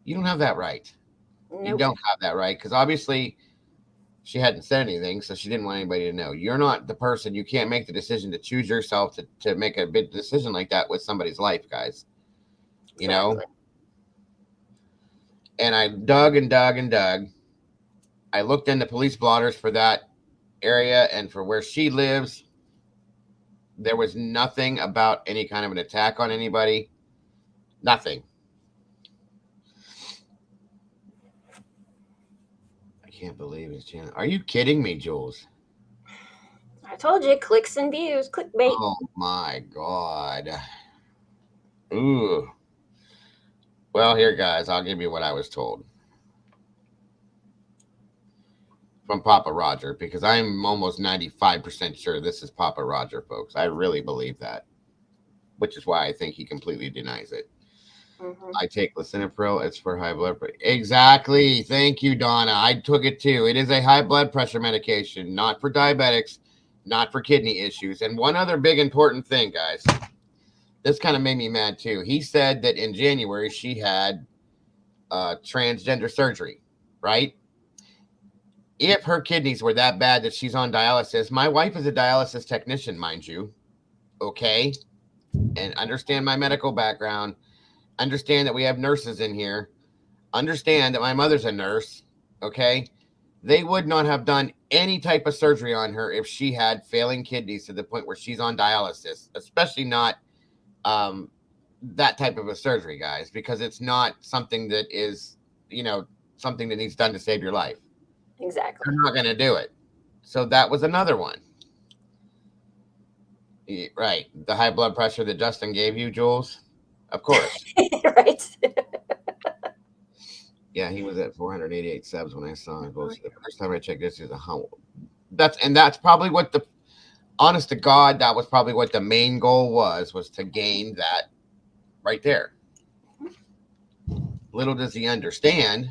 You don't have that right. Nope. You don't have that right, because obviously she hadn't said anything, so she didn't want anybody to know. You're not the person. You can't make the decision to choose yourself to make a big decision like that with somebody's life, guys. You know? And I dug and dug and dug. I looked into police blotters for that area and for where she lives. There was nothing about any kind of an attack on anybody. Nothing. I can't believe his channel. Are you kidding me, Jules? I told you, clicks and views, clickbait. Oh my God. Ooh. Well, here, guys, I'll give you what I was told. from Papa Roger, because I'm almost 95% sure this is Papa Roger, folks. I really believe that, which is why I think he completely denies it. I take lisinopril. It's for high blood pressure. Exactly. Thank you, Donna. I took it too. It is a high blood pressure medication, not for diabetics, not for kidney issues. And one other big important thing, guys. This kind of made me mad too. He said that in January she had transgender surgery, right? If her kidneys were that bad that she's on dialysis, my wife is a dialysis technician, mind you. Okay. And understand my medical background. Understand that we have nurses in here. Understand that my mother's a nurse. Okay. They would not have done any type of surgery on her if she had failing kidneys to the point where she's on dialysis, especially not that type of a surgery, guys, because it's not something that is, something that needs done to save your life. Exactly. They're not going to do it. So that was another one. Right. The high blood pressure that Justin gave you, Jules. Of course. Right. Yeah, he was at 488 subs when I saw him. The first time I checked this is that's probably what honest to God, that was probably what the main goal was to gain that right there. Little does he understand.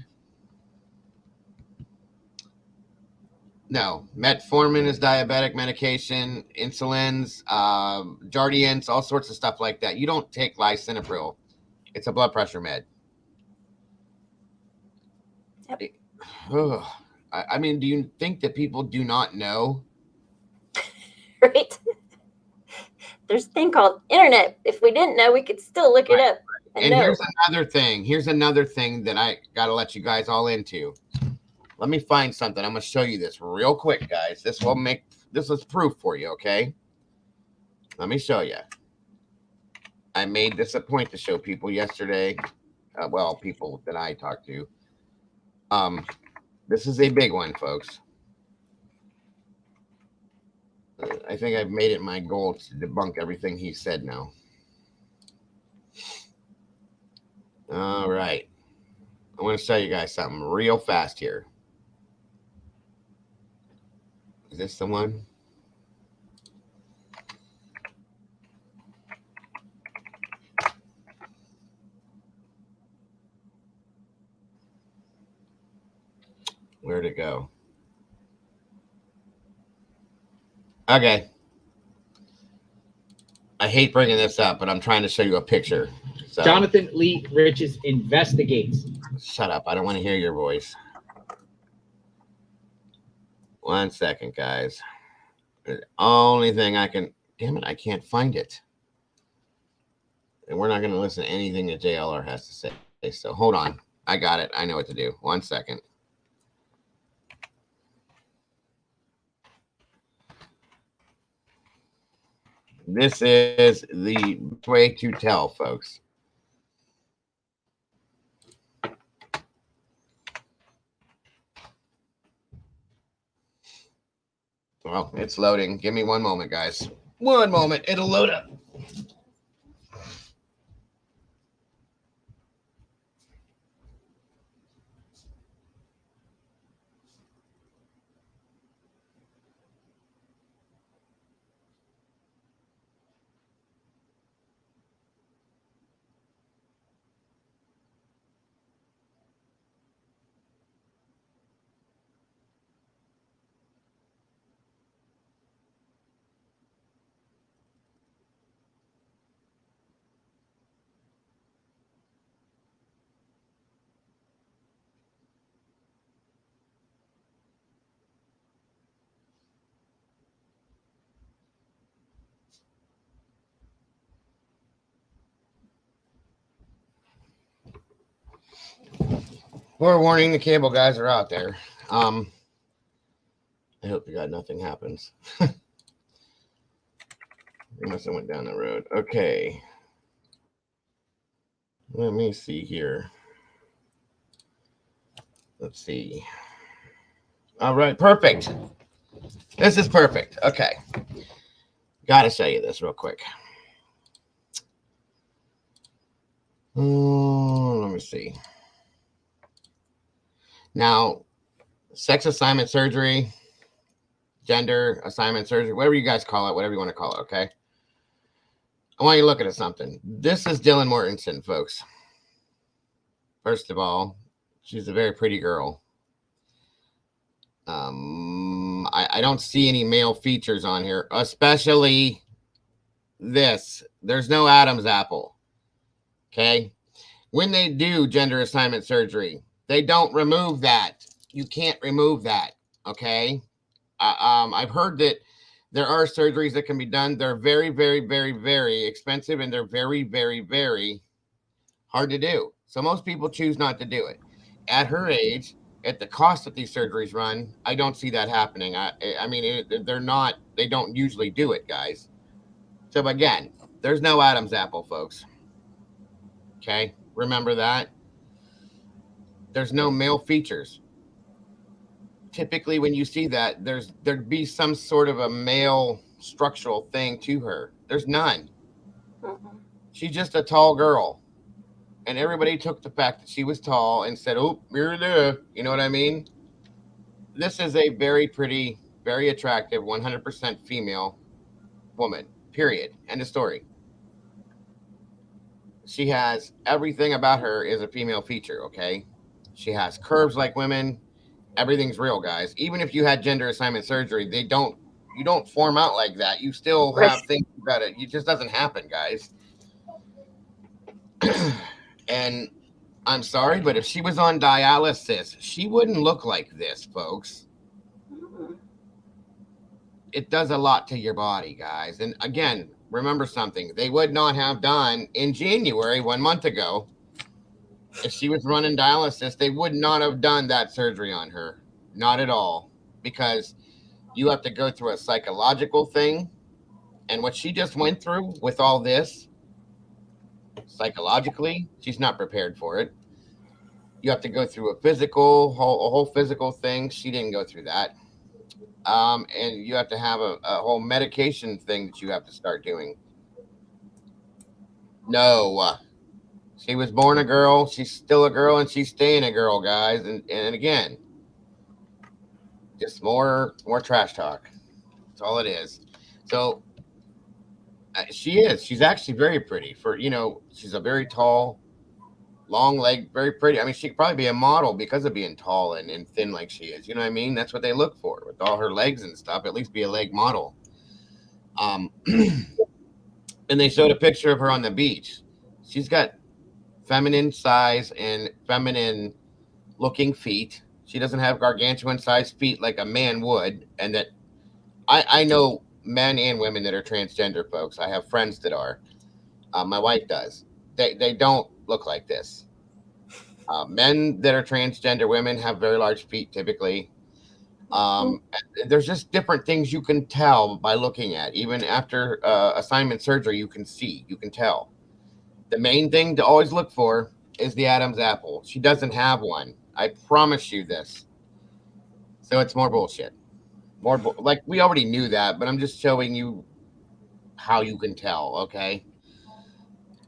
No, metformin is diabetic medication, insulins, Jardiance, all sorts of stuff like that. You don't take lisinopril. It's a blood pressure med. Yep. I mean, do you think that people do not know? Right. There's a thing called internet. If we didn't know, we could still look it up. And here's another thing. Here's another thing that I got to let you guys all into. Let me find something. I'm going to show you this real quick, guys. This is proof for you, okay? Let me show you. I made this a point to show people yesterday. People that I talked to. This is a big one, folks. I think I've made it my goal to debunk everything he said now. All right. I want to show you guys something real fast here. Is this the one? Where'd it go? Okay. I hate bringing this up, but I'm trying to show you a picture. So. Jonathan Lee Riches investigates. Shut up. I don't want to hear your voice. 1 second, guys. The only thing I can... Damn it, I can't find it. And we're not going to listen to anything that JLR has to say. So hold on. I got it. I know what to do. 1 second. This is the way to tell, folks. Well, it's loading. Give me 1 moment, guys. 1 moment. It'll load up. Forewarning, the cable guys are out there. I hope you got nothing happens. They must have went down the road. Okay. Let me see here. Let's see. All right, perfect. This is perfect. Okay. Got to show you this real quick. Let me see. Now, sex assignment surgery, gender assignment surgery, whatever you guys call it, whatever you want to call it, okay? I want you to look at something. This is Dylan Mortensen, folks. First of all, she's a very pretty girl. I don't see any male features on here, especially this. There's no Adam's apple, okay? When they do gender assignment surgery, they don't remove that. You can't remove that, okay? I've heard that there are surgeries that can be done. They're very, very, very, very expensive, and they're very, very, very hard to do. So most people choose not to do it. At her age, at the cost that these surgeries run, I don't see that happening. I mean, they don't usually do it, guys. So again, there's no Adam's apple, folks. Okay, remember that. There's no male features. Typically, when you see that, there'd be some sort of a male structural thing to her. There's none. She's just a tall girl. And everybody took the fact that she was tall and said, oh, you're there. You know what I mean? This is a very pretty, very attractive, 100% female woman, period. End of story. She has everything about her is a female feature, okay? She has curves like women. Everything's real, guys. Even if you had gender assignment surgery, you don't form out like that. You still have things about it. It just doesn't happen, guys. And I'm sorry, but if she was on dialysis, she wouldn't look like this, folks. It does a lot to your body, guys. And again, remember something. They would not have done in January, 1 month ago, if she was running dialysis, they would not have done that surgery on her. Not at all. Because you have to go through a psychological thing. And what she just went through with all this, psychologically, she's not prepared for it. You have to go through a whole physical thing. She didn't go through that. And you have to have a whole medication thing that you have to start doing. No. She was born a girl. She's still a girl, and she's staying a girl, guys. And again, just more trash talk. That's all it is. So she's actually very pretty she's a very tall, long leg, very pretty. I mean, she could probably be a model because of being tall and thin like she is. You know what I mean? That's what they look for with all her legs and stuff. At least be a leg model. And they showed a picture of her on the beach. She's got feminine size and feminine looking feet. She doesn't have gargantuan sized feet like a man would. And that I know men and women that are transgender, folks. I have friends that are. My wife does. They don't look like this. Men that are transgender women have very large feet typically. There's just different things you can tell by looking at. Even after assignment surgery, you can tell. The main thing to always look for is the Adam's apple. She doesn't have one. I promise you this. So it's more bullshit. Like we already knew that, but I'm just showing you how you can tell, okay?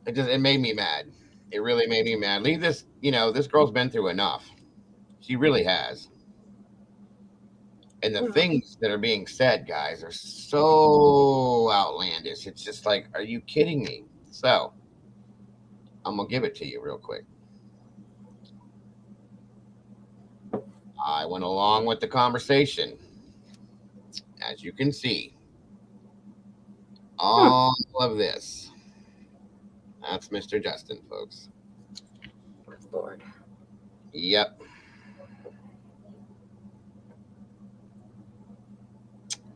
It made me mad. It really made me mad. Leave this, this girl's been through enough. She really has. And the things that are being said, guys, are so outlandish. It's just like, are you kidding me? So, I'm going to give it to you real quick. I went along with the conversation. As you can see, all of this. That's Mr. Justin, folks. Lord. Yep.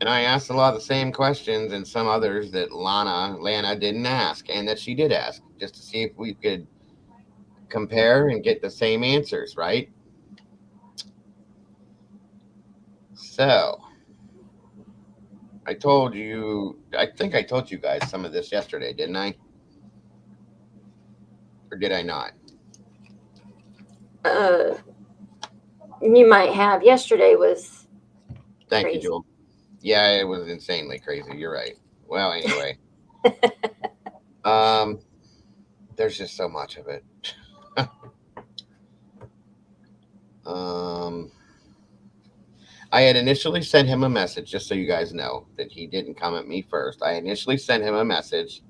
And I asked a lot of the same questions and some others that Lana didn't ask, and that she did ask, just to see if we could compare and get the same answers, right? So, I think I told you guys some of this yesterday, didn't I? Or did I not? You might have. Yesterday was Thank crazy. you, Joel. Yeah, it was insanely crazy. You're right. Well, anyway. There's just so much of it. I had initially sent him a message, just so you guys know that he didn't come at me first. I initially sent him a message.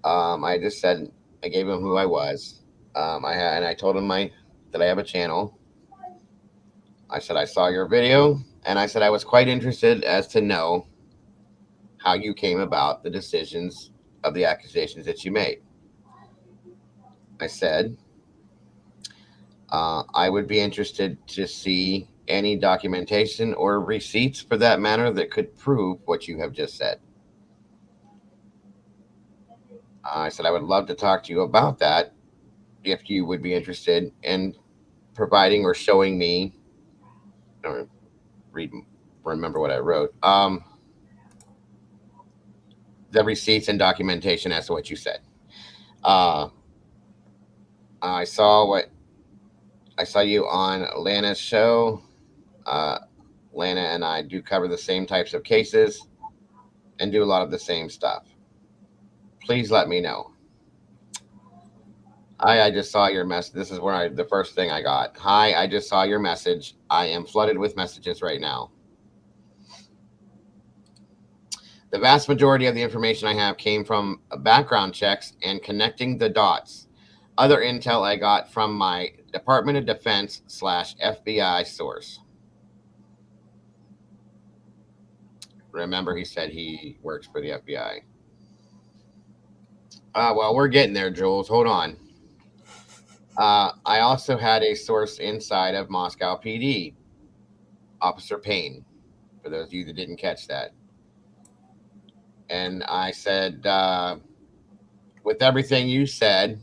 I just said, I gave him who I was. And I told him that I have a channel. I said I saw your video, and I said I was quite interested as to know how you came about the decisions of the accusations that you made. I said I would be interested to see any documentation or receipts, for that matter, that could prove what you have just said. I said I would love to talk to you about that if you would be interested in providing or showing me, or remember what I wrote, the receipts and documentation as to what you said. I saw you on Lana's show. Lana and I do cover the same types of cases and do a lot of the same stuff. Please let me know. Hi, I just saw your message. This is where the first thing I got. Hi, I just saw your message. I am flooded with messages right now. The vast majority of the information I have came from background checks and connecting the dots. Other intel I got from my Department of Defense / FBI source. Remember, he said he works for the FBI. Well, we're getting there, Jules. Hold on. I also had a source inside of Moscow PD, Officer Payne, for those of you that didn't catch that. And I said, with everything you said,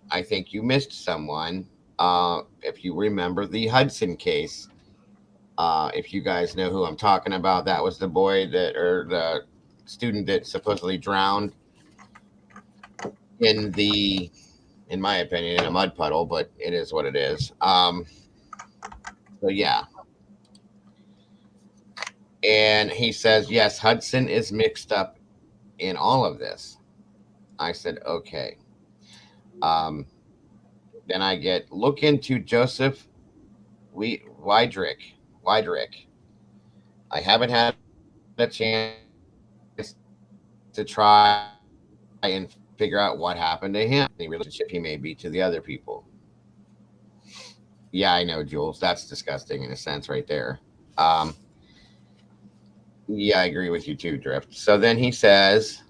I think you missed someone. If you remember the Hudson case, if you guys know who I'm talking about, that was the boy or the student that supposedly drowned in my opinion, in a mud puddle, but it is what it is. So yeah. And he says, yes, Hudson is mixed up in all of this. I said, okay. Then I look into Joseph Wydrick. I haven't had a chance to try and figure out what happened to him, the relationship he may be to the other people. Yeah, I know, Jules. That's disgusting in a sense right there. Yeah, I agree with you too, Drift. So then he says,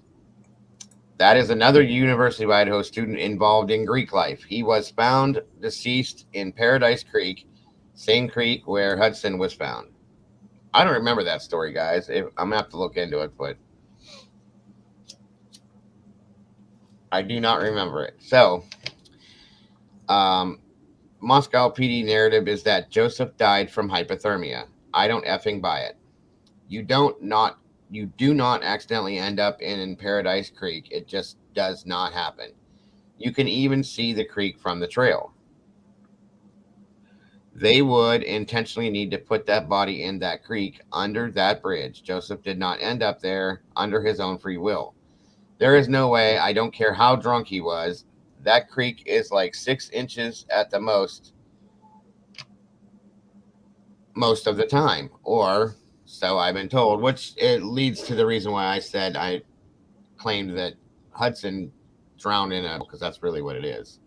that is another University of Idaho student involved in Greek life. He was found deceased in Paradise Creek, same creek where Hudson was found. I don't remember that story, guys. I'm going to have to look into it, but I do not remember it. So, Moscow PD narrative is that Joseph died from hypothermia. I don't effing buy it. You do not accidentally end up in Paradise Creek. It just does not happen. You can even see the creek from the trail. They would intentionally need to put that body in that creek under that bridge. Joseph did not end up there under his own free will. There is no way, I don't care how drunk he was, that creek is like 6 inches at the most of the time, or so I've been told, which it leads to the reason why I said I claimed that Hudson drowned in a, because that's really what it is.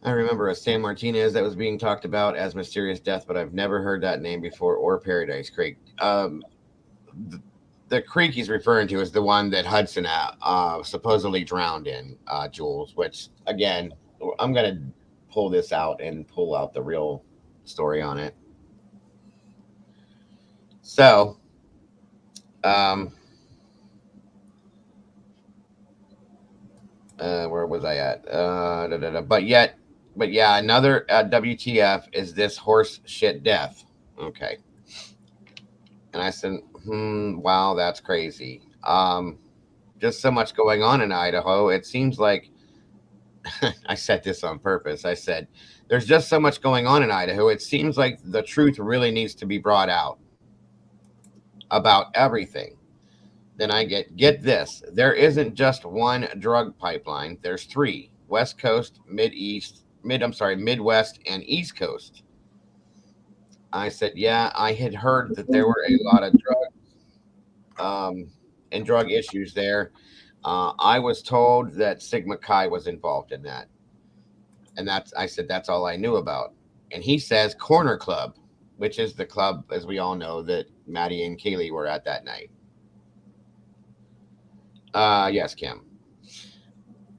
I remember a San Martinez that was being talked about as mysterious death, but I've never heard that name before, or Paradise Creek. The creek he's referring to is the one that Hudson supposedly drowned in, Jules, which, again, I'm going to pull this out and pull out the real story on it. So, where was I at? But yeah, another WTF is this horse shit death. Okay. And I said, wow, that's crazy. Just so much going on in Idaho. It seems like, I said this on purpose. I said, there's just so much going on in Idaho. It seems like the truth really needs to be brought out about everything. Then I get this. There isn't just one drug pipeline. There's 3. West Coast, Midwest, and East Coast. I said, yeah, I had heard that there were a lot of drugs and drug issues there. I was told that Sigma Chi was involved in that. And I said, that's all I knew about. And he says Corner Club, which is the club, as we all know, that Maddie and Kaylee were at that night. Yes, Kim.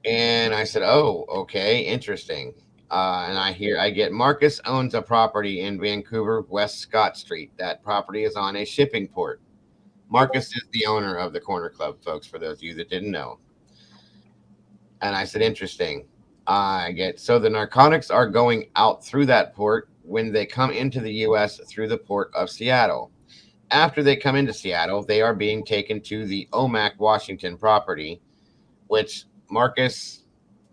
And I said, oh, okay, interesting. And I get Marcus owns a property in Vancouver, West Scott Street. That property is on a shipping port. Marcus is the owner of the Corner Club, folks, for those of you that didn't know. And I said, interesting. So the narcotics are going out through that port when they come into the U.S. through the port of Seattle. After they come into Seattle, they are being taken to the Omak, Washington property, which Marcus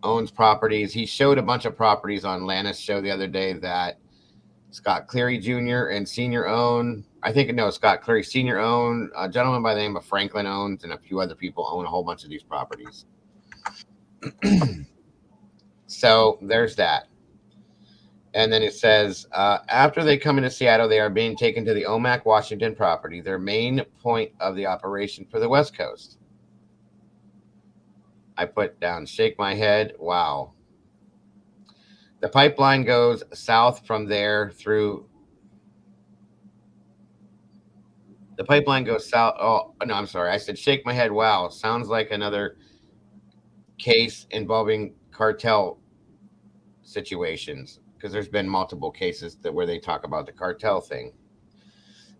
owns properties. He showed a bunch of properties on Lannis' show the other day that Scott Cleary Jr. and Sr. own. Scott Cleary Sr. owned. A gentleman by the name of Franklin owns, and a few other people own a whole bunch of these properties. So there's that. And then it says, after they come into Seattle, they are being taken to the Omak, Washington property, their main point of the operation for the West Coast. I put down, shake my head. Wow. The pipeline goes south from there through. The pipeline goes south. Oh, no, I'm sorry. I said, shake my head. Wow. Sounds like another case involving cartel situations, because there's been multiple cases where they talk about the cartel thing.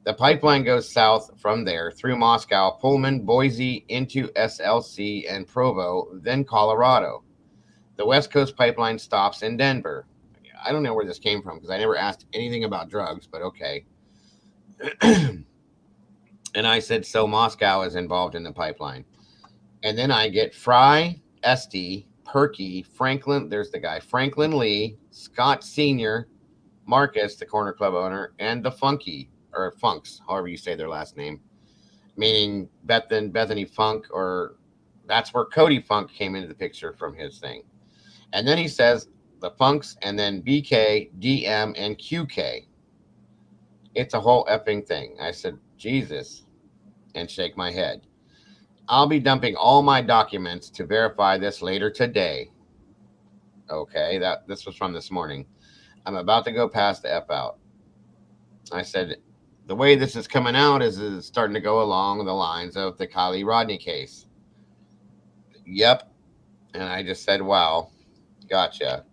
The pipeline goes south from there through Moscow, Pullman, Boise, into SLC and Provo, then Colorado. The West Coast pipeline stops in Denver. I don't know where this came from because I never asked anything about drugs, but okay. And I said, so Moscow is involved in the pipeline. And then I get Fry, Esty, Perky, Franklin. There's the guy, Franklin Lee, Scott Sr., Marcus, the Corner Club owner, and the Funky, or Funks, however you say their last name, meaning Bethany Funk, or that's where Cody Funk came into the picture from his thing. And then he says the Funks, and then BK, DM, and QK. It's a whole effing thing. I said, Jesus, and shake my head. I'll be dumping all my documents to verify this later today. Okay, this was from this morning. I'm about to go past the F out. I said, the way this is coming out is starting to go along the lines of the Kylie Rodney case. Yep. And I just said, wow, gotcha.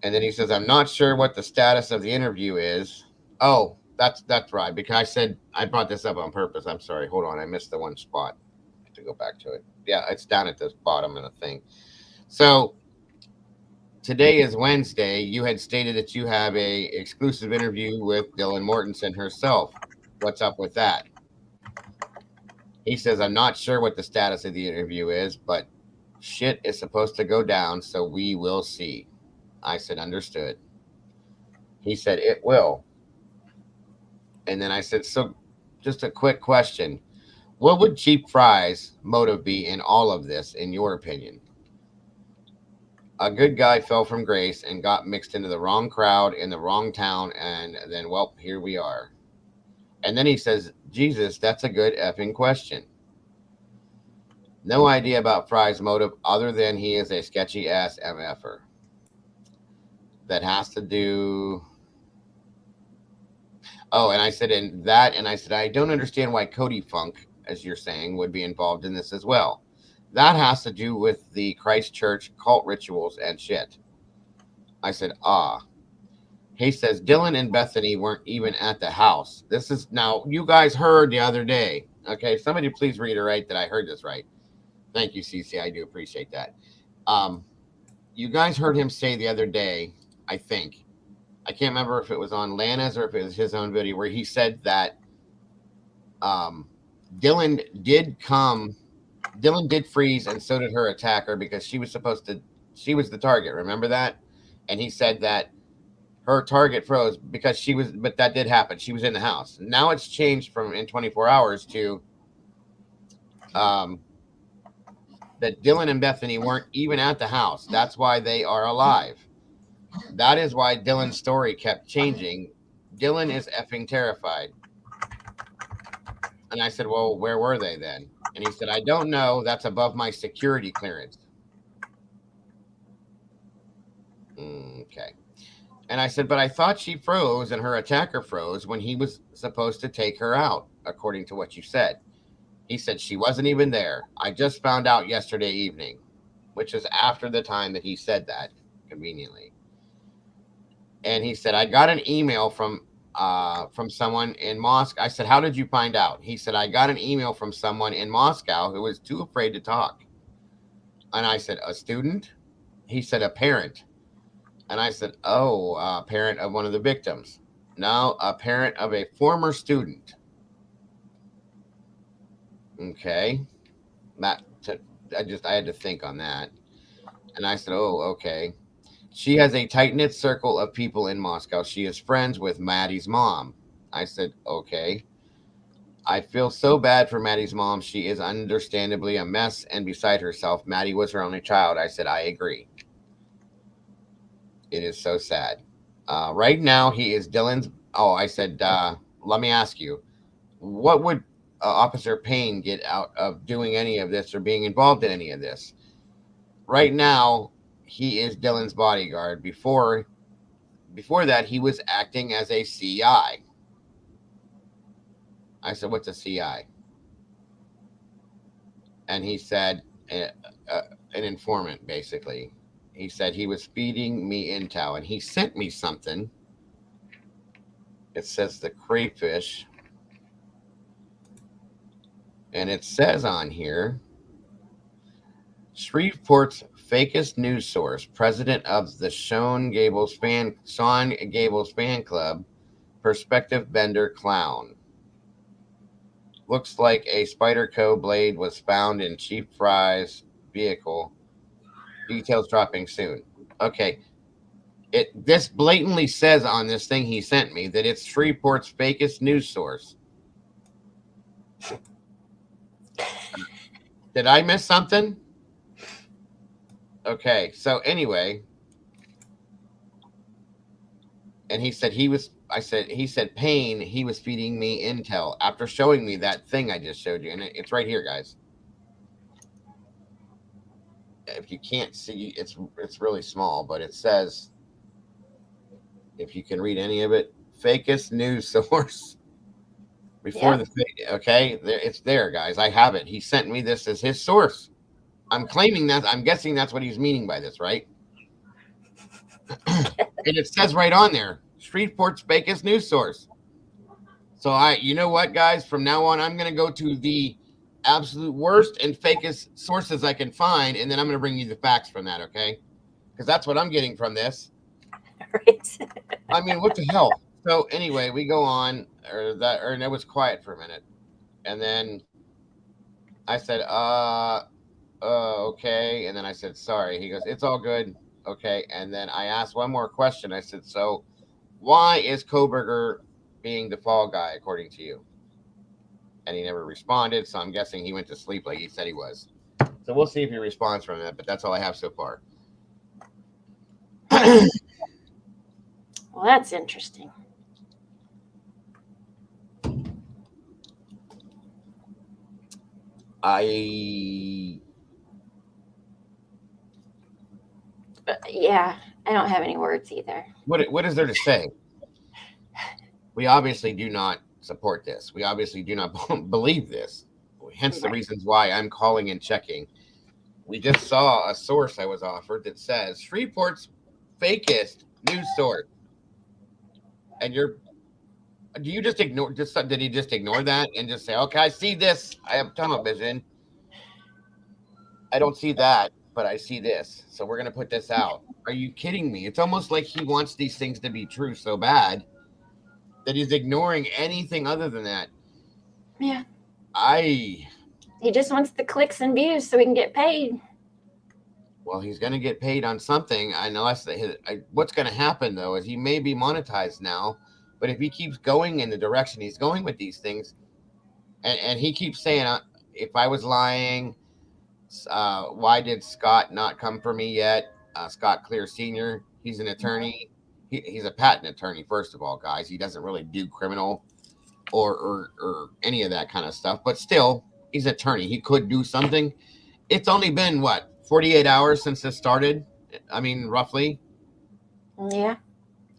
And then he says, I'm not sure what the status of the interview is. Oh, that's right. Because I brought this up on purpose. I'm sorry. Hold on. I missed the one spot. I have to go back to it. Yeah, it's down at the bottom of the thing. So today is Wednesday. You had stated that you have a exclusive interview with Dylan Mortensen herself. What's up with that? He says, I'm not sure what the status of the interview is, but shit is supposed to go down, so we will see. I said, understood. He said, it will. And then I said, so just a quick question. What would Cheap Fry's motive be in all of this, in your opinion? A good guy fell from grace and got mixed into the wrong crowd in the wrong town, and then, well, here we are. And then he says, Jesus, that's a good effing question. No idea about Fry's motive other than he is a sketchy-ass MFer. That has to do... Oh, and I said, I don't understand why Cody Funk, as you're saying, would be involved in this as well. That has to do with the Christchurch cult rituals and shit. I said, He says, Dylan and Bethany weren't even at the house. This is, now, you guys heard the other day. Okay, somebody please reiterate that I heard this right. Thank you, CC. I do appreciate that. You guys heard him say the other day, I think, I can't remember if it was on Lana's or if it was his own video, where he said that Dylan did freeze, and so did her attacker, because she was the target. Remember that? And he said that her target froze because but that did happen. She was in the house. Now it's changed from in 24 hours to that Dylan and Bethany weren't even at the house. That's why they are alive. That is why Dylan's story kept changing, Dylan is effing terrified. And I said, well, where were they then? And he said, I don't know. That's above my security clearance. Okay. And I said, but I thought she froze and her attacker froze when he was supposed to take her out, according to what you said. He said she wasn't even there. I just found out yesterday evening, which is after the time that he said that, conveniently. And he said, I got an email from someone in Moscow. I said, how did you find out? He said, I got an email from someone in Moscow who was too afraid to talk. And I said, a student? He said, a parent. And I said, oh, a parent of one of the victims. No, a parent of a former student. Okay. I had to think on that. And I said, oh, okay. She has a tight-knit circle of people in Moscow. She is friends with Maddie's mom. I said, okay. I feel so bad for Maddie's mom. She is understandably a mess and beside herself. Maddie was her only child. I said, I agree. It is so sad. Right now, he is Dylan's. Oh, I said, let me ask you, what would Officer Payne get out of doing any of this or being involved in any of this? Right now, he is Dylan's bodyguard. Before that, he was acting as a CI. I said, what's a CI? And he said, an informant, basically. He said he was feeding me intel, and he sent me something. It says the crayfish. And it says on here, Shreveport's fakest news source, president of the Sean Gables fan club, perspective bender clown. Looks like a Spyderco blade was found in Chief Fry's vehicle. Details dropping soon. Okay. This blatantly says on this thing he sent me that it's Shreveport's fakest news source. Did I miss something? Okay, so anyway, and he said he said Payne, he was feeding me intel after showing me that thing I just showed you, and it's right here, guys. If you can't see, it's really small, but it says, if you can read any of it, fakest news source. Before the fake, okay, it's there, guys. I have it. He sent me this as his source. I'm claiming that. I'm guessing that's what he's meaning by this, right? And it says right on there, Shreveport's fakest news source. So you know what, guys? From now on, I'm going to go to the absolute worst and fakest sources I can find, and then I'm going to bring you the facts from that, okay? Because that's what I'm getting from this. Right. I mean, what the hell? So anyway, we go on, and it was quiet for a minute, and then I said, okay, and then I said, sorry. He goes, it's all good, okay. And then I asked one more question. I said, so why is Koberger being the fall guy according to you? And he never responded, so I'm guessing he went to sleep like he said he was. So we'll see if he responds from that, but that's all I have so far. Well, that's interesting. Yeah, I don't have any words either. What is there to say? We obviously do not support this. We obviously do not believe this. Hence the reasons why I'm calling and checking. We just saw a source I was offered that says Shreveport's fakest news source. And do you just ignore, did he just ignore that and just say, okay, I see this. I have tunnel vision. I don't see that, but I see this. So we're going to put this out. Are you kidding me? It's almost like he wants these things to be true so bad that he's ignoring anything other than that. Yeah. He just wants the clicks and views so he can get paid. Well, he's going to get paid on something. I know what's going to happen, though, is he may be monetized now, but if he keeps going in the direction he's going with these things, and he keeps saying, if I was lying, why did Scott not come for me yet? Scott Clear Sr., he's an attorney. he's a patent attorney, first of all, guys. He doesn't really do criminal or any of that kind of stuff, but still, he's an attorney. He could do something. It's only been what, 48 hours since this started? I mean, roughly. Yeah.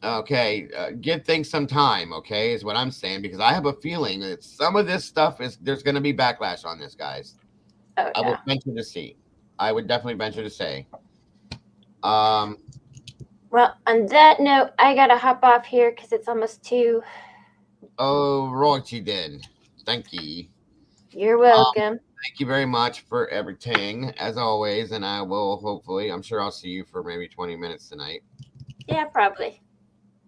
Okay, give things some time, okay, is what I'm saying, because I have a feeling that some of this stuff there's going to be backlash on this, guys. Oh, I no. would venture to see. I would definitely venture to say. Well, on that note, I got to hop off here because it's almost 2. Oh, royalty then. Thank you. You're welcome. Thank you very much for everything, as always, and I will hopefully, I'm sure I'll see you for maybe 20 minutes tonight. Yeah, probably.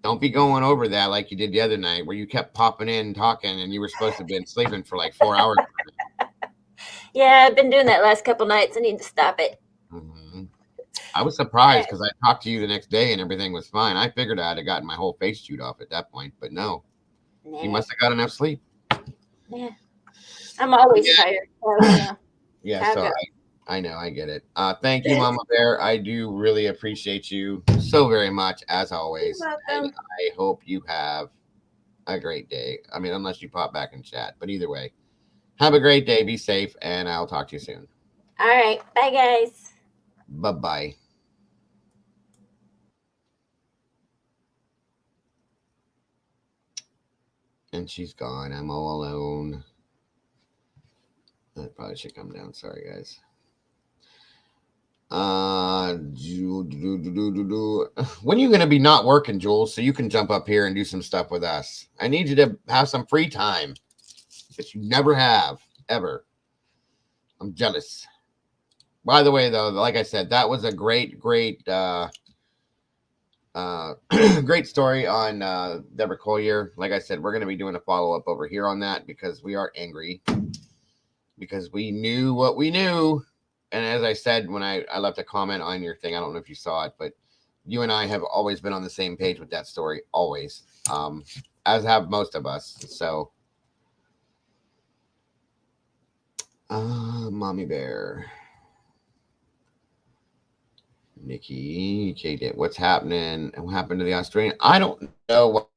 Don't be going over that like you did the other night where you kept popping in talking and you were supposed to have been sleeping for like 4 hours. Yeah, I've been doing that last couple nights. I need to stop it. Mm-hmm. I was surprised because I talked to you the next day and everything was fine. I figured I'd have gotten my whole face chewed off at that point, but no. Nah. You must have got enough sleep. Yeah. I'm always tired. So, you know, yeah, so I know, I get it. Thank you, Mama Bear. I do really appreciate you so very much, as always. You're welcome. And I hope you have a great day. I mean, unless you pop back and chat, but either way, have a great day. Be safe, and I'll talk to you soon. All right. Bye, guys. Bye-bye. And she's gone. I'm all alone. That probably should come down. Sorry, guys. When are you going to be not working, Jules, so you can jump up here and do some stuff with us? I need you to have some free time that you never have, ever. I'm jealous. By the way, though, like I said, that was a great great story on Deborah Collier. Like I said, we're going to be doing a follow-up over here on that because we are angry because we knew what we knew. And as I said, when I left a comment on your thing, I don't know if you saw it, but you and I have always been on the same page with that story, always, as have most of us. So, Mommy Bear, Nikki, Kate, what's happening? What happened to the Australian? I don't know what.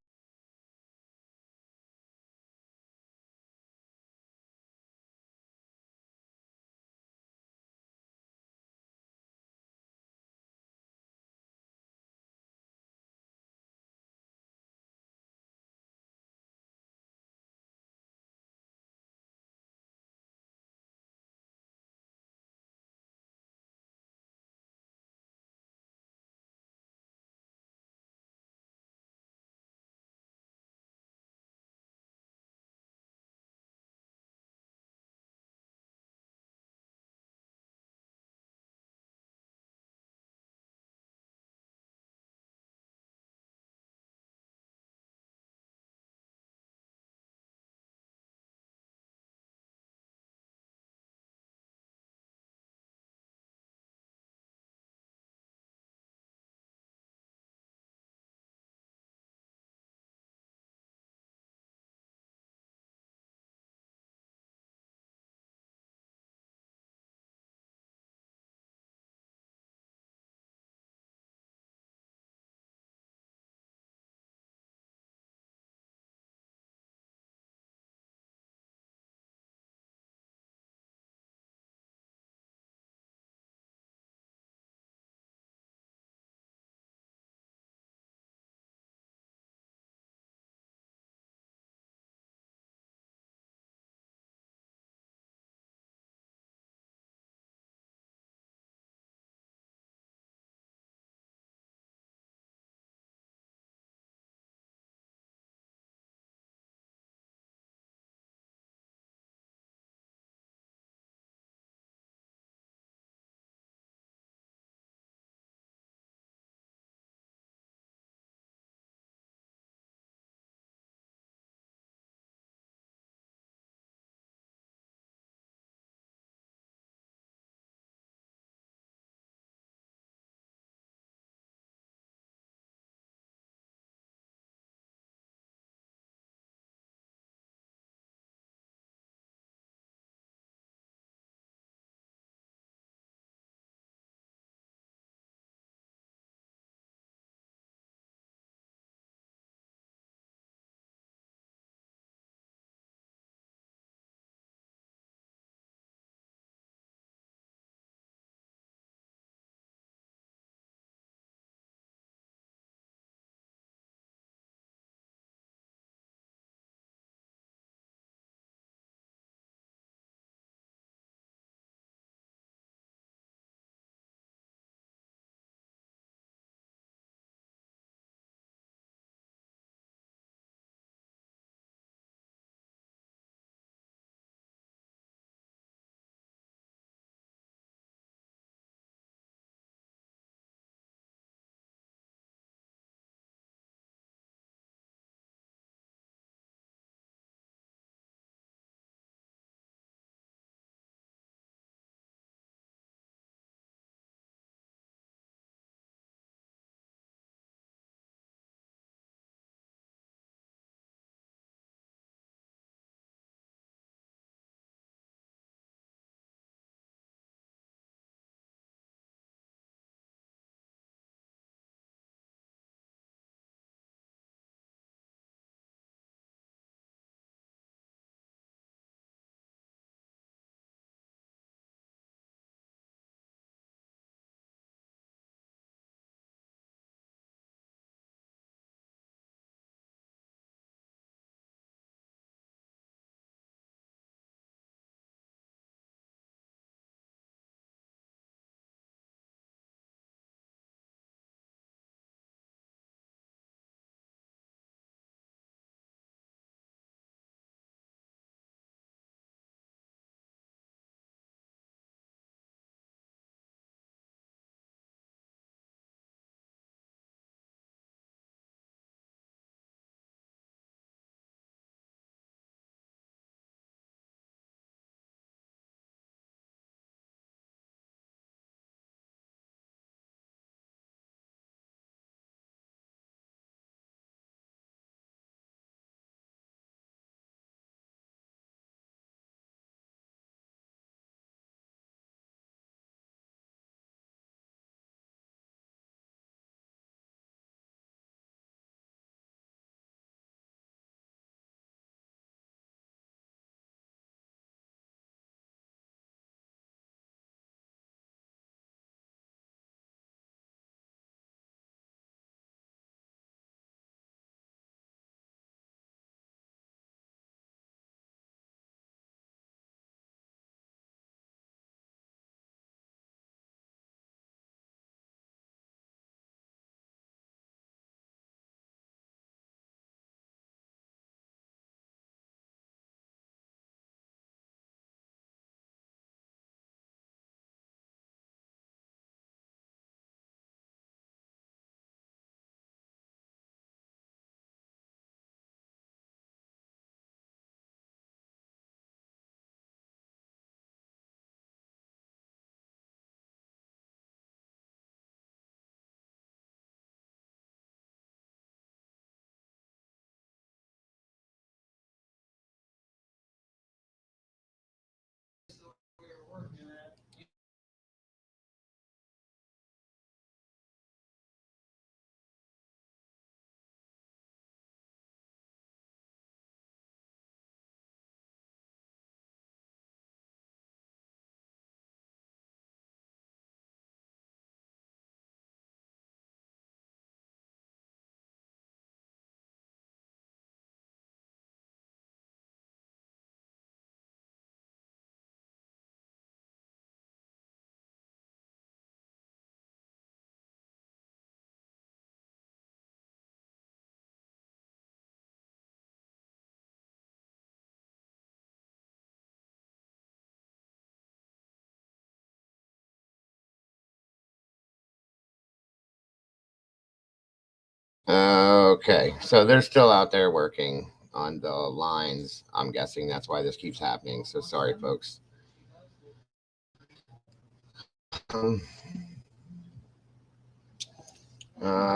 Okay, so they're still out there working on the lines. I'm guessing that's why this keeps happening. So sorry, folks.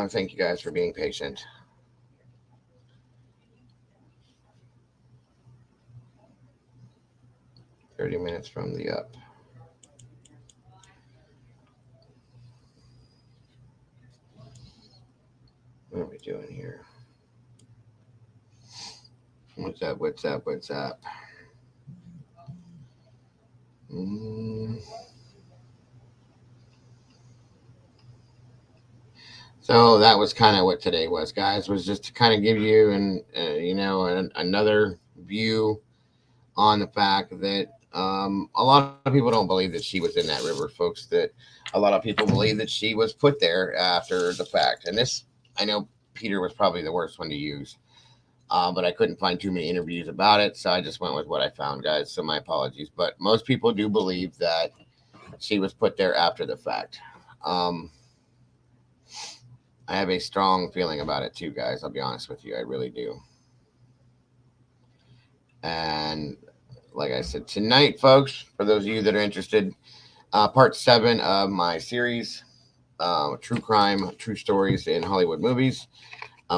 Thank you guys for being patient. "30 minutes from the up." What are we doing here? What's up? What's up? What's up? So that was kind of what today was, guys. Was just to kind of give you another view on the fact that a lot of people don't believe that she was in that river, folks. That a lot of people believe that she was put there after the fact. And this, I know Peter was probably the worst one to use, but I couldn't find too many interviews about it, so I just went with what I found, guys. So my apologies. But most people do believe that she was put there after the fact. I have a strong feeling about it too, guys. I'll be honest with you. I really do. And like I said, tonight, folks, for those of you that are interested, part 7 of my series, True Crime, True Stories in Hollywood Movies.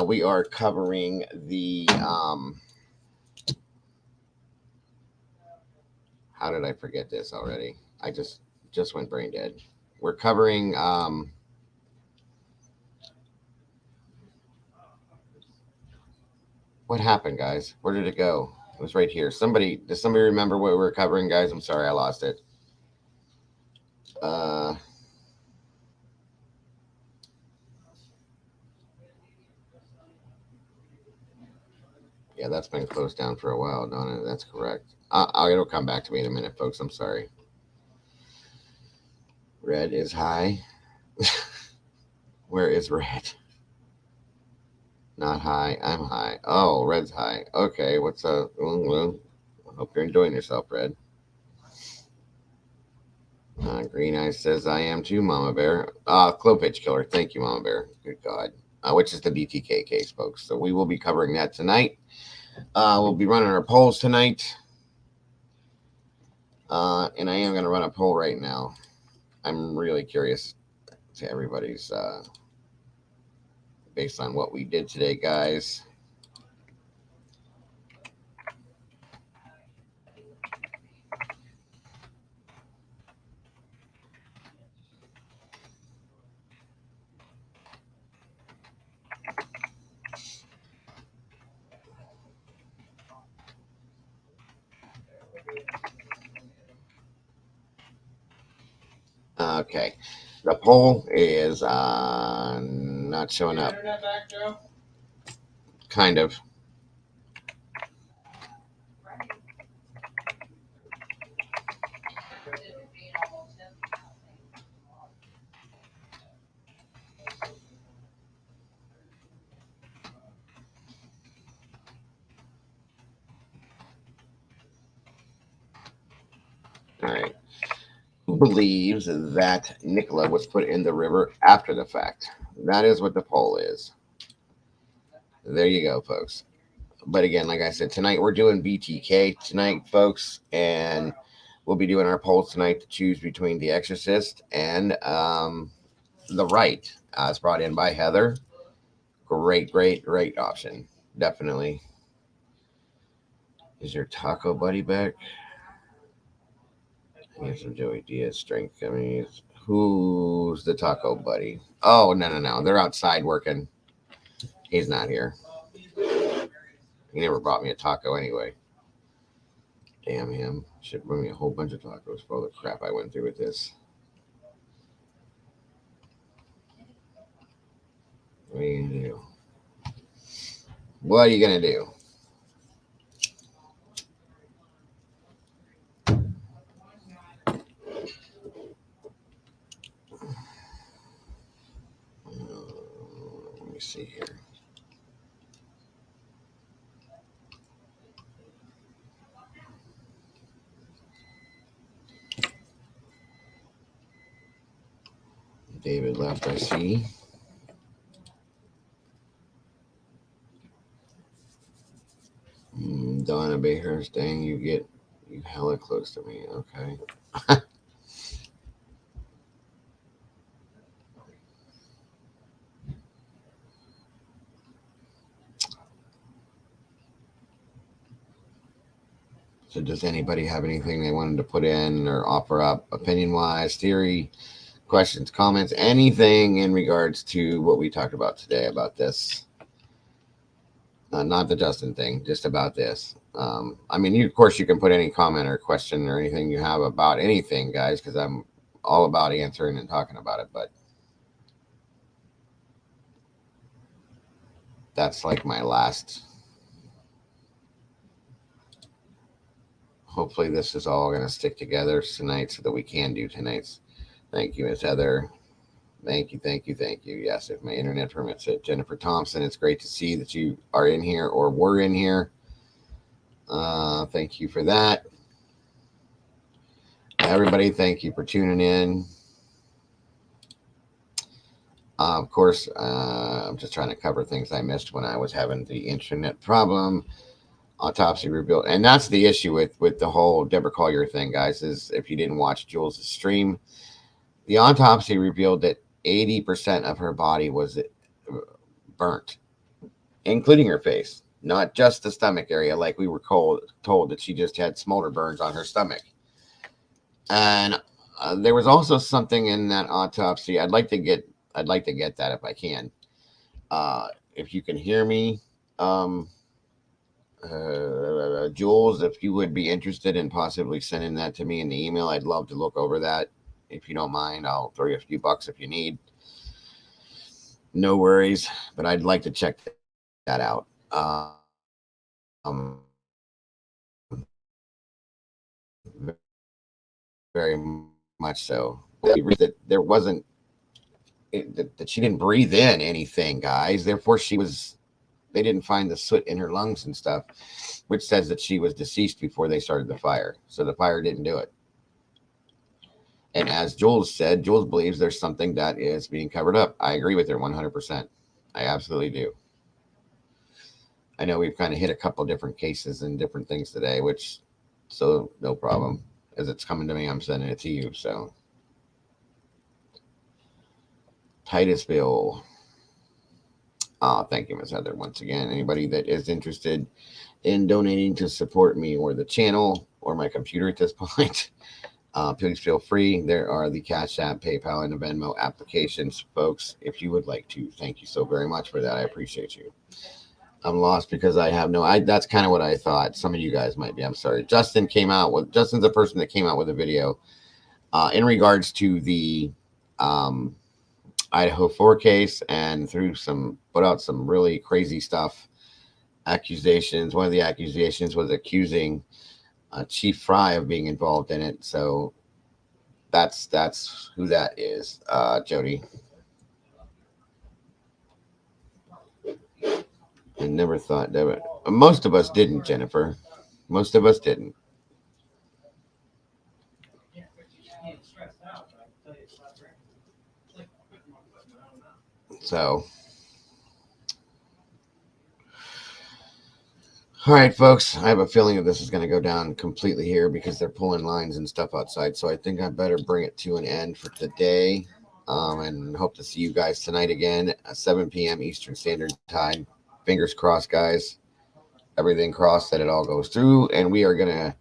We are covering the... how did I forget this already? I just went brain dead. We're covering... what happened, guys? Where did it go? It was right here. Does somebody remember what we were covering, guys? I'm sorry, I lost it. Yeah, that's been closed down for a while, don't it? That's correct. It'll come back to me in a minute, folks. I'm sorry. Red is high. Where is red? Not high. I'm high. Oh, red's high. Okay, what's up? Well, I hope you're enjoying yourself, Red. Green Eyes says, I am too, Mama Bear. Clovitch Killer. Thank you, Mama Bear. Good God. Which is the BTK case, folks. So we will be covering that tonight. We'll be running our polls tonight. And I am going to run a poll right now. I'm really curious to everybody's, based on what we did today, guys. Okay. The poll is not showing up. Kind of. All right. Who believes that Nicola was put in the river after the fact? That is what the poll is. There you go, folks. But again, like I said, tonight we're doing BTK tonight, folks, and we'll be doing our polls tonight to choose between The Exorcist and The Right. It's brought in by Heather. Great option. Definitely. Is your taco buddy back? Here's some Joey Diaz strength coming. Who's the taco buddy? Oh, no. They're outside working. He's not here. He never brought me a taco anyway. Damn him. Should bring me a whole bunch of tacos for all the crap I went through with this. What are you going to do? What are you going to do? Let me see here. David left, I see. Donna Behurst, dang, you hella close to me. Okay. So does anybody have anything they wanted to put in or offer up opinion-wise, theory, questions, comments, anything in regards to what we talked about today about this? Not the Justin thing, just about this. I mean, of course, you can put any comment or question or anything you have about anything, guys, because I'm all about answering and talking about it. But that's like my last. Hopefully, this is all going to stick together tonight so that we can do tonight's. Thank you, Miss Heather. Thank you, thank you, thank you. Yes, if my internet permits it. Jennifer Thompson, it's great to see that you are in here or were in here. Thank you for that. Everybody, thank you for tuning in. Of course, I'm just trying to cover things I missed when I was having the internet problem. Autopsy revealed, and that's the issue with the whole Deborah Collier thing, guys, is if you didn't watch Jules' stream, the autopsy revealed that 80% of her body was burnt, including her face, not just the stomach area, like we were told that she just had smolder burns on her stomach. And there was also something in that autopsy. I'd like to get that if I can. If you can hear me, Jules, if you would be interested in possibly sending that to me in the email, I'd love to look over that. If you don't mind, I'll throw you a few bucks if you need. No worries, but I'd like to check that out. Very much so. That there wasn't that she didn't breathe in anything, guys. Therefore, they didn't find the soot in her lungs and stuff, which says that she was deceased before they started the fire. So the fire didn't do it. And as Jules said, Jules believes there's something that is being covered up. I agree with her 100%. I absolutely do. I know we've kind of hit a couple different cases and different things today, so no problem. As it's coming to me, I'm sending it to you. So Titusville. Thank you, Ms. Heather. Once again, anybody that is interested in donating to support me or the channel or my computer at this point, please feel free. There are the Cash App, PayPal, and the Venmo applications, folks, if you would like to. Thank you so very much for that. I appreciate you. I'm lost because that's kind of what I thought. Some of you guys might be. I'm sorry. Justin's the person that came out with a video in regards to the Idaho 4 case, and put out some really crazy stuff, accusations. One of the accusations was accusing Chief Fry of being involved in it. So that's who that is, Jody. I never thought that. Most of us didn't, Jennifer. Most of us didn't. So, all right, folks, I have a feeling that this is going to go down completely here because they're pulling lines and stuff outside. So I think I better bring it to an end for today, and hope to see you guys tonight again at 7 p.m. Eastern Standard Time. Fingers crossed, guys. Everything crossed that it all goes through, and we're gonna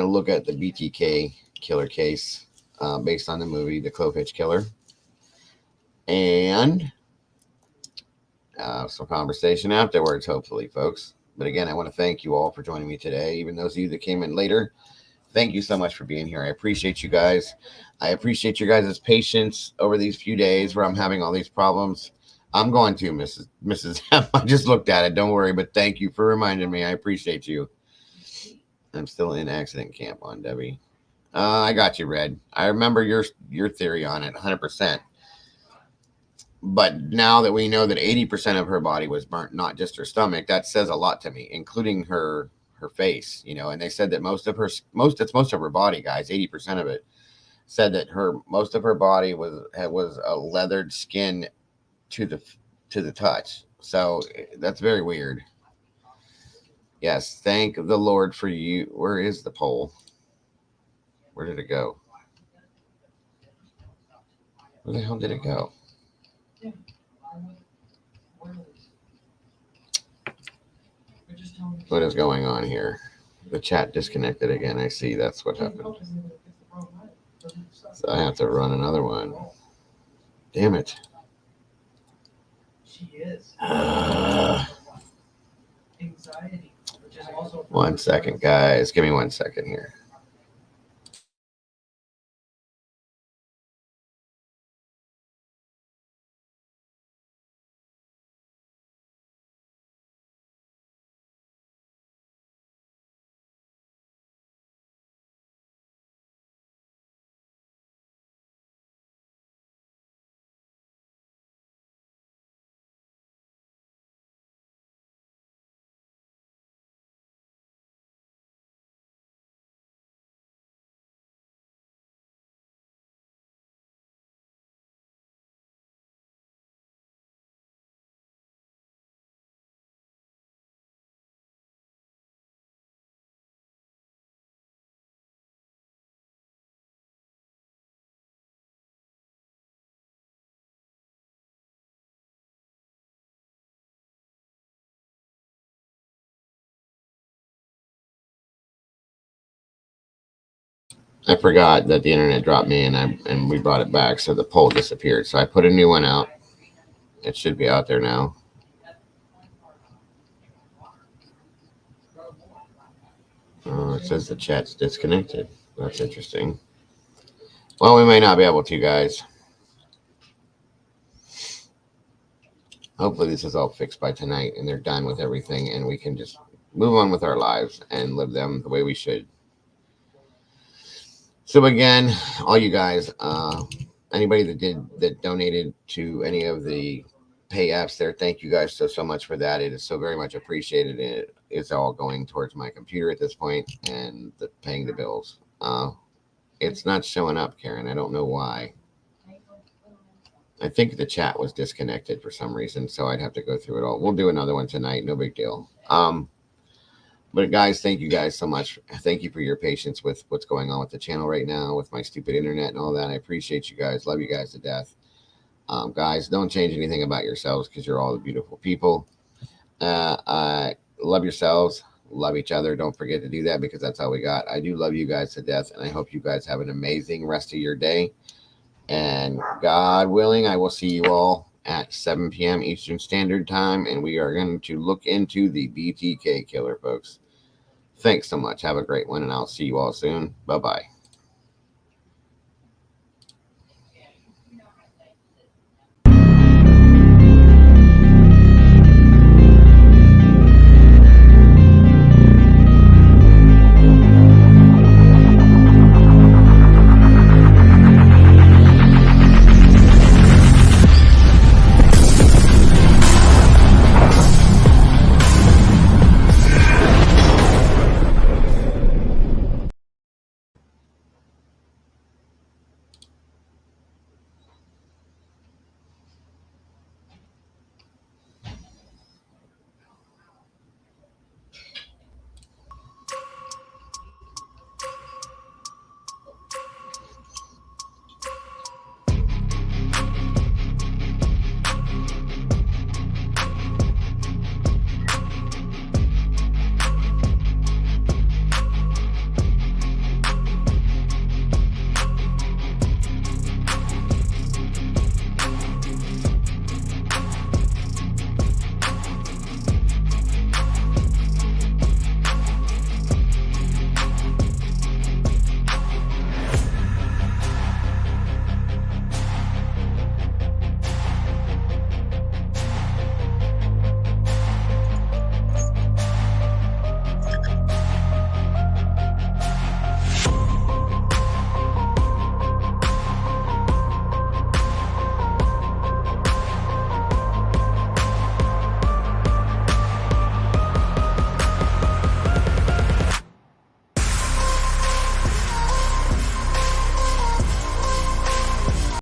look at the BTK killer case based on the movie The Clovehitch Killer, and some conversation afterwards, hopefully, folks. But again, I want to thank you all for joining me today. Even those of you that came in later, thank you so much for being here. I appreciate you guys. I appreciate your guys' patience over these few days where I'm having all these problems. I'm going to, Mrs. I just looked at it. Don't worry, but thank you for reminding me. I appreciate you. I'm still in accident camp on Debbie. I got you, Red. I remember your theory on it 100%. But now that we know that 80% of her body was burnt, not just her stomach, that says a lot to me, including her face, and they said that most of her body, guys, 80% of it, said that most of her body was a leathered skin to the touch. So that's very weird. Yes, thank the Lord for you. Where is the poll? Where did it go? Where the hell did it go? What is going on here? The chat disconnected again. I see that's what happened. So I have to run another one. Damn it. One second, guys. Give me 1 second here. I forgot that the internet dropped me and we brought it back, so the poll disappeared. So I put a new one out. It should be out there now. Oh, it says the chat's disconnected. That's interesting. Well, we may not be able to, guys. Hopefully this is all fixed by tonight and they're done with everything and we can just move on with our lives and live them the way we should. So again, all you guys, anybody that donated to any of the pay apps there, thank you guys so much for that. It is so very much appreciated. It's all going towards my computer at this point and paying the bills. It's not showing up, Karen. I don't know why. I think the chat was disconnected for some reason, so I'd have to go through it all. We'll do another one tonight. No big deal. But guys, thank you guys so much. Thank you for your patience with what's going on with the channel right now, with my stupid internet and all that. I appreciate you guys. Love you guys to death. Guys, don't change anything about yourselves because you're all the beautiful people. Love yourselves. Love each other. Don't forget to do that because that's all we got. I do love you guys to death, and I hope you guys have an amazing rest of your day. And God willing, I will see you all at 7 p.m. Eastern Standard Time, and we are going to look into the BTK killer, folks. Thanks so much. Have a great one, and I'll see you all soon. Bye-bye.